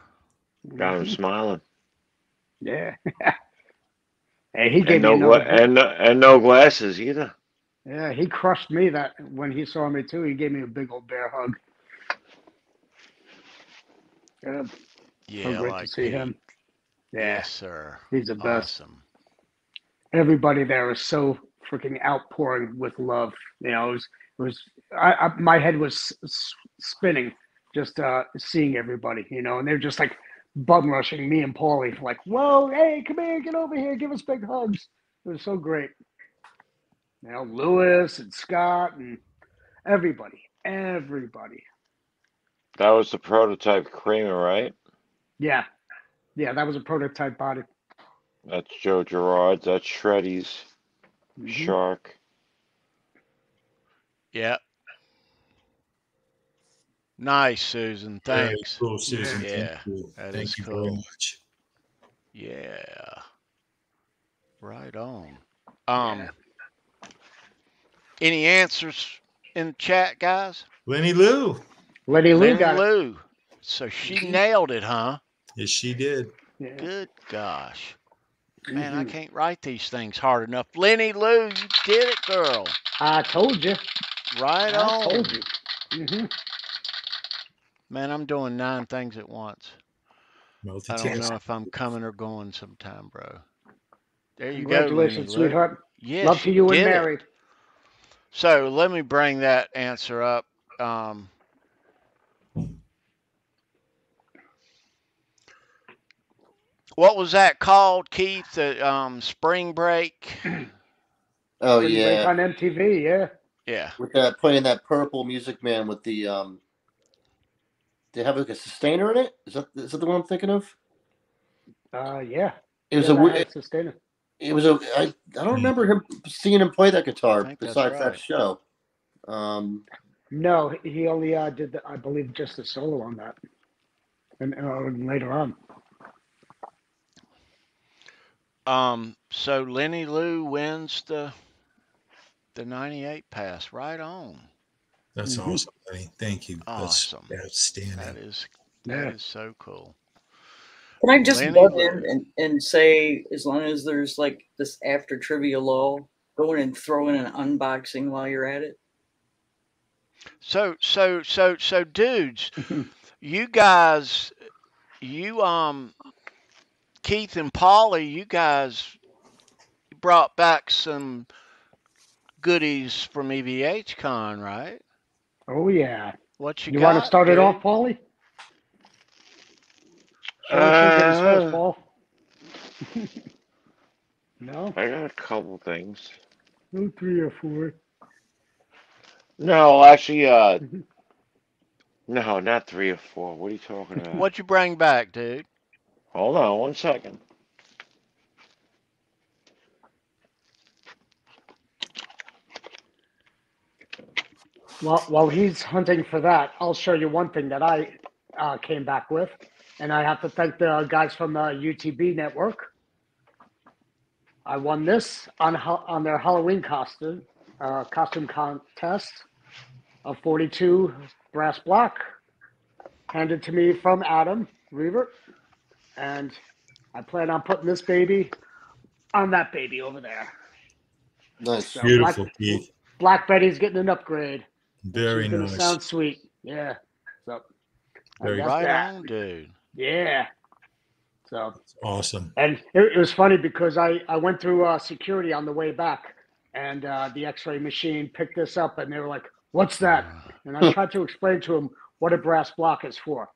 Got him smiling. Yeah. Hey, he And gave me no another. and no glasses either. Yeah, he crushed me that when he saw me too. He gave me a big old bear hug. Yeah, Yeah, so great like to see Pete. him. Yeah, Yes, sir. he's the best. Awesome. Everybody there is so freaking outpouring with love. You know, my head was spinning just seeing everybody. You know, and they're just like bum rushing me and Paulie, like, "Whoa, hey, come here, get over here, give us big hugs." It was so great. You know, Lewis and Scott and everybody. That was the prototype Kramer, right? Yeah, that was a prototype body. That's Joe Gerard's. That's Shreddy's Shark. Yep. Nice, Susan. Very Thanks. cool, Susan. Yeah, Thank you. that Thank is you cool. very much. Yeah. Right on. Any answers in the chat, guys? Lenny Lou. Lenny Lou Lenny got it. Lou. So she nailed it, huh? Yes, she did. Yeah. Good gosh. Man, I Mhm. can't write these things hard enough. Lenny Lou, you did it, girl. I told you. Right I on. told you. Hmm. Man, I'm doing 9 things at once. I don't know Multitasking. if I'm coming or going sometime, bro. There you go, Lenny Congratulations, Lou. sweetheart. Yes, Love to she you and did it. Mary. So let me bring that answer up. What was that called, Keith? The spring break? Oh Spring break yeah, on MTV. Yeah. Yeah. with that playing that purple Music Man with the they have like a sustainer in it. Is that the one I'm thinking of? Yeah. It was Yeah, that had a a sustainer. it was a I don't remember him seeing him play that I guitar think that's besides that right. show. No, he only did, I believe, just the solo on that, and later on. So Lenny Lou wins the 98 pass. Right on. That's Mhm. awesome, Lenny. Thank you. That's Awesome. outstanding. That Yeah. is so cool. Can I just Lenny butt Lou. in and say, as long as there's like this after trivia lull, go in and throw in an unboxing while you're at it? So dudes, you guys, Keith and Polly, you guys brought back some goodies from EVH Con, right? Oh yeah. What you You want to got, start it off, dude? Paulie? Show us your goodies first, Paul. No, I got a couple things. no, 3 or 4. No, actually, Mhm. no, not 3 or 4. What are you talking about? What you bring back, dude? Hold on 1 second. Well, while he's hunting for that, I'll show you one thing that I came back with, and I have to thank the guys from the UTB network. I won this on their Halloween costume contest, a 42 brass block, handed to me from Adam Reaver, and I plan on putting this baby on that baby over there. Nice. So Beautiful, Keith. Black Betty's getting an upgrade. And Very she's gonna nice. sound sweet. Yeah. So I Very got Right that. on, dude. Yeah. So awesome. and it was funny because I went through security on the way back, and the X-ray machine picked this up, and they were like, "What's that?" And I tried to explain to them what a brass block is for.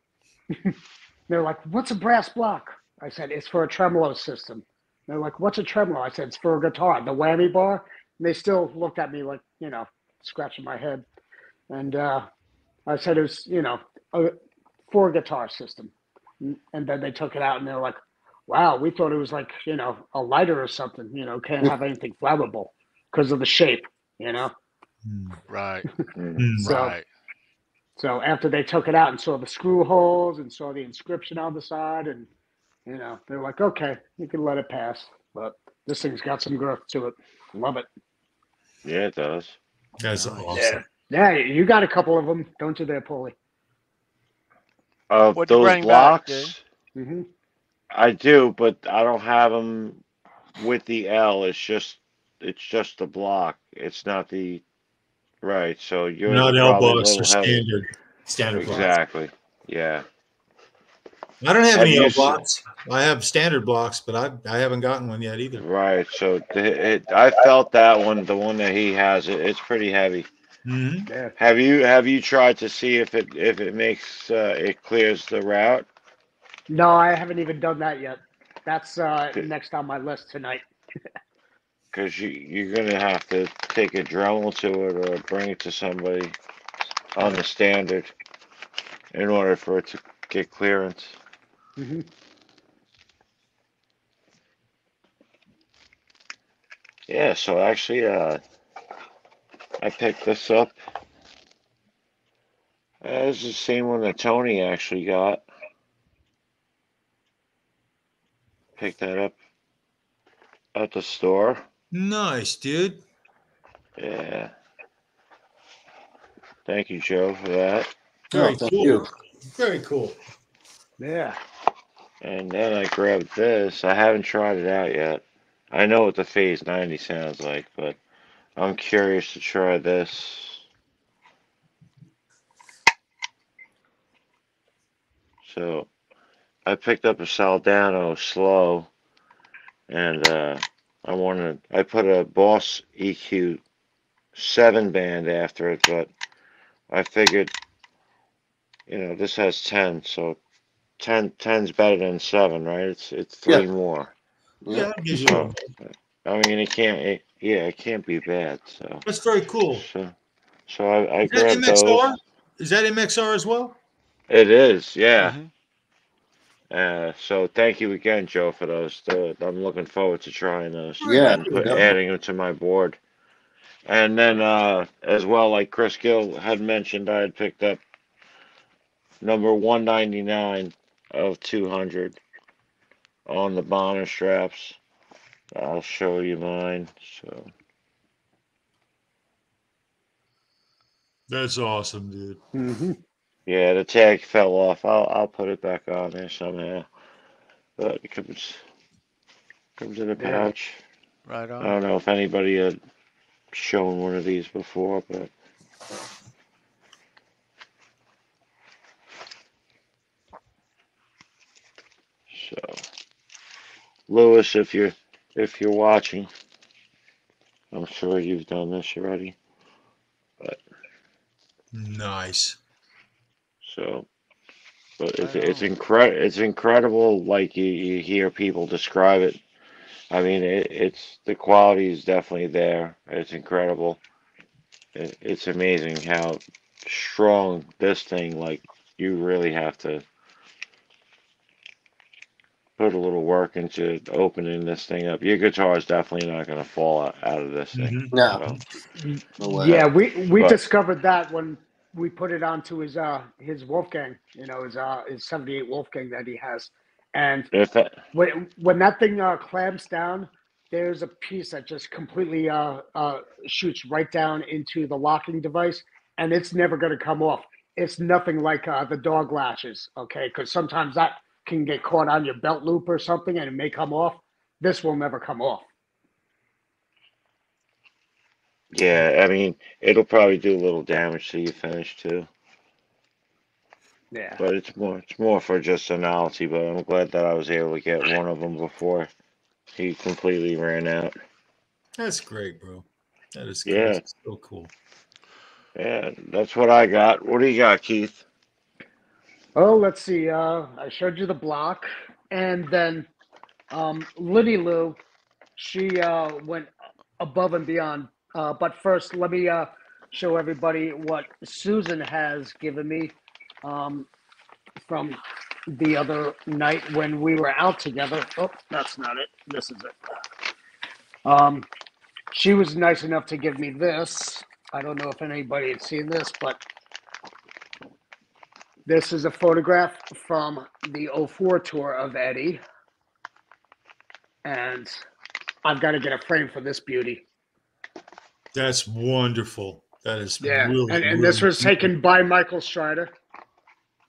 They're like, "What's a brass block?" I said, "It's for a tremolo system." They're like, "What's a tremolo?" I said, "It's for a guitar, the whammy bar." And they still looked at me like, scratching my head. And I said it was, for a guitar system. And then they took it out and they're like, wow, we thought it was like, a lighter or something, can't have anything flammable because of the shape, Right. So, Right. so after they took it out and saw the screw holes and saw the inscription on the side, and, they're like, okay, you can let it pass. But this thing's got some girth to it. Love it. Yeah, it does. That's Nice. awesome. Yeah, you got a couple of them, don't you there, Paulie? Of What'd you those bring back, dude? blocks, Mm-hmm. I do, but I don't have them with the L. It's just the block. It's not the right. So yours are Not L probably a blocks or little heavy. standard blocks. Exactly. Yeah. I don't have Have any you L blocks. I have standard blocks, but I haven't gotten one yet either. right? So I felt that one, the one that he has, it's pretty heavy. Mm-hmm. Yeah. Have you tried to see if it makes it clears the route? No, I haven't even done that yet. That's next on my list tonight. Because you're gonna have to take a Dremel to it or bring it to somebody on the standard in order for it to get clearance. Mm-hmm. Yeah, so actually, I picked this up. It's the same one that Tony actually got. Picked that up at the store. Nice, dude. Yeah. Thank you, Joe, for that. Oh, Very thank cool. you. Very cool. Yeah. And then I grabbed this. I haven't tried it out yet. I know what the Phase 90 sounds like, but I'm curious to try this. So I picked up a Saldano Slow, and I put a Boss EQ 7-band after it, but I figured, this has 10, so 10's better than 7, right? It's 3 more. Yeah, that gives you So, I mean, it can't be bad. So That's very cool. So I Is that grabbed MXR? those. Is that MXR as well? It is, yeah. Mhm. So thank you again, Joe, for those. I'm looking forward to trying those Yeah. and adding them to my board. And then, as well, like Chris Gill had mentioned, I had picked up number 199 of 200 on the Bonner straps. I'll show you mine. So That's awesome, dude. Mm-hmm. yeah, the tag fell off. I'll put it back on there somehow. But it comes in a Yeah. pouch. Right I on. don't know if anybody had shown one of these before, but so Lewis, if you're watching, I'm sure you've done this already. But Nice. so, but Right it's on. it's incredible. Like you hear people describe it. I mean, it's the quality is definitely there. It's incredible. It's amazing how strong this thing. Like you really have to put a little work into opening this thing up. Your guitar is definitely not going to fall out of this thing. Mm-hmm. No. So, No way. Yeah, we but discovered that when we put it onto his Wolfgang, his 78 Wolfgang that he has. And if that, when that thing clamps down, there's a piece that just completely shoots right down into the locking device, and it's never going to come off. It's nothing like the dog latches, okay? Because sometimes that can get caught on your belt loop or something, and it may come off. This will never come off. yeah, I mean, it'll probably do a little damage to your finish too. Yeah. But it's more for just a novelty. But I'm glad that I was able to get one of them before he completely ran out. That's great, bro. That is cool. Yeah, So cool. yeah, that's what I got. What do you got, Keith? Oh, let's see. I showed you the block, and then Liddy Lou, she went above and beyond. But first, let me show everybody what Susan has given me from the other night when we were out together. Oh, that's not it. This is it. She was nice enough to give me this. I don't know if anybody had seen this, but this is a photograph from the '04 tour of Eddie. And I've got to get a frame for this beauty. That's wonderful. That is Yeah, really, and really this was beautiful. taken by Michael Strider.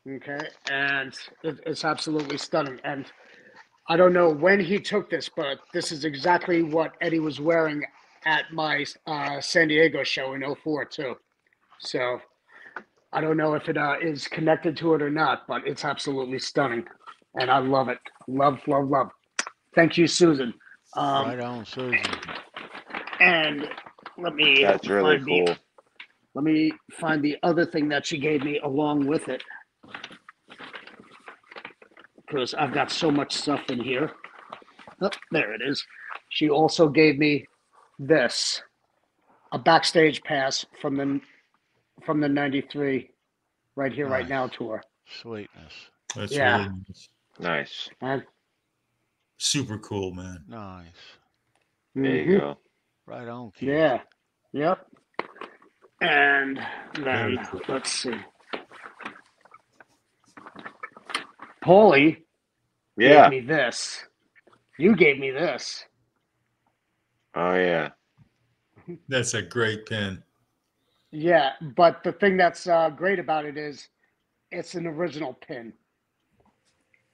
Okay, and it's absolutely stunning. And I don't know when he took this, but this is exactly what Eddie was wearing at my San Diego show in '04 too. So I don't know if it is connected to it or not, but it's absolutely stunning, and I love it. Love, love, love. Thank you, Susan. Right on, Susan. And let me That's really find the cool. Let me find the other thing that she gave me along with it, because I've got so much stuff in here. Oh, there it is. She also gave me this, a backstage pass from the '93 Right Here, Right Nice. Now tour. Sweetness. That's Yeah. really nice. Nice. And Super cool, man. Nice. There you go. Right on, Keith. yeah, yep. And Very then cool. let's see. Paulie gave Yeah. me this. You gave me this. Oh yeah. That's a great pin. Yeah, but the thing that's great about it is it's an original pin.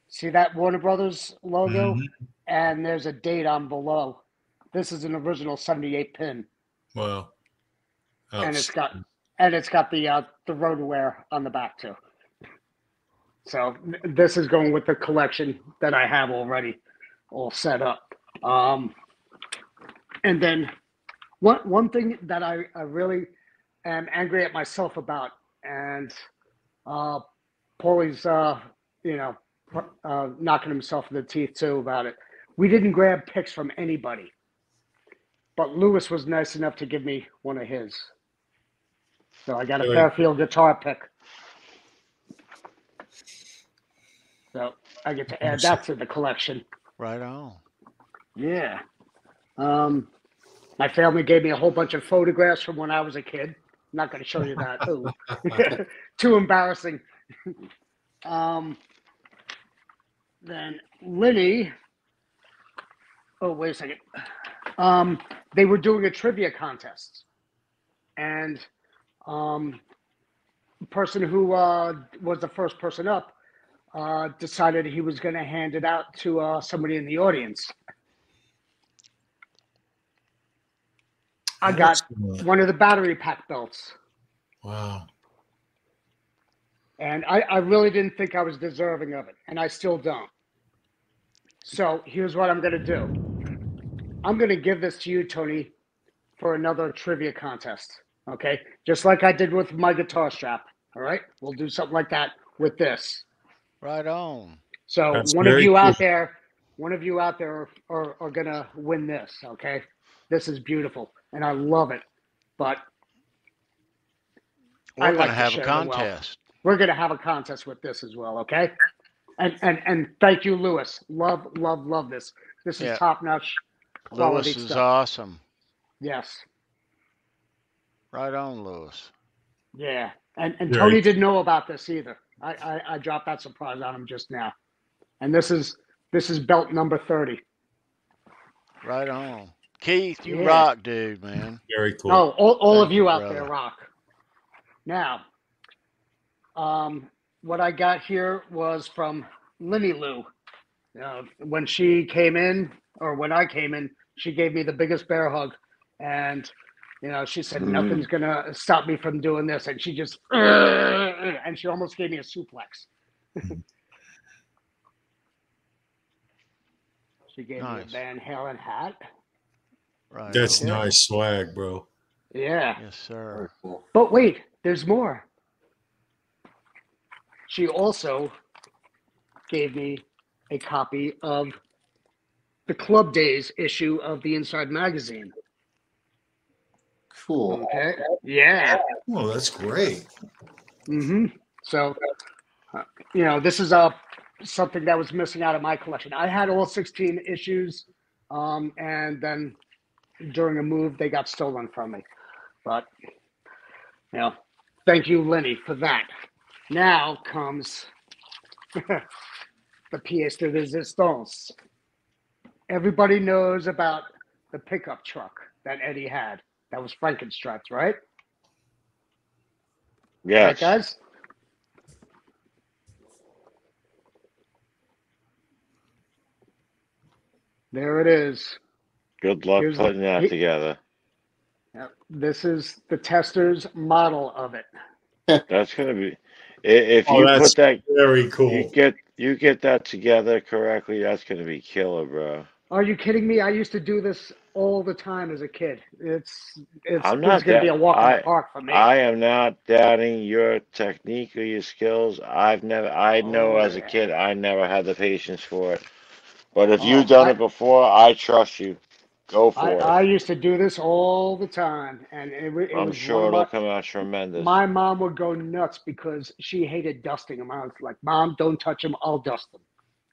See that Warner Brothers logo? Mhm. And there's a date on below. This is an original 78 pin. Wow. And it's got the RotoWare on the back too. So this is going with the collection that I have already all set up. And then one thing that I really am angry at myself about, and Paulie's knocking himself in the teeth too about it. We didn't grab picks from anybody, but Lewis was nice enough to give me one of his. So I got a Fairfield guitar pick. So I get to add that to the collection. Right on. Yeah. My family gave me a whole bunch of photographs from when I was a kid. I'm not going to show you that. Ooh. Too embarrassing. Then Linny. Oh, wait a second. They were doing a trivia contest. And the person who was the first person up decided he was going to hand it out to somebody in the audience. I got one of the battery pack belts. Wow. And I really didn't think I was deserving of it, and I still don't. So here's what I'm going to do. I'm going to give this to you, Tony, for another trivia contest, okay? Just like I did with my guitar strap, all right? We'll do something like that with this. Right on. So That's one of very you cool. out there are going to win this, okay? This is beautiful, and I love it, but We're going like to to have share a the wealth. contest. We're going to have a contest with this as well, okay? And thank you, Lewis. Love this. This is top-notch quality Lewis is stuff. awesome. Yes. Right on, Lewis. Yeah. And Tony didn't know about this either. I dropped that surprise on him just now. And this is belt number 30. Right on. Keith, you Yeah. rock, dude, man. Very cool. No, all of Thank you you, out brother. there rock. Now, what I got here was from Linny Lou. When she came in, or when I came in, she gave me the biggest bear hug. And, she said, nothing's going to stop me from doing this. And she just, and she almost gave me a suplex. She gave me a VanHalen hat. Right. That's on. nice swag, bro. Yeah. Yes, sir. But wait, there's more. She also gave me a copy of the Club Days issue of the Inside magazine. Cool. Okay. Yeah. Oh, that's great. Mm-hmm. So, this is something that was missing out of my collection. I had all 16 issues, and then during a move, they got stolen from me. But, thank you, Lenny, for that. Now comes the pièce de résistance. Everybody knows about the pickup truck that Eddie had. That was Frankenstripes, right? Yes. Right, guys? There it is. Good luck Here's putting that together. This is the tester's model of it. That's gonna be if you that's put that very cool. you get that together correctly, that's gonna be killer, bro. Are you kidding me? I used to do this all the time as a kid. It's I'm this is not gonna be a walk in the park for me. I am not doubting your technique or your skills. I know as a kid I never had the patience for it. But if you've done it before, I trust you. Go for it. I used to do this all the time, and it I'm was sure it'll come out tremendous. My mom would go nuts because she hated dusting them. I was like, Mom, don't touch them. I'll dust them.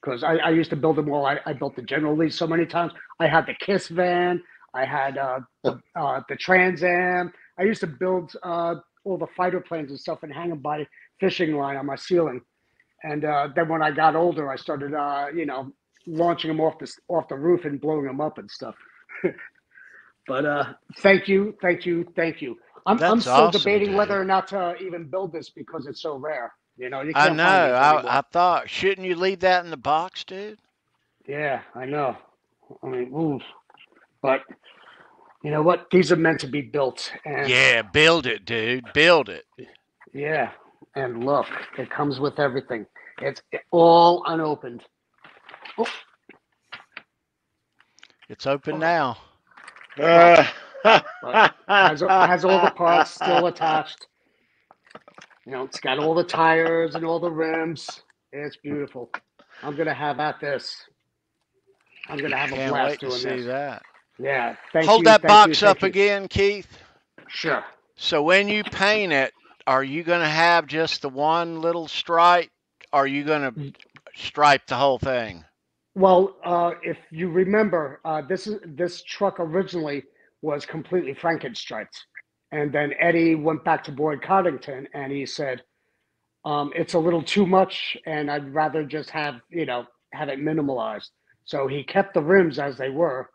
Because I used to build them all. I built the General Lee so many times. I had the Kiss van. I had the Trans Am. I used to build all the fighter planes and stuff and hang them by fishing line on my ceiling. And then when I got older, I started, launching them off the roof and blowing them up and stuff. But thank you. I'm still awesome, debating dude. whether or not to even build this because it's so rare. You know, you I can't find know. these anymore. I thought, shouldn't you leave that in the box, dude? Yeah, I know. I mean, oof. But you know what? These are meant to be built, and Yeah, build it, dude. Build it. yeah, and look, it comes with everything. It's all unopened. Oh, It's open oh. now. But has all the parts still attached. You know, it's got all the tires and all the rims. It's beautiful. I'm gonna have at this. I'm gonna have a Can't blast wait to doing see this. that. Yeah, thank Hold you, that thank you, box thank up you. again, Keith. Sure. So when you paint it, are you going to have just the one little stripe? Or are you going to stripe the whole thing? Well, if you remember, this truck originally was completely Frankenstriped, and then Eddie went back to Boyd Coddington, and he said, "It's a little too much, and I'd rather just have have it minimalized." So he kept the rims as they were,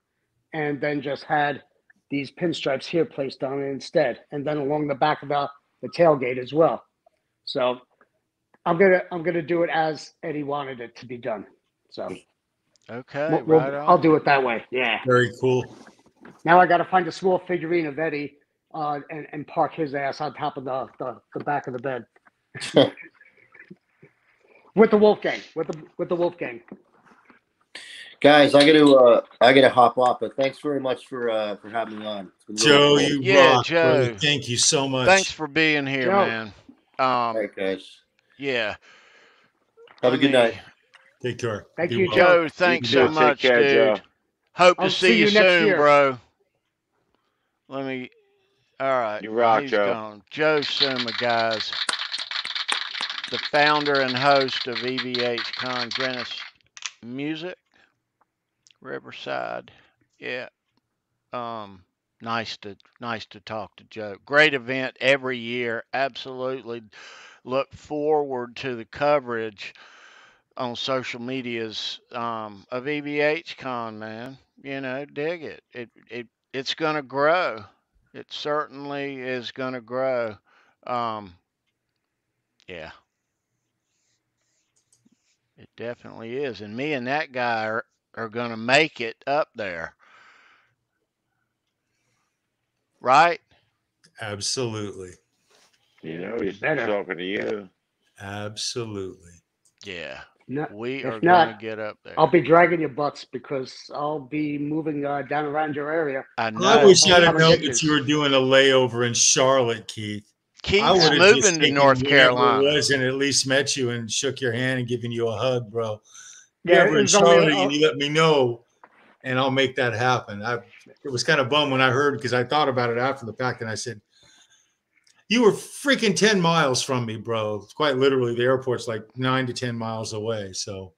and then just had these pinstripes here placed on it instead, and then along the back of the tailgate as well. So I'm gonna do it as Eddie wanted it to be done. So Okay, right I'll on. do it that way. Yeah. Very cool. Now I got to find a small figurine of Eddie and park his ass on top of the back of the bed with the Wolfgang with the Wolfgang. Guys, I gotta hop off, but thanks very much for having me on. It's been really Joe, cool. you Yeah, rock, brother. Joe. Thank you so much. Thanks for being here, Joe. man. All right, guys. Yeah. Have a good night. Take care. Thank Be you, well. Joe. Joe, thanks You so too. Take much, care, dude. Joe. Hope to I'll see see you you next soon, year. bro. Let me. All right. You rock, He's Joe. gone. Joe Suma, guys. The founder and host of EVH Con Greenwich Music, Riverside. Yeah. Nice to talk to Joe. Great event every year. Absolutely look forward to the coverage on social medias of EVH Con, man. You know, dig it. It's gonna grow. It certainly is gonna grow. Um, yeah, it definitely is. And me and that guy are gonna make it up there, right? Absolutely. You know he's Better. talking to you. Absolutely. Yeah, No, we are if gonna not, get up I'll there. be dragging your butts because I'll be moving down around your area. I I know. wish I'll I'd have come and known get that you. you were doing a layover in Charlotte, Keith. I Keith's would Yeah. have just moving to taken North whatever it Carolina. was and at least met you and shook your hand and given you a hug, bro. If you're Yeah, ever it in was only Charlotte and you let me know, and I'll make that happen. It was kind of bummed when I heard because I thought about it after the fact and I said, you were freaking 10 miles from me, bro. It's quite literally the airport's like 9 to 10 miles away. So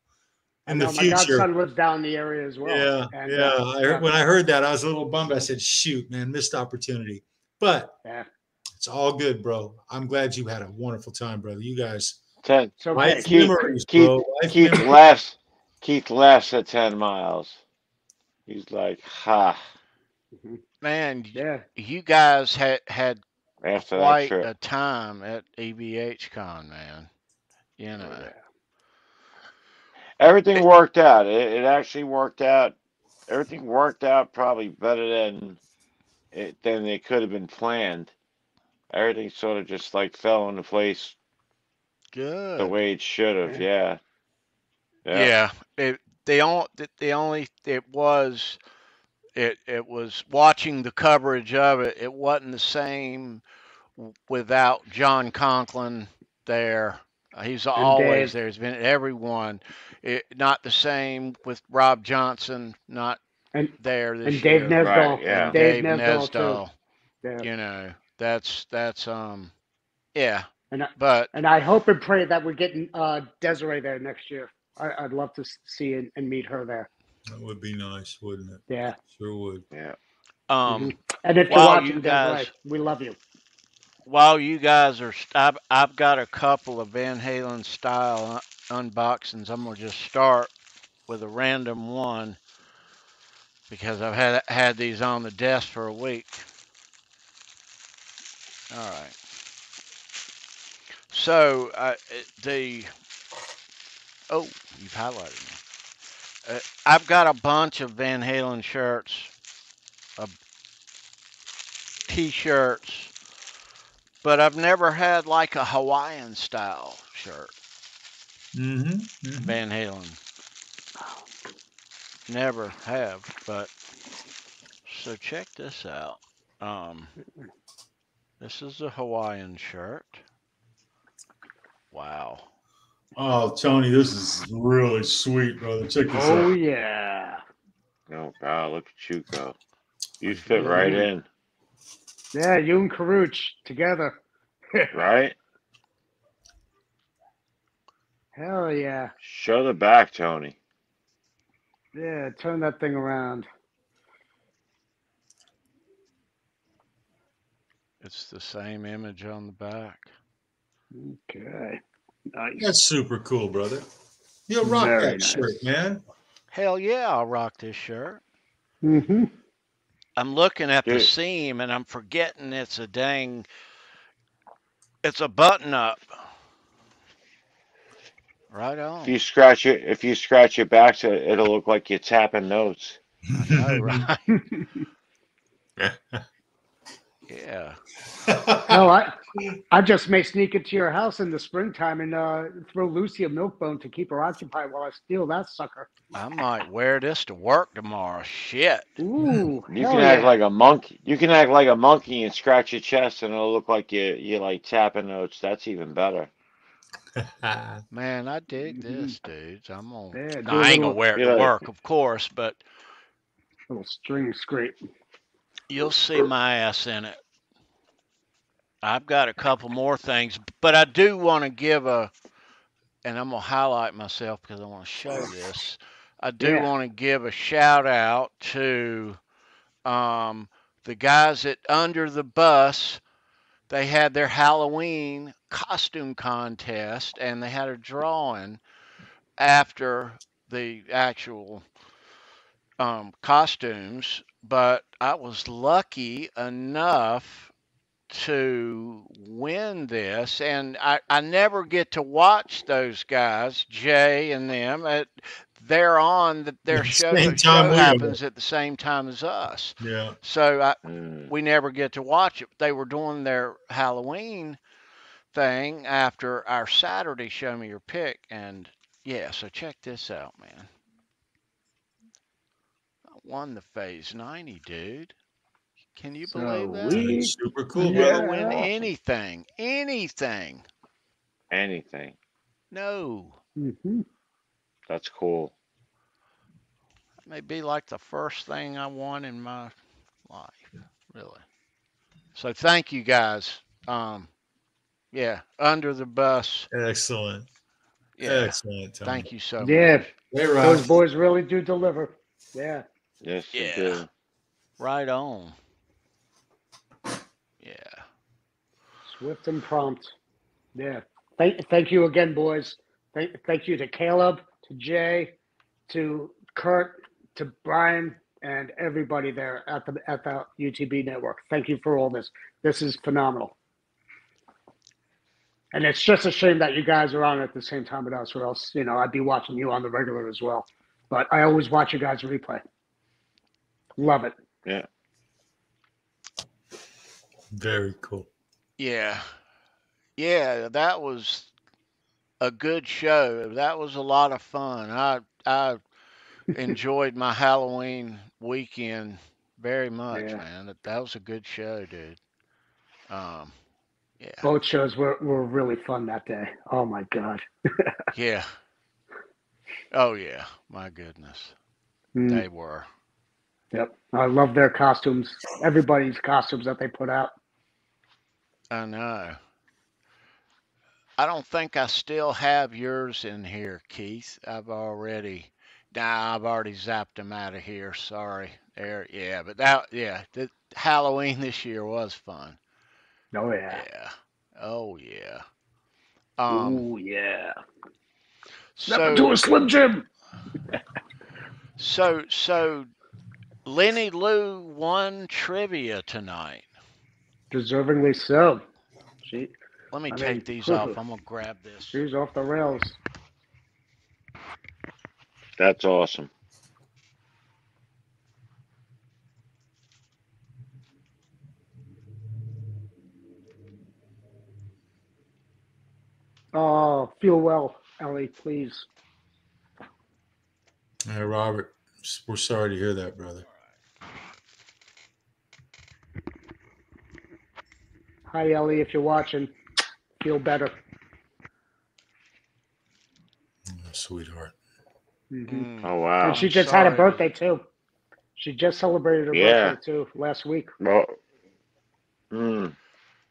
I in the know my future, godson lives down the area as well. yeah, And yeah. When I heard that, I was a little bummed. I said, shoot, man, missed opportunity. But yeah. it's all good, bro. I'm glad you had a wonderful time, brother. You guys, Ten. It's okay. life Keith. memories, Keith. bro. Life Keith memories. laughs. Keith laughs at 10 miles. He's like, ha. Man, Yeah. you guys had After that quite trip. a time at EVH Con, man. You Oh know. yeah. Everything worked out. It actually worked out. Everything worked out probably better than it could have been planned. Everything sort of just like fell into place the Good. way it should have. Yeah. Yeah. Yeah. Yeah. It was watching the coverage of it. It wasn't the same without John Conklin there. He's And always Dave. there. He's been at everyone. Not the same with Rob Johnson, not And there this and Dave year, Right. Nesdall. and Yeah. Dave Dave Nesdall too. Nesdall. Yeah. You know, that's yeah. And But I hope and pray that we're getting Desiree there next year. I'd love to see and meet her there. That would be nice, wouldn't it? Yeah. Sure would. Yeah. hmm um, And if you're while you watching, guys Desiree, we love you. I've got a couple of Van Halen style unboxings. I'm gonna just start with a random one because I've had these on the desk for a week. All right. So oh, you've highlighted me. I've got a bunch of Van Halen shirts, T-shirts, but I've never had like a Hawaiian style shirt. Van Halen. Never have, but so check this out. This is a Hawaiian shirt. Wow. Oh, Tony, this is really sweet, brother. Check this out. Oh yeah. Oh, wow, look at you go. You fit right in. Yeah, you and Karuch together. Right? Hell yeah. Show the back, Tony. Yeah, turn that thing around. It's the same image on the back. Okay. Nice. That's super cool, brother. You'll rock Very that nice. shirt, man. Hell yeah, I'll rock this shirt. Mm-hmm. I'm looking at the Dude. seam and I'm forgetting it's a button up. Right on. If you scratch your back, so it'll look like you're tapping notes. I know, right? Yeah. No, I just may sneak into your house in the springtime and throw Lucy a milk bone to keep her occupied while I steal that sucker. I might wear this to work tomorrow. Shit. Ooh, You hell can act yeah. like a monkey. You can act like a monkey and scratch your chest, and it'll look like you're like tapping notes. That's even better. Man, I dig this, dudes. I'm gonna. Yeah, No, I ain't gonna wear it to Yeah. work, of course, but Little string scrape. you'll see my ass in it. I've got a couple more things, but I do want to give and I'm going to highlight myself because I want to show this. I do want to give a shout out to the guys at Under the Bus. They had their Halloween costume contest, and they had a drawing after the actual costumes, but I was lucky enough to win this, and I never get to watch those guys, Jay and them. They're on their show. The show happens at the same time as us. Yeah. So we never get to watch it. They were doing their Halloween thing after our Saturday Show Me Your Pick, and yeah. So check this out, man. I won the Phase 90, dude. Can you believe that? That's super cool, Never brother. win anything. Anything. Anything. No. Mm-hmm. That's cool. That may be like the first thing I won in my life, really. So thank you guys. Yeah, Under the Bus. Excellent. Yeah. Excellent, Tony. Thank you so Yeah, much. those boys really do deliver. Yeah. Yes, you Yeah. do. Right on. Yeah. Swift and prompt. Yeah. Thank you again, boys. Thank you to Caleb, to Jay, to Kurt, to Brian, and everybody there at the UTB network. Thank you for all this. This is phenomenal. And it's just a shame that you guys are on at the same time with us, or else, I'd be watching you on the regular as well. But I always watch you guys replay. Love it. Yeah. Very cool. Yeah. Yeah, that was a good show. That was a lot of fun. I enjoyed my Halloween weekend very much, man. That was a good show, dude. Yeah. Both shows were really fun that day. Oh my God. Yeah. Oh yeah. My goodness. They were. Yep. I love their costumes. Everybody's costumes that they put out. I know. I don't think I still have yours in here, Keith. I've already zapped them out of here. Sorry. There, yeah, but the Halloween this year was fun. Oh yeah. Yeah. Oh yeah. Oh yeah. So to a Slim Jim. So Lenny Lou won trivia tonight. Deservingly so. let me I take mean, these off. I'm gonna grab this. Shoes off the rails. That's awesome. Oh, feel well, Ellie, please. Hey, Robert, we're sorry to hear that, brother. Hi, Ellie, if you're watching, feel better. Oh, sweetheart. Mm-hmm. Oh wow. And she I'm just had a sorry birthday too. She just celebrated her Yeah. birthday too last week. Well,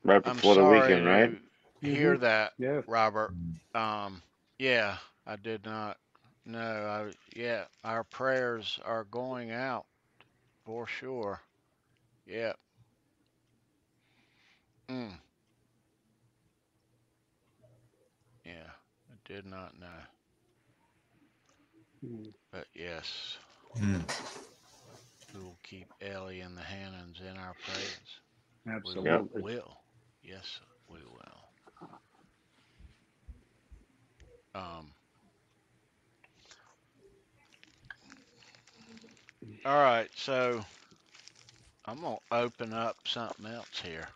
right I'm before the sorry weekend, right? to hear Mm-hmm. that, Yeah. Robert. Yeah, I did not know. Yeah, our prayers are going out for sure. Yeah. Mm, yeah, I did not know. Mm, But yes, Mm. we will keep Ellie and the Hannons in our prayers. We Yep. absolutely. will. Yes, we will. Um, all right, so I'm gonna open up something else here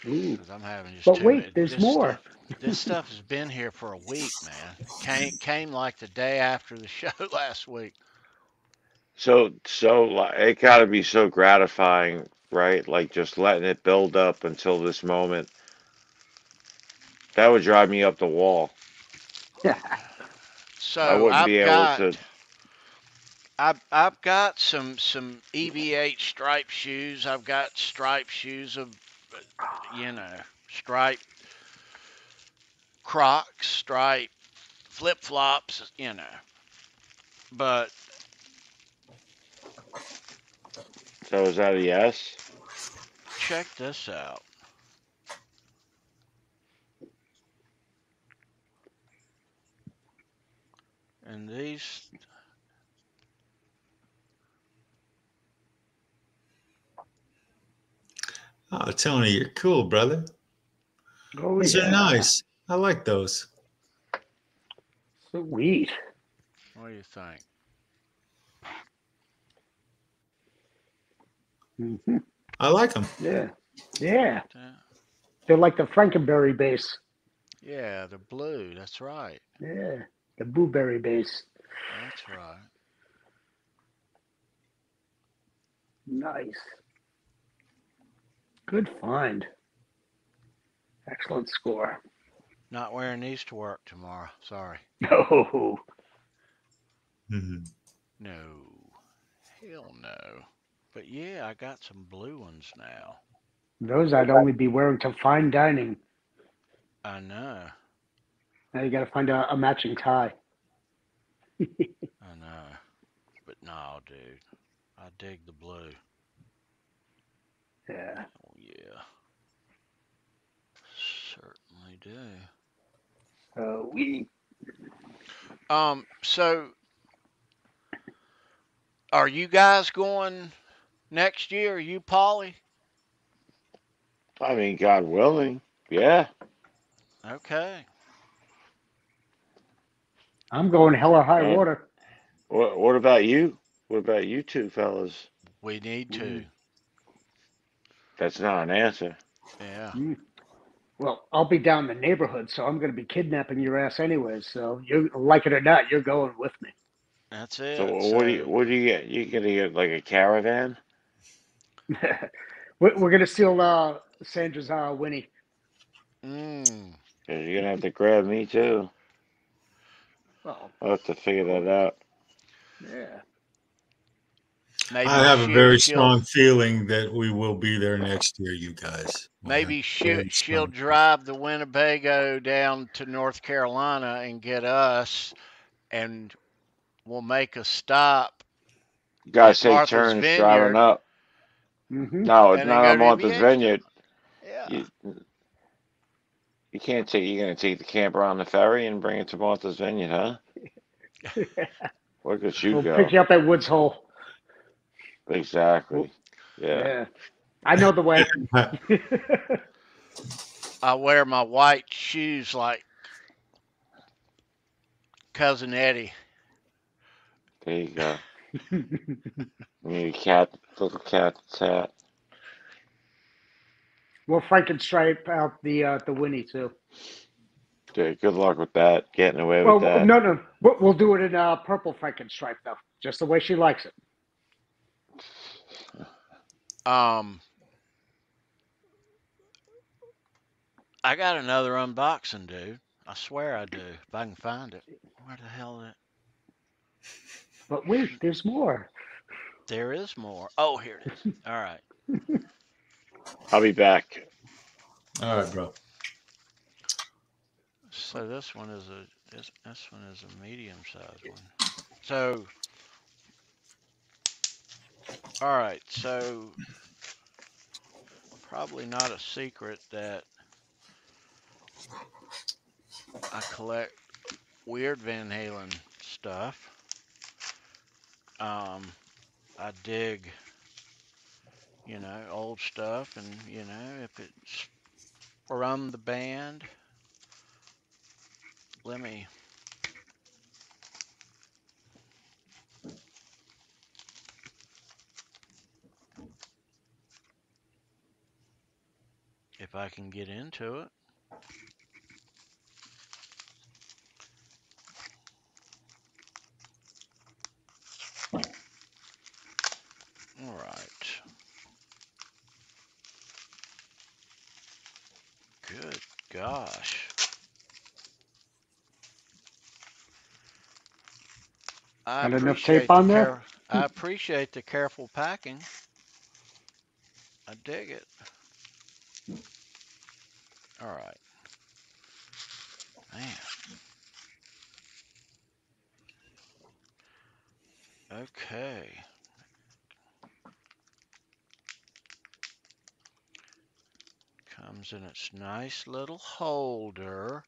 Ooh. because I'm having just But too many. wait, there's more. This stuff has been here for a week, man. Came like the day after the show last week. So like, it got to be so gratifying, right? Like just letting it build up until this moment. That would drive me up the wall. I So wouldn't be able to. I've got some EVH stripe shoes. I've got stripe shoes of stripe Crocs, stripe flip flops, But So is that a yes? check this out. And these, Oh, Tony, you're cool, brother. Oh, Those yeah. are nice. I like those. Sweet. what do you think? Mm-hmm. I like them. Yeah. Yeah. Yeah, They're like the Frankenberry base. yeah, the blue. That's right. Yeah. The blueberry base. That's right. Nice. Good find. Excellent score. Not wearing these to work tomorrow. Sorry. No. Mm-hmm. No. Hell no. But yeah, I got some blue ones now. Those I'd only be wearing to fine dining. I know. Now you got to find a matching tie. I know. But no, dude. I dig the blue. Yeah. Oh yeah. Certainly do. We. So are you guys going next year? Are you Polly? I mean, God willing. Yeah. Okay. I'm going hella high And water. what about you? What about you two fellas? We need to. That's not an answer. Yeah. Mm. Well, I'll be down in the neighborhood, so I'm going to be kidnapping your ass anyways. So you like it or not, you're going with me. That's So it. what do you get? You gonna get like a caravan? We're going to steal Sandra's Winnie. Mm. 'Cause you're gonna have to grab me too. Oh, I'll have to figure that out. yeah. Maybe I have a very she'll strong feeling that we will be there next year, you guys. maybe Very she'll strong. drive the Winnebago down to North Carolina and get us, and we'll make a stop You gotta at say Martha's turns driving Vineyard up. Mm-hmm. No, it's and then not go on to the Martha's VH joint. Vineyard. Yeah. You can't take. You're gonna take the camper on the ferry and bring it to Martha's Vineyard, huh? Where could you We'll go? pick you up at Woods Hole. Exactly. Yeah. Yeah. I know the way. I wear my white shoes like Cousin Eddie. There you go. Maybe little cat's hat. We'll Frankenstripe out the Winnie too. Dude, good luck with that. Getting away with Well, that. no, we'll do it in purple Frankenstripe though, just the way she likes it. I got another unboxing, dude. I swear I do. If I can find it. Where the hell is it? But wait, there's more. There is more. Oh, here it is. All right. I'll be back. All right, bro. So this one is a medium-sized one. So, all right. So, probably not a secret that I collect weird Van Halen stuff. I dig, old stuff, and if it's from the band, let me. If I can get into it. All right. Good gosh. I Got enough tape appreciate the on there? I appreciate the careful packing. I dig it. All right. Man. Okay. Comes in its nice little holder.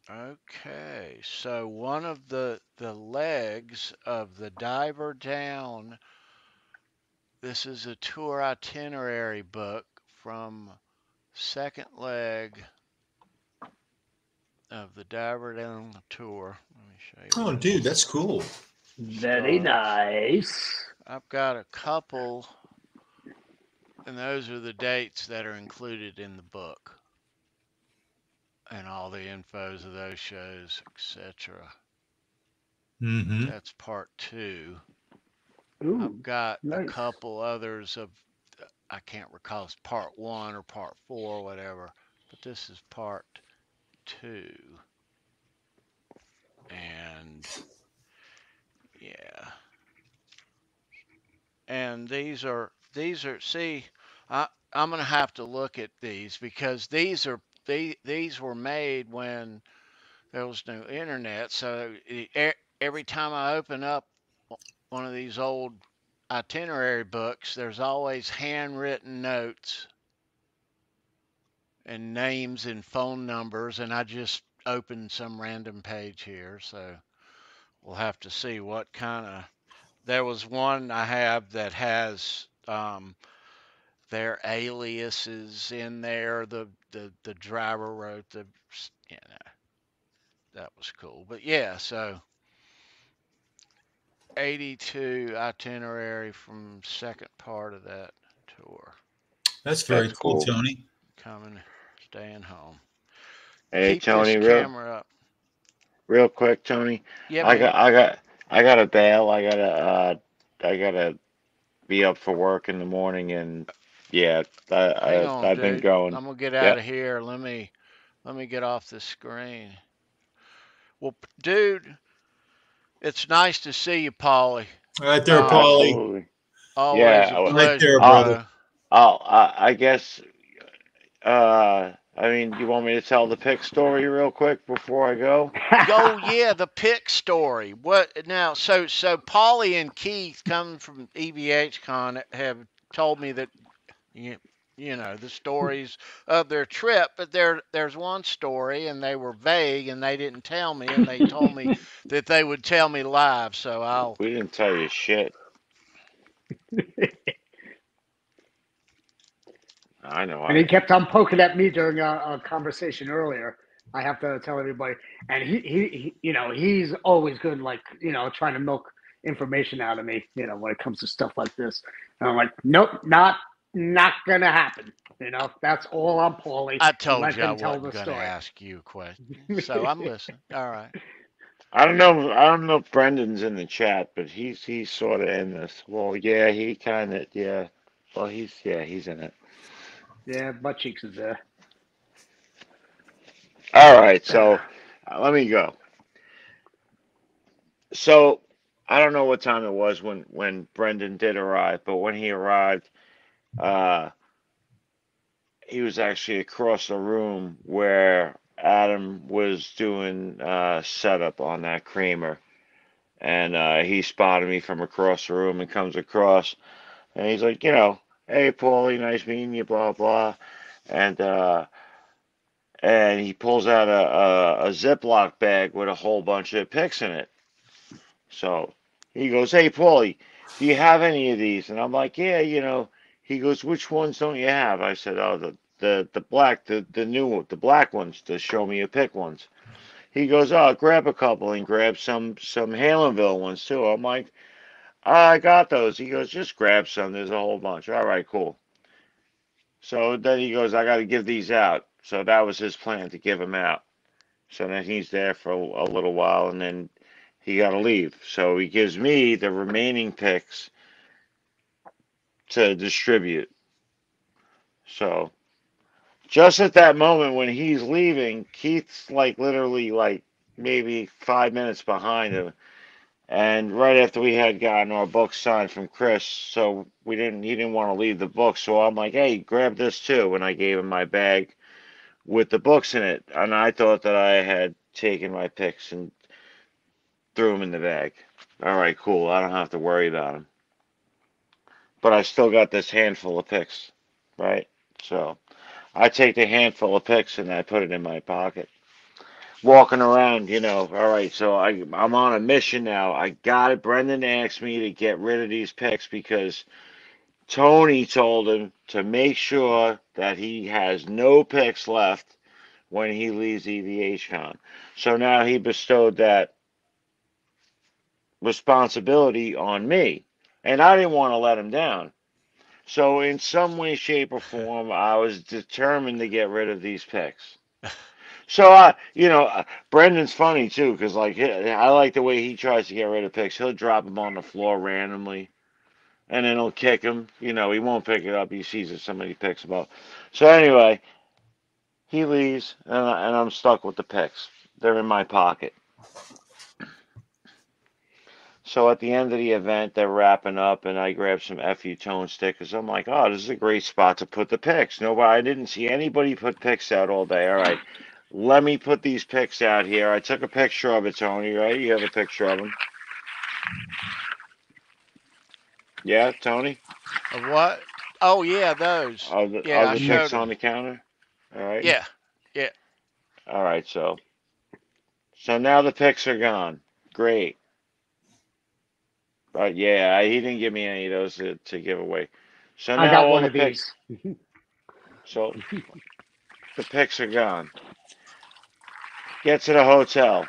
Okay, so one of the legs of the Diver Down, this is a tour itinerary book from second leg of the Diver Down tour. Let me show you. Oh, dude, that's cool. Very nice. I've got a couple, and those are the dates that are included in the book. And all the infos of those shows, etc. Mm-hmm. That's part 2. Ooh, I've got a nice. couple others of, I can't recall, it's part 1 or part 4 or whatever, but this is part 2. And yeah. And these are see, I'm gonna have to look at these because these were made when there was no internet. So every time I open up one of these old itinerary books, there's always handwritten notes and names and phone numbers, and I just opened some random page here. So we'll have to see what kind of. There was one I have that has their aliases in there. The driver wrote that was cool. But yeah, so 82 itinerary from second part of that tour. That's very That's cool, cool. Tony. Coming, staying home. Hey, Keep Tony, this camera up. real quick, Tony. Yeah, I man. got I got I gotta bail. I gotta be up for work in the morning, and yeah, Hang on, I've been dude. going. I'm gonna get out Yep. of here. Let me get off the screen. Well, dude, it's nice to see you, Paulie. All right there, Paulie. Absolutely. Always a Yeah. Right pleasure, there, brother. bro. I guess. I mean, you want me to tell the pick story real quick before I go? Oh yeah, the pick story. What now? So Paulie and Keith coming from EVHCon have told me that you, the stories of their trip, but there's one story and they were vague and they didn't tell me and they told me that they would tell me live. So I'll. We didn't tell you shit. I know. And he kept on poking at me during a conversation earlier. I have to tell everybody. And he you know, he's always good, like, you know, trying to milk information out of me, you know, when it comes to stuff like this. And I'm like, nope, not gonna happen. You know, that's all on Paulie. I told Let you I him tell wasn't the going to story. ask you a question, so I'm listening. All right. I don't know. I don't know if Brendan's in the chat, but he's sort of in this. Well, yeah, he kind of, yeah. Well, he's in it. Yeah, butt cheeks is there. All right, so let me go. So I don't know what time it was when Brendan did arrive, but when he arrived, uh, he was actually across the room where Adam was doing setup on that creamer, and he spotted me from across the room and comes across, and he's like, you know, hey, Paulie, nice meeting you, blah blah, and he pulls out a Ziploc bag with a whole bunch of picks in it. So he goes, hey, Paulie, do you have any of these? And I'm like, yeah, you know. He goes, which ones don't you have? I said, oh, the black, the new, the black ones, the show me a pick ones. He goes, oh, grab a couple and grab some Halenville ones too. I'm like, I got those. He goes, just grab some. There's a whole bunch. All right, cool. So then he goes, I got to give these out. So that was his plan, to give them out. So then he's there for a little while, and then he got to leave. So he gives me the remaining picks to distribute. So just at that moment when he's leaving, Keith's like literally like maybe 5 minutes behind him. And right after we had gotten our book signed from Chris, so he didn't want to leave the book. So I'm like, hey, grab this too. And I gave him my bag with the books in it. And I thought that I had taken my picks and threw them in the bag. All right, cool. I don't have to worry about them. But I still got this handful of picks, right? So I take the handful of picks and I put it in my pocket. Walking around, you know, all right, so I'm on a mission now. I got it. Brendan asked me to get rid of these picks because Tony told him to make sure that he has no picks left when he leaves EVHCon. So now he bestowed that responsibility on me. And I didn't want to let him down. So in some way, shape, or form, I was determined to get rid of these picks. So you know, Brendan's funny too, because like I like the way he tries to get rid of picks. He'll drop them on the floor randomly, and then he'll kick them. You know, he won't pick it up. He sees that somebody picks him up. So anyway, he leaves, and I'm stuck with the picks. They're in my pocket. So at the end of the event, they're wrapping up, and I grab some FU tone stickers. I'm like, oh, this is a great spot to put the picks. I didn't see anybody put picks out all day. All right, let me put these picks out here. I took a picture of it, Tony, right? You have a picture of them. Yeah, Tony? Of what? Oh yeah, those. Of Yeah, I the showed picks on them. the counter? All right. Yeah, yeah. All right, so now the picks are gone. Great. But yeah, he didn't give me any of those to give away. So I now got all one the of picks. these. So the picks are gone. Get to the hotel.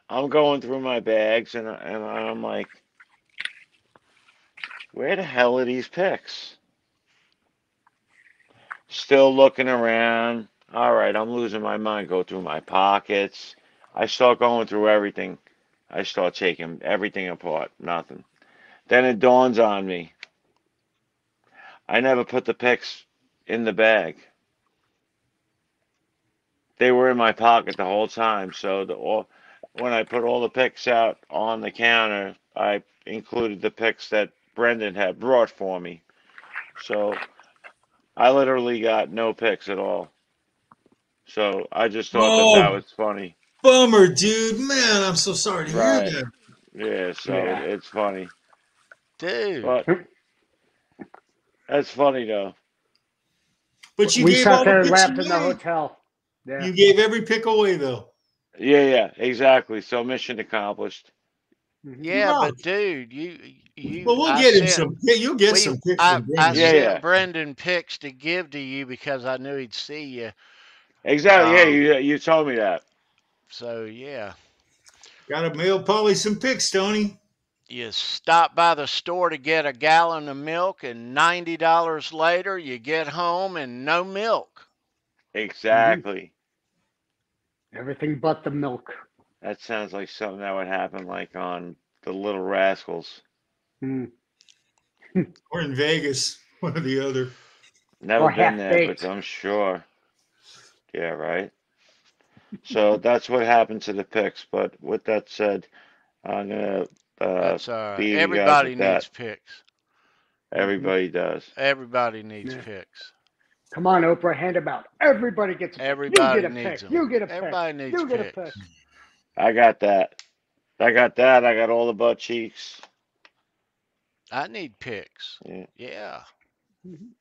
I'm going through my bags and I'm like, where the hell are these picks? Still looking around. All right, I'm losing my mind. Go through my pockets. I start going through everything. I start taking everything apart. Nothing. Then it dawns on me. I never put the picks in the bag. They were in my pocket the whole time. So when I put all the picks out on the counter, I included the picks that Brendan had brought for me. So I literally got no picks at all. So I just thought that Oh, was funny. bummer, dude. Man, I'm so sorry to hear Right. that. Yeah, so Yeah. it's funny. Dude. But that's funny though. But you We gave sat all the there and picks laughed in the away. hotel. Yeah. You gave every pick away, though. Yeah, exactly. So mission accomplished. Yeah, Wow. but dude, Well, we'll I get him sent some. You'll get some pics from I Brendan. Yeah, sent yeah. Brendan pics to give to you because I knew he'd see you. Exactly. Yeah, you told me that. So yeah, Got to mail Polly some pics, Tony. you stop by the store to get a gallon of milk, and $90 later you get home and no milk. Exactly. Everything but the milk. That sounds like something that would happen like on The Little Rascals. Mm. Or in Vegas, one or the other. Never Or been half there, but baked. I'm sure. Yeah, right. So that's what happened to the picks. But with that said, I'm gonna That's all right. leave you guys Everybody with that. needs picks. Everybody does. Everybody needs Yeah. picks. Come on, Oprah, hand them out. Everybody gets a pick. You Everybody get a needs pick. them. You get a pick. Everybody needs You get a pick. picks. I got that. I got that. I got all the butt cheeks. I need picks. Yeah. Yeah,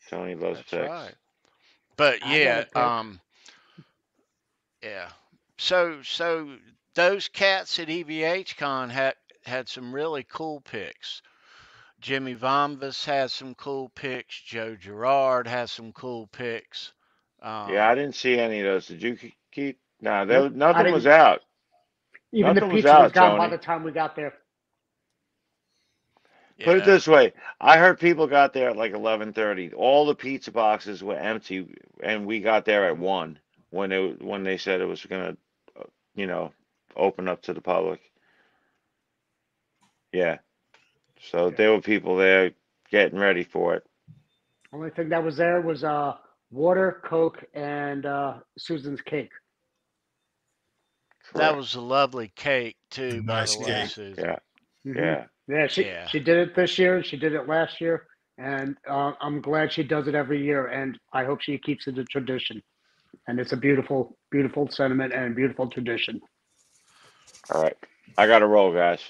Tony loves that's picks. right. But I got a yeah, pick. yeah. So those cats at EVHCon had some really cool picks. Jimmy Vombus has some cool picks. Joe Girard has some cool picks. Yeah, I didn't see any of those. Did you, Keith? No, Nope. I nothing was didn't. out. Even the Nothing was pizza was out, gone by Tony. the time we got there. Put it Yeah. this way, I heard people got there at like 11:30. All the pizza boxes were empty, and we got there at 1 when they said it was gonna, you know, open up to the public. Yeah, so there were people there getting ready for it. Only thing that was there was water, Coke, and Susan's cake. That Correct. was a lovely cake too, by Nice the way, cake. Susan. Yeah, Mm-hmm. yeah. Yeah, Yeah. she did it this year. She did it last year, and I'm glad she does it every year. And I hope she keeps it a tradition. And it's a beautiful, beautiful sentiment and beautiful tradition. All right, I got to roll, guys.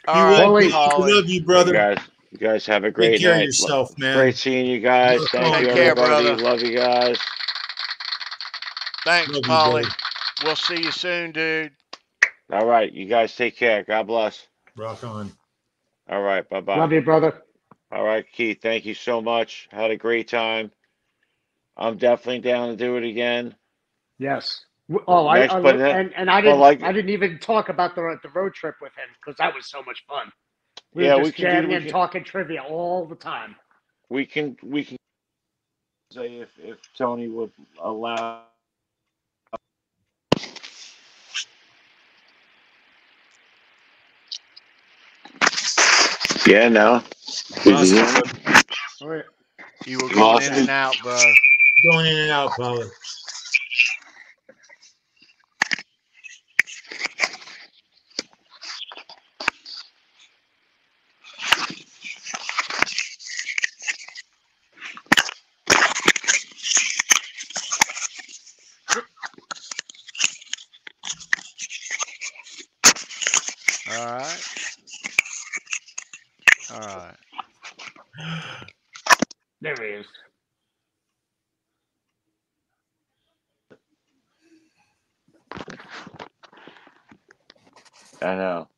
All Be right, well, Paulie. Pete. We Polly. love you, Hey brother. guys, you guys have a Take great care of night. yourself, man. Great seeing you guys. Love Thank you, Take care, everybody. brother. Love you guys. Thanks, you, Polly. brother. We'll see you soon, dude. All right, you guys take care. God bless. Rock on. All right, bye bye. Love you, brother. All right, Keith, thank you so much. Had a great time. I'm definitely down to do it again. Yes. Oh, I Next, but I like, didn't even talk about the road trip with him because that was so much fun. We yeah, were just jamming and can talking trivia all the time. we can say if Tony would allow. Yeah, no. Did you hear me? All right. You were going in and out, bro. Going in and out, Polly. All right. All right. There he is. I know.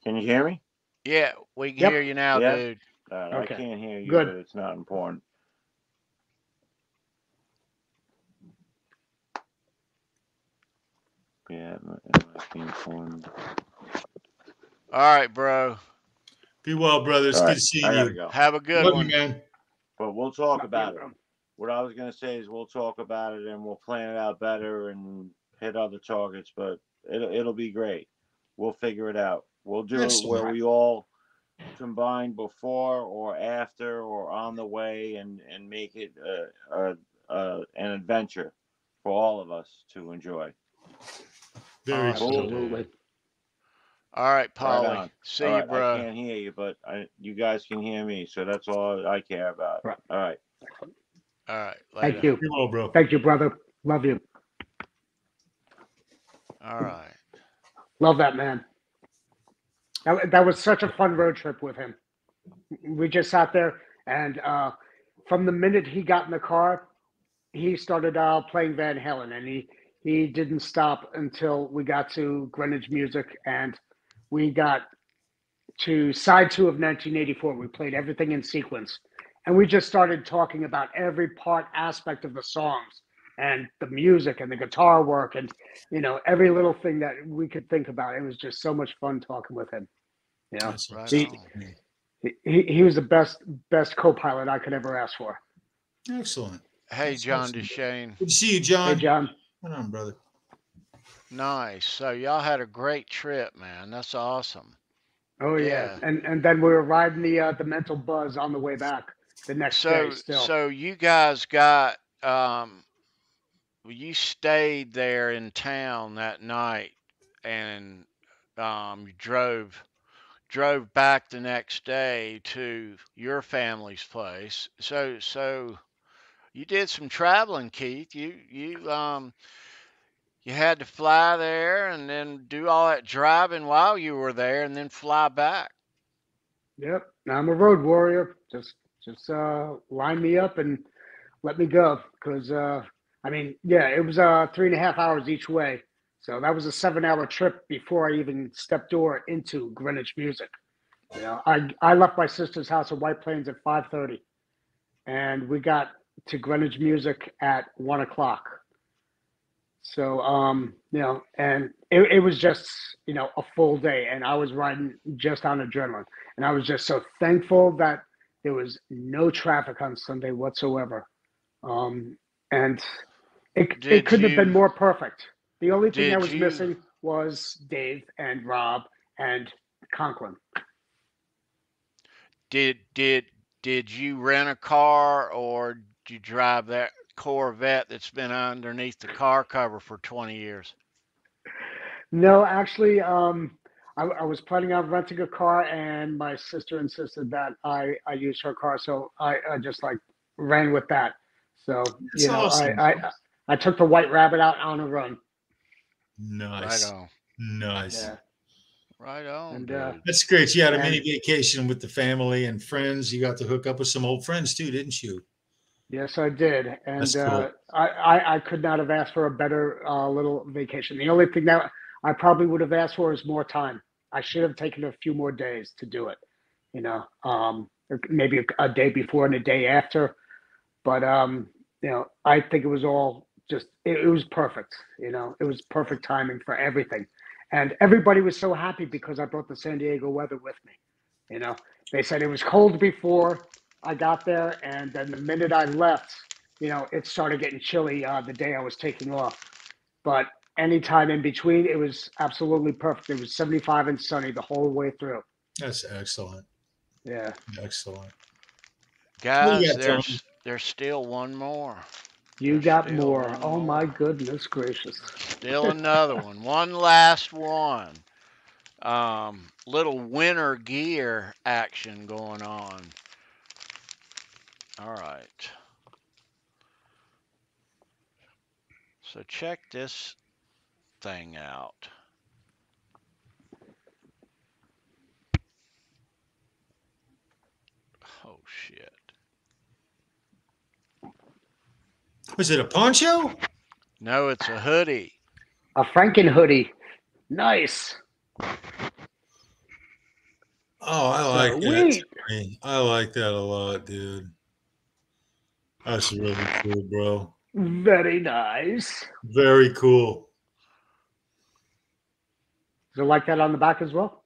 Can you hear me? Yeah, we can Yep. hear you now, Yeah? dude. Okay. I can't hear you, Good. but it's not important. Yeah, it might be important. All right, bro. Be well, brother. It's All good right, seeing I gotta you. go. Have a good Love one. you, man. But we'll talk Love about you, it. bro. What I was gonna say is we'll talk about it and we'll plan it out better and hit other targets, but it'll be great. We'll figure it out. We'll do it Excellent. where we all combine before or after or on the way and make it an adventure for all of us to enjoy. Very Awesome, cool. Absolutely. dude. All right, Right Polly. on. See All you, right, I bro. can't hear you, but you guys can hear me, so that's all I care about. Right. All right. All right. Later. Thank you. Be well, bro. Thank you, brother. Love you. All right. Love that man. That was such a fun road trip with him. We just sat there, and from the minute he got in the car, he started playing Van Halen, and he didn't stop until we got to Greenwich Music, and we got to side 2 of 1984. We played everything in sequence, and we just started talking about every aspect of the songs and the music and the guitar work and, you know, every little thing that we could think about. It was just so much fun talking with him. You know, That's Right awesome. he was the best co-pilot I could ever ask for. Excellent. Hey, That's John awesome. DeShane. Good to see you, John. Hey, John. Come on, brother. Nice. So y'all had a great trip, man. That's awesome. Oh yeah, Yeah. and then we were riding the mental buzz on the way back the next day. Still, So you guys got you stayed there in town that night, and you drove back the next day to your family's place. So you did some traveling, Keith. You had to fly there and then do all that driving while you were there, and then fly back. yep. I'm a road warrior. Just line me up and let me go. Because I mean, yeah, it was 3.5 hours each way. So that was a 7-hour trip before I even stepped door into Greenwich Music. You know, I left my sister's house at White Plains at 5:30, and we got to Greenwich Music at 1 o'clock. So, you know, and it was just, you know, a full day, and I was riding just on adrenaline. And I was just so thankful that there was no traffic on Sunday whatsoever. And it Did couldn't have been you more perfect. The only thing that did was you missing was Dave and Rob and Conklin. did did you rent a car, or did you drive that Corvette that's been underneath the car cover for 20 years? No, actually, I was planning on renting a car, and my sister insisted that I use her car, so I just like ran with that. So That's you know, awesome. I took the White Rabbit out on a run. Right Nice. on. Nice. Yeah, Right on, and dude. That's great. You had a and mini vacation with the family and friends. You got to hook up with some old friends too, didn't you? yes, I did, That's and cool. I could not have asked for a better little vacation. The only thing that I probably would have asked for is more time. I should have taken a few more days to do it. You know, maybe a day before and a day after. But you know, I think it was all just it was perfect. You know, it was perfect timing for everything, and everybody was so happy because I brought the San Diego weather with me. You know, they said it was cold before I got there, and then the minute I left, you know, it started getting chilly the day I was taking off. But anytime in between, it was absolutely perfect. It was 75 and sunny the whole way through. That's excellent. Yeah. Excellent. What do you Guys, got, Tony? there's still one more. You There's got still more. one Oh my more. goodness gracious. Still another one. One last one. Little winter gear action going on. All right. So check this thing out. Oh shit. Was it a poncho? No, it's a hoodie. A Franken hoodie. Nice. Oh, I like that. Sweet. Tony. I like that a lot, dude. That's really cool, bro. Very nice. Very cool. Is it like that on the back as well?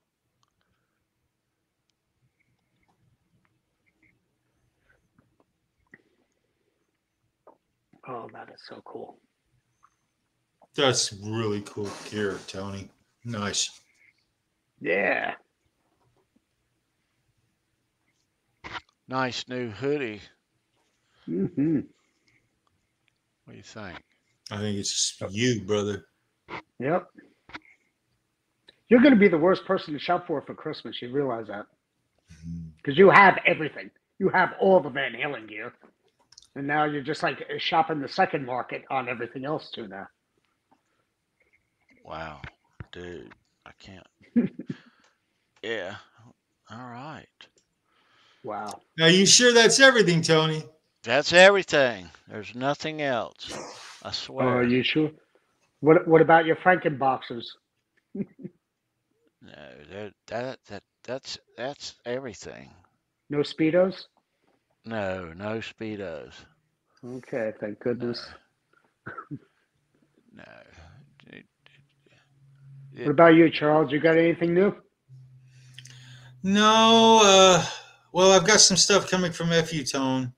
Oh, that is so cool. That's really cool gear, Tony. Nice. Yeah. Nice new hoodie. Mm-hmm. What do you think? I think it's you, brother. Yep. You're going to be the worst person to shop for Christmas. You realize that? Because you have everything. You have all the Van Halen gear. And now you're just like shopping the second market on everything else too now. Wow, dude, I can't. Yeah. All right. Wow. Now, you sure that's everything, Tony? That's everything. There's nothing else. I Oh, are swear. you sure? What about your Frankenboxers? No, that's everything. No Speedos? No speedos. Okay, thank goodness. No. It- What about you, Charles? You got anything new? No, well, I've got some stuff coming from FU Tone.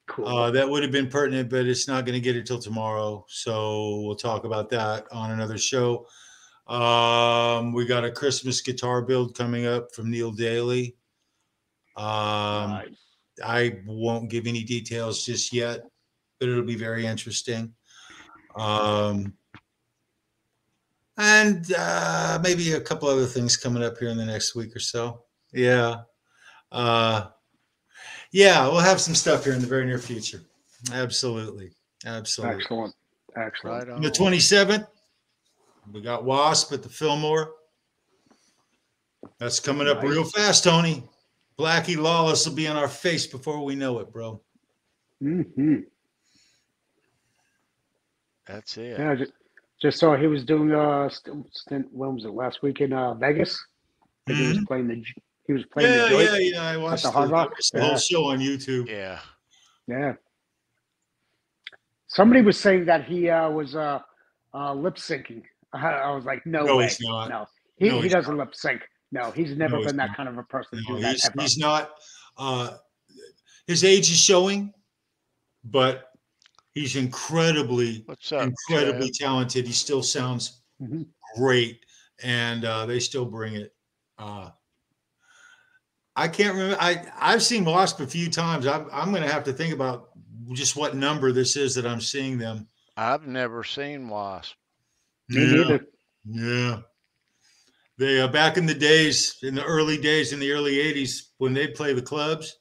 Cool. That would have been pertinent, but it's not going to get it till tomorrow. So we'll talk about that on another show. We got a Christmas guitar build coming up from Neil Daly. Nice. I won't give any details just yet, but it'll be very interesting. And maybe a couple other things coming up here in the next week or so. Yeah. Yeah, we'll have some stuff here in the very near future. Absolutely. Excellent. Right On the on. 27th, we got Wasp at the Fillmore. That's coming up real fast, Tony. Blackie Lawless will be on our face before we know it, bro. Mm-hmm. That's it. Yeah, just saw he was doing stint. When was it? Last week in Vegas. I think he was playing the joint. Yeah. I watched the Hard Rock. the whole show on YouTube. Yeah. Yeah. Somebody was saying that he was lip syncing. I was like, no way. He's not. No, No, he he's doesn't lip sync. No, he's never he's been that not. kind of a person to No, do that ever. he's not. His age is showing, but he's incredibly What's up, talented. He still sounds great, and they still bring it. I can't remember. I've seen Wasp a few times. I'm going to have to think about just what number this is that I'm seeing them. I've never seen Wasp. Me neither. Yeah. They back in the days, in the early 80s, when they'd play the clubs,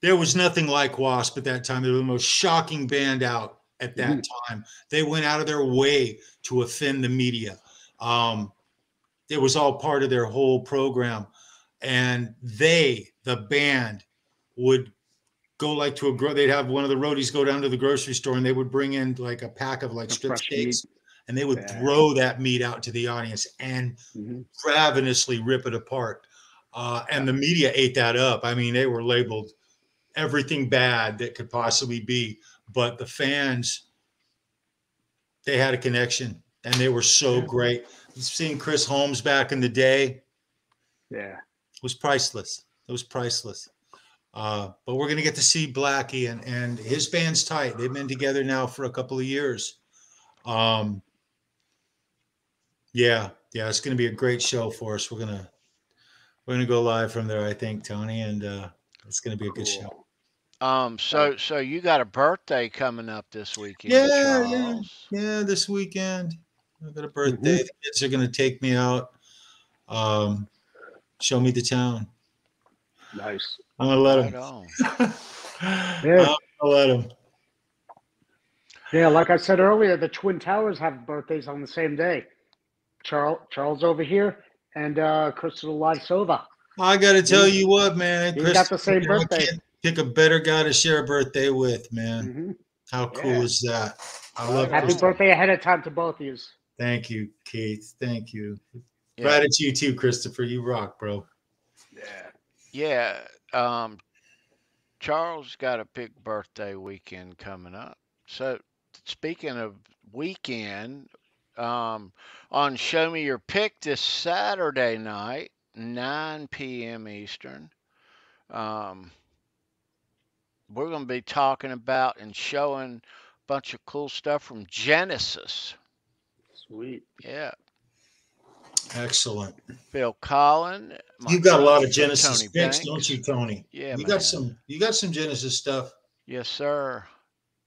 there was nothing like Wasp at that time. They were the most shocking band out at that time. They went out of their way to offend the media. It was all part of their whole program. And the band, would go like to they'd have one of the roadies go down to the grocery store, and they would bring in like a pack of like strip steaks, and they would throw that meat out to the audience and ravenously rip it apart. And the media ate that up. I mean, they were labeled everything bad that could possibly be, but the fans, they had a connection, and they were so great. Seeing Chris Holmes back in the day, was priceless. It was priceless. But we're going to get to see Blackie, and his band's tight. They've been together now for a couple of years. Yeah, it's going to be a great show for us. We're going to go live from there, I think, Tony, and it's going to be a good show. So you got a birthday coming up this weekend, Charles? Yeah, this weekend. I've got a birthday. The kids are going to take me out, show me the town. Nice. I'm going to let them. I'm going to let them. Yeah, like I said earlier, the Twin Towers have birthdays on the same day. Charles over here and Crystal Lysova. I got to tell you what, man. He's got the same birthday. I can't pick a better guy to share a birthday with, man. How cool is that? I love Happy birthday ahead of time to both of you. Thank you, Keith. Thank you. Gratitude to you, Christopher. You rock, bro. Yeah. Charles got a big birthday weekend coming up. So speaking of weekend, on Show Me Your Pick this Saturday night, 9 p.m. Eastern, we're going to be talking about and showing a bunch of cool stuff from Genesis. Sweet. Yeah. Excellent. Phil Collin. You've got a lot of Genesis Tony picks, Banks. don't you, Tony? Yeah, you man. got some Genesis stuff. Yes, sir.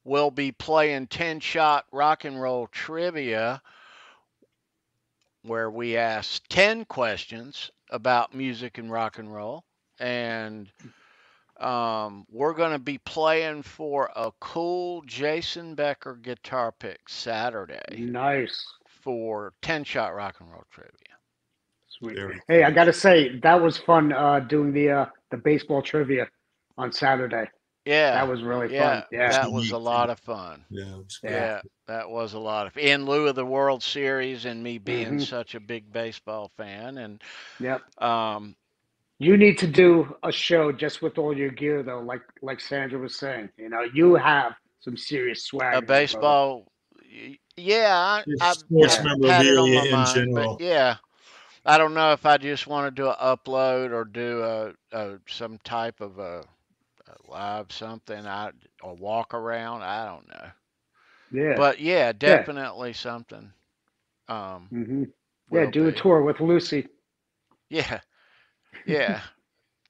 We'll be playing 10-shot rock and roll trivia, where we ask 10 questions about music and rock and roll. And we're going to be playing for a cool Jason Becker guitar pick Saturday. Nice. For 10-shot rock and roll trivia. Sweet. Hey, I got to say, that was fun doing the baseball trivia on Saturday. Yeah. That was really Yeah. fun. Yeah. That was unique a for you. lot of fun. Yeah, it was great. Yeah. Yeah, that was a lot of in lieu of the World Series and me being Hmm. such a big baseball fan and Yep. um You need to do a show just with all your gear, though. Like Sandra was saying, you have some serious a swag there, brother. baseball yeah, Just sports I've Yeah. had it on my memorabilia in mind, but general. yeah, I don't know if I just want to do an upload or do a some type of a live something or walk around, I don't know. Yeah. But yeah, Yeah. definitely something um Hmm. Yeah. will Do a be. tour with Lucy. Yeah. Yeah.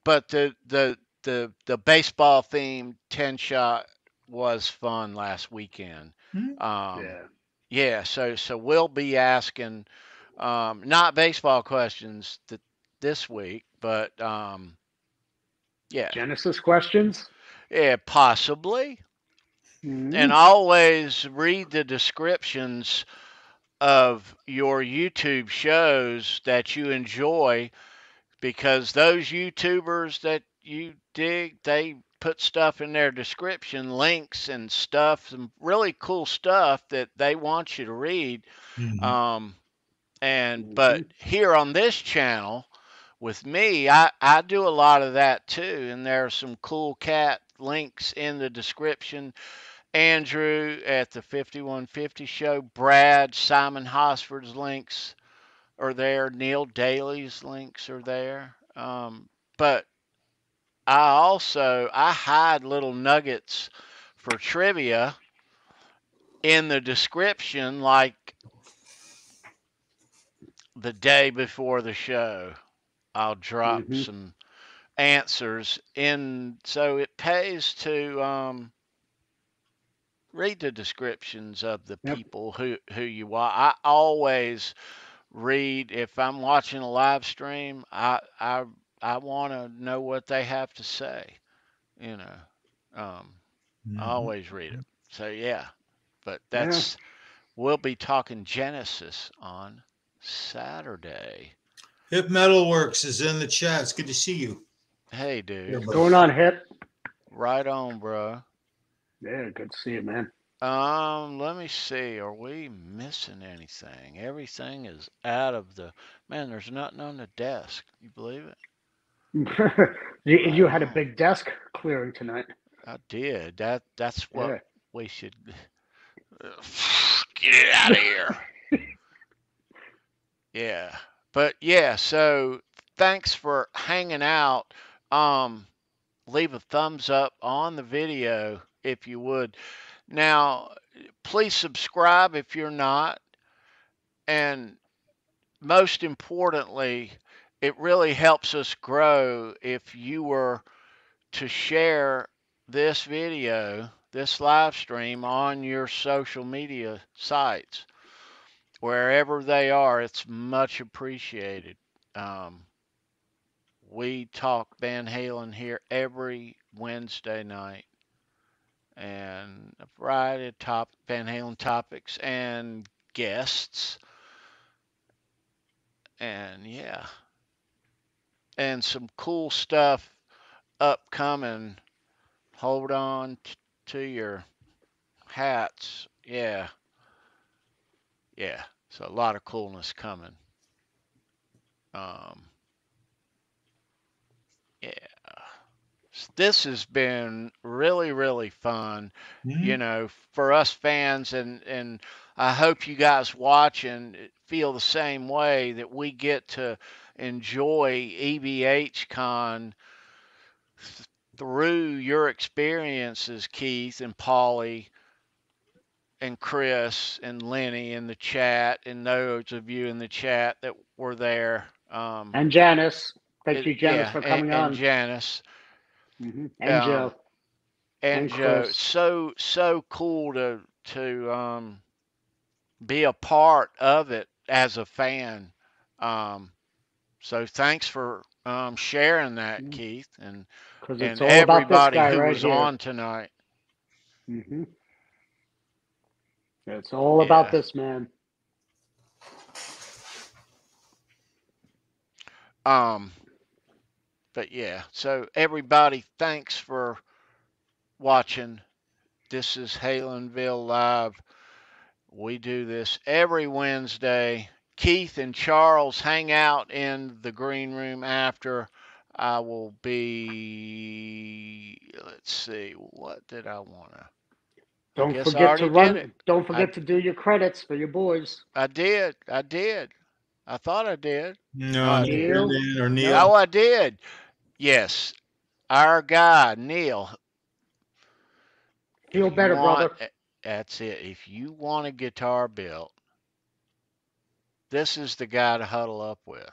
But the baseball themed 10 shot was fun last weekend. Hmm? Um, Yeah. yeah, so we'll be asking not baseball questions this week, but yeah, Genesis questions. yeah, possibly. Hmm. And always read the descriptions of your YouTube shows that you enjoy because those YouTubers that you dig, they put stuff in their description, links and stuff, some really cool stuff that they want you to read. Mhm. Um, but Hmm. here on this channel with me, I do a lot of that too, and there are some cool cat links in the description. Andrew at the 5150 show, Brad, Simon Hosford's links are there. Neil Daly's links are there. But I hide little nuggets for trivia in the description, like the day before the show. I'll drop Hmm. some answers in, so it pays to read the descriptions of the Yep. people who you watch. I always read if I'm watching a live stream. I want to know what they have to say. You know, I Mhm. always read it. So yeah, but Yeah. we'll be talking Genesis on Saturday. Hip Metalworks is in the chat. It's good to see you. Hey, Here, dude, What's buddy. going on, Hip? right on, bro. Yeah. Good to see you, man. Let me see. Are we missing anything? Everything is out of the man. There's nothing on the desk. You believe it? You Right had a on. big desk clearing tonight. I did. That's what Yeah. we should get it out of here. Yeah. But yeah, so thanks for hanging out. Um, leave a thumbs up on the video if you would. Now, please subscribe if you're not. And most importantly, it really helps us grow if you were to share this video, this live stream on your social media sites, wherever they are. It's much appreciated. Um, we talk Van Halen here every Wednesday night and a variety of Van Halen topics and guests. And yeah, and some cool stuff upcoming. Hold on to your hats. Yeah, yeah. So a lot of coolness coming. Um, yeah. This has been really, really fun, Mhm. for us fans, and I hope you guys watching feel the same way that we get to enjoy EBH Con through your experiences, Keith and Paulie and Chris and Lenny in the chat, and those of you in the chat that were there. And Janice. Thank you, Janice, Yeah, for coming and on. Janice. And Joe. Um, and And Joe, Chris. so cool to be a part of it as a fan. Um, so thanks for sharing that, Keith, Because it's and all about this everybody guy who right was here. on tonight. Hmm. It's all about Yeah. this man. But yeah, so everybody, thanks for watching. This is Halenville Live. We do this every Wednesday. Keith and Charles hang out in the green room after. I will be, let's see, what did I want to? I Don't guess I forget to already did it. run. Don't I, forget to do your credits for your boys. I did. I did. I thought I did. No, No, I not did. Neil. Brendan or Yep. Neil. Oh, I did. Yes. Our guy, Neil. Feel If you better, want, brother. that's it. If you want a guitar built, this is the guy to huddle up with.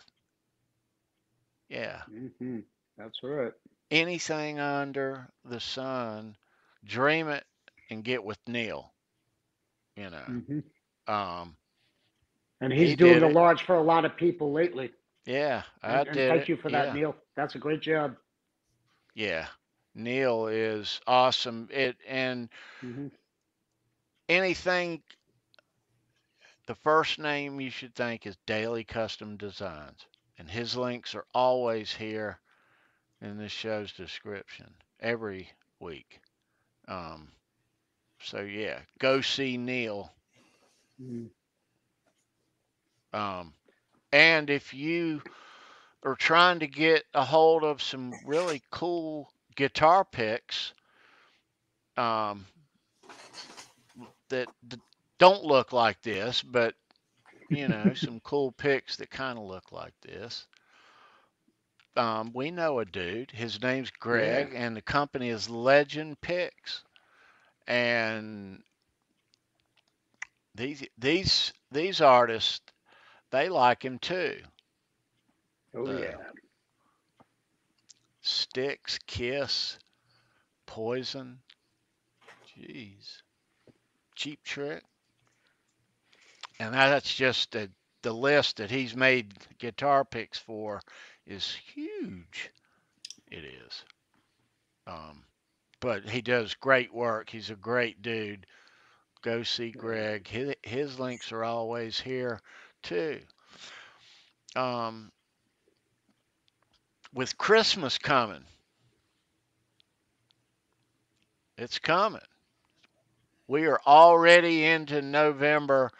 Yeah. Mm-hmm. That's right. Anything under the sun, dream it and get with Neil. You know. Mm-hmm. Um, And he's he doing did the it. large for a lot of people lately. Yeah, I And did thank it. you for that, Yeah. Neil. That's a great job. Yeah. Neil is awesome. It and Mm-hmm. anything the first name you should think is Daily Custom Designs. And his links are always here in this show's description every week. Um, so yeah, go see Neil. Mm-hmm. Um, and if you are trying to get a hold of some really cool guitar picks um, that don't look like this, but you know, some cool picks that kind of look like this. We know a dude. His name's Yeah. Greg, and the company is Legend Picks. And these artists, they like him too. Oh The yeah. Styx, Kiss, Poison, jeez, Cheap Trick, and that's just the list that he's made guitar picks for is huge. It is. Um, but he does great work. He's a great dude. Go see Greg. His links are always here too. Um, with Christmas coming, it's coming. We are already into November.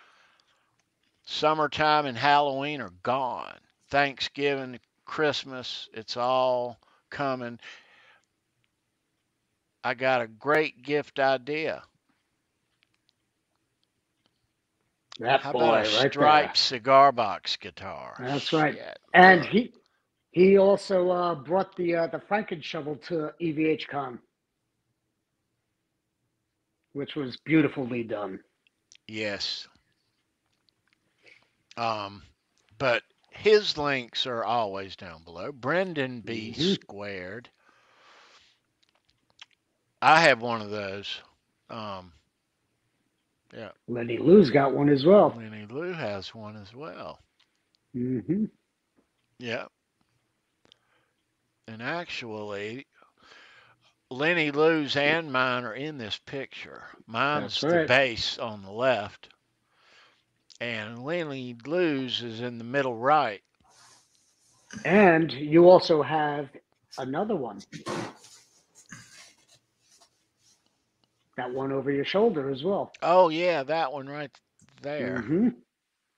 Summertime and Halloween are gone. Thanksgiving, Christmas, it's all coming. I got a great gift idea. That How about a boy right there. striped cigar box guitar? That's right. Shit, And look. he also brought the Franken shovel to EVHCon, which was beautifully done. Yes. Um, but his links are always down below. Brendan B. Mm-hmm. Squared. I have one of those. Um, yeah. Lenny Lou's got one as well. Lenny Lou has one as well. Mm-hmm. Yeah. And actually, Lenny Lou's and mine are in this picture. That's Mine's the right. bass on the left, and Lenny Lou's is in the middle right. And you also have another one. That one over your shoulder as well. Oh, yeah, that one right there. Mm-hmm.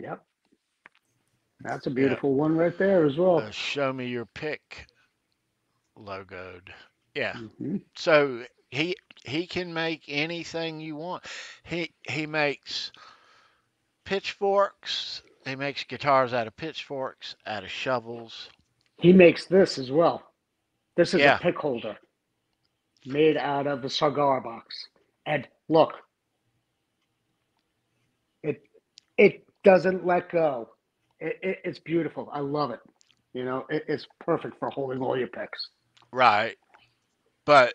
Yep. That's a Yeah. beautiful one right there as well. Show me your pick logoed. Yeah. Mm-hmm. So he can make anything you want. He makes pitchforks. He makes guitars out of pitchforks, out of shovels. He makes this as well. This is a Yeah. pick holder made out of a cigar box. And look, it doesn't let go. It's beautiful. I love it. You know, it's perfect for holding all your picks. Right. But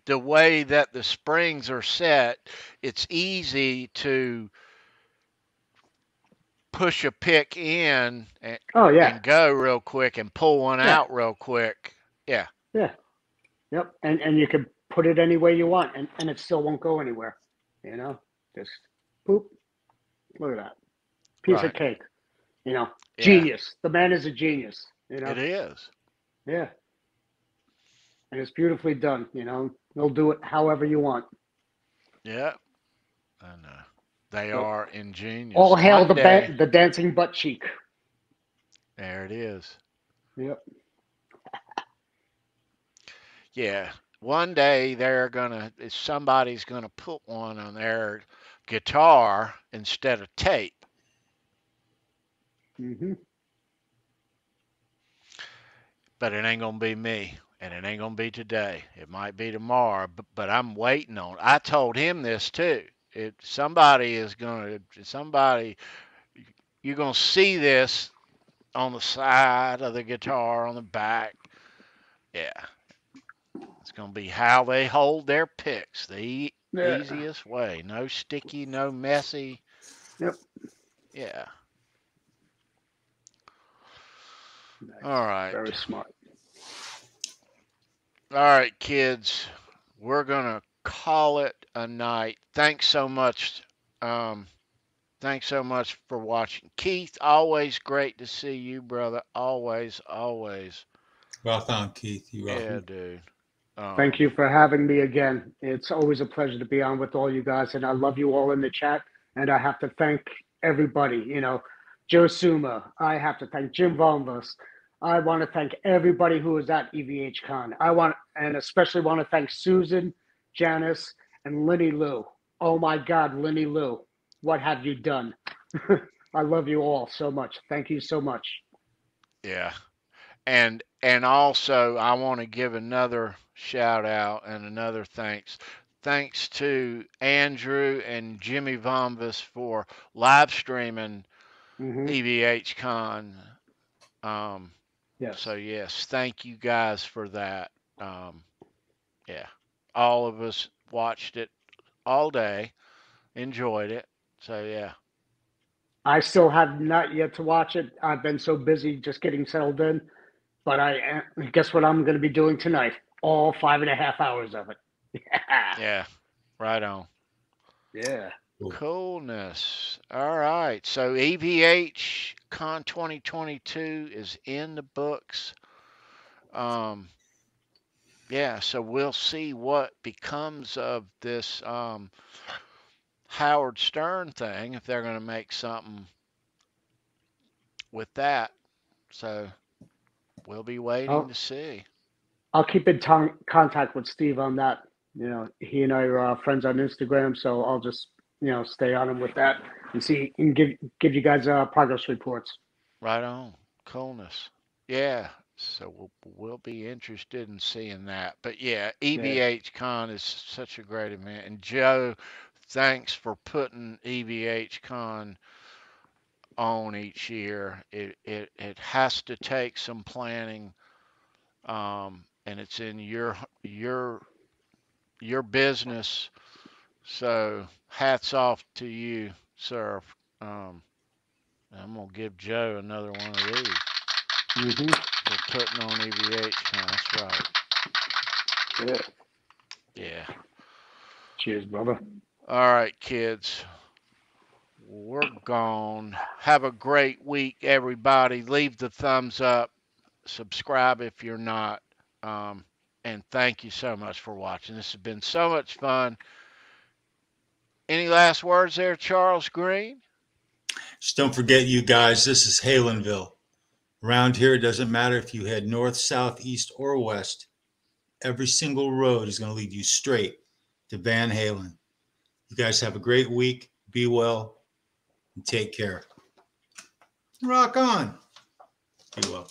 the way that the springs are set, it's easy to push a pick in Oh yeah, and go real quick and pull one yeah, out real quick. Yeah. yeah, yep. And you can put it any way you want, and it still won't go anywhere. You know, just boop. Look at that piece of Right. cake. You know, Yeah. genius. The man is a genius. You know, It is. yeah. and it's beautifully done. You know, they'll do it however you want. Yeah, I know. They So, are ingenious. all hail One day, the dancing butt cheek. there it is. Yep. Yeah, one day somebody's gonna put one on their guitar instead of tape. Hmm. But it ain't gonna be me, and it ain't gonna be today. It might be tomorrow, but I'm waiting on it. I told him this too. If somebody, you're gonna see this on the side of the guitar, on the back. Yeah, it's gonna be how they hold their picks. The Yeah. easiest way. No sticky, no messy. Yep. Yeah. Nice. All right. Very smart. All right, kids. We're gonna call it a night. Um, thanks so much for watching. Keith, always great to see you, brother. Always, always. Rock on, Keith. You rock. Yeah, dude. Thank you for having me again. It's always a pleasure to be on with all you guys, and I love you all in the chat. And I have to thank everybody. You know, Joe Suma. I have to thank Jim Volvos. I want to thank everybody who was at EVH Con. And especially want to thank Susan, Janice, and Lenny Lou. Oh my God, Lenny Lou, what have you done? I love you all so much. Thank you so much. Yeah. And also I want to give another shout out and another thanks. Thanks to Andrew and Jimmy Vombus for live streaming Hmm. EVH Con. Yes. So yes, thank you guys for that. Um, yeah, all of us watched it all day, enjoyed it. So yeah, I still have not yet to watch it. I've been so busy just getting settled in. But guess what I'm going to be doing tonight? All 5.5 hours of it. yeah, right on. Yeah. Coolness. All right. So EVH Con 2022 is in the books. Um, yeah. So we'll see what becomes of this Howard Stern thing if they're going to make something with that. So we'll be waiting to I'll, see. I'll keep in contact with Steve on that. You know, he and I are friends on Instagram, so I'll just stay on him with that and see and give you guys progress reports. Right on. Coolness. Yeah. So we'll be interested in seeing that. But yeah, Yeah. EVH Con is such a great event. And Joe, thanks for putting EVH Con on each year. It has to take some planning, and it's in your business. So hats off to you, sir. Um, I'm gonna give Joe another one of these Hmm. for putting on EVH. That's right. Yeah. Yeah. Cheers, brother. All right, kids. We're gone. Have a great week, everybody. Leave the thumbs up. Subscribe if you're not. Um, and thank you so much for watching. This has been so much fun. Any last words there, Charles Green? Just don't forget, you guys, this is Halenville. Around here, it doesn't matter if you head north, south, east, or west. Every single road is going to lead you straight to Van Halen. You guys have a great week. Be well and take care. Rock on. Be well.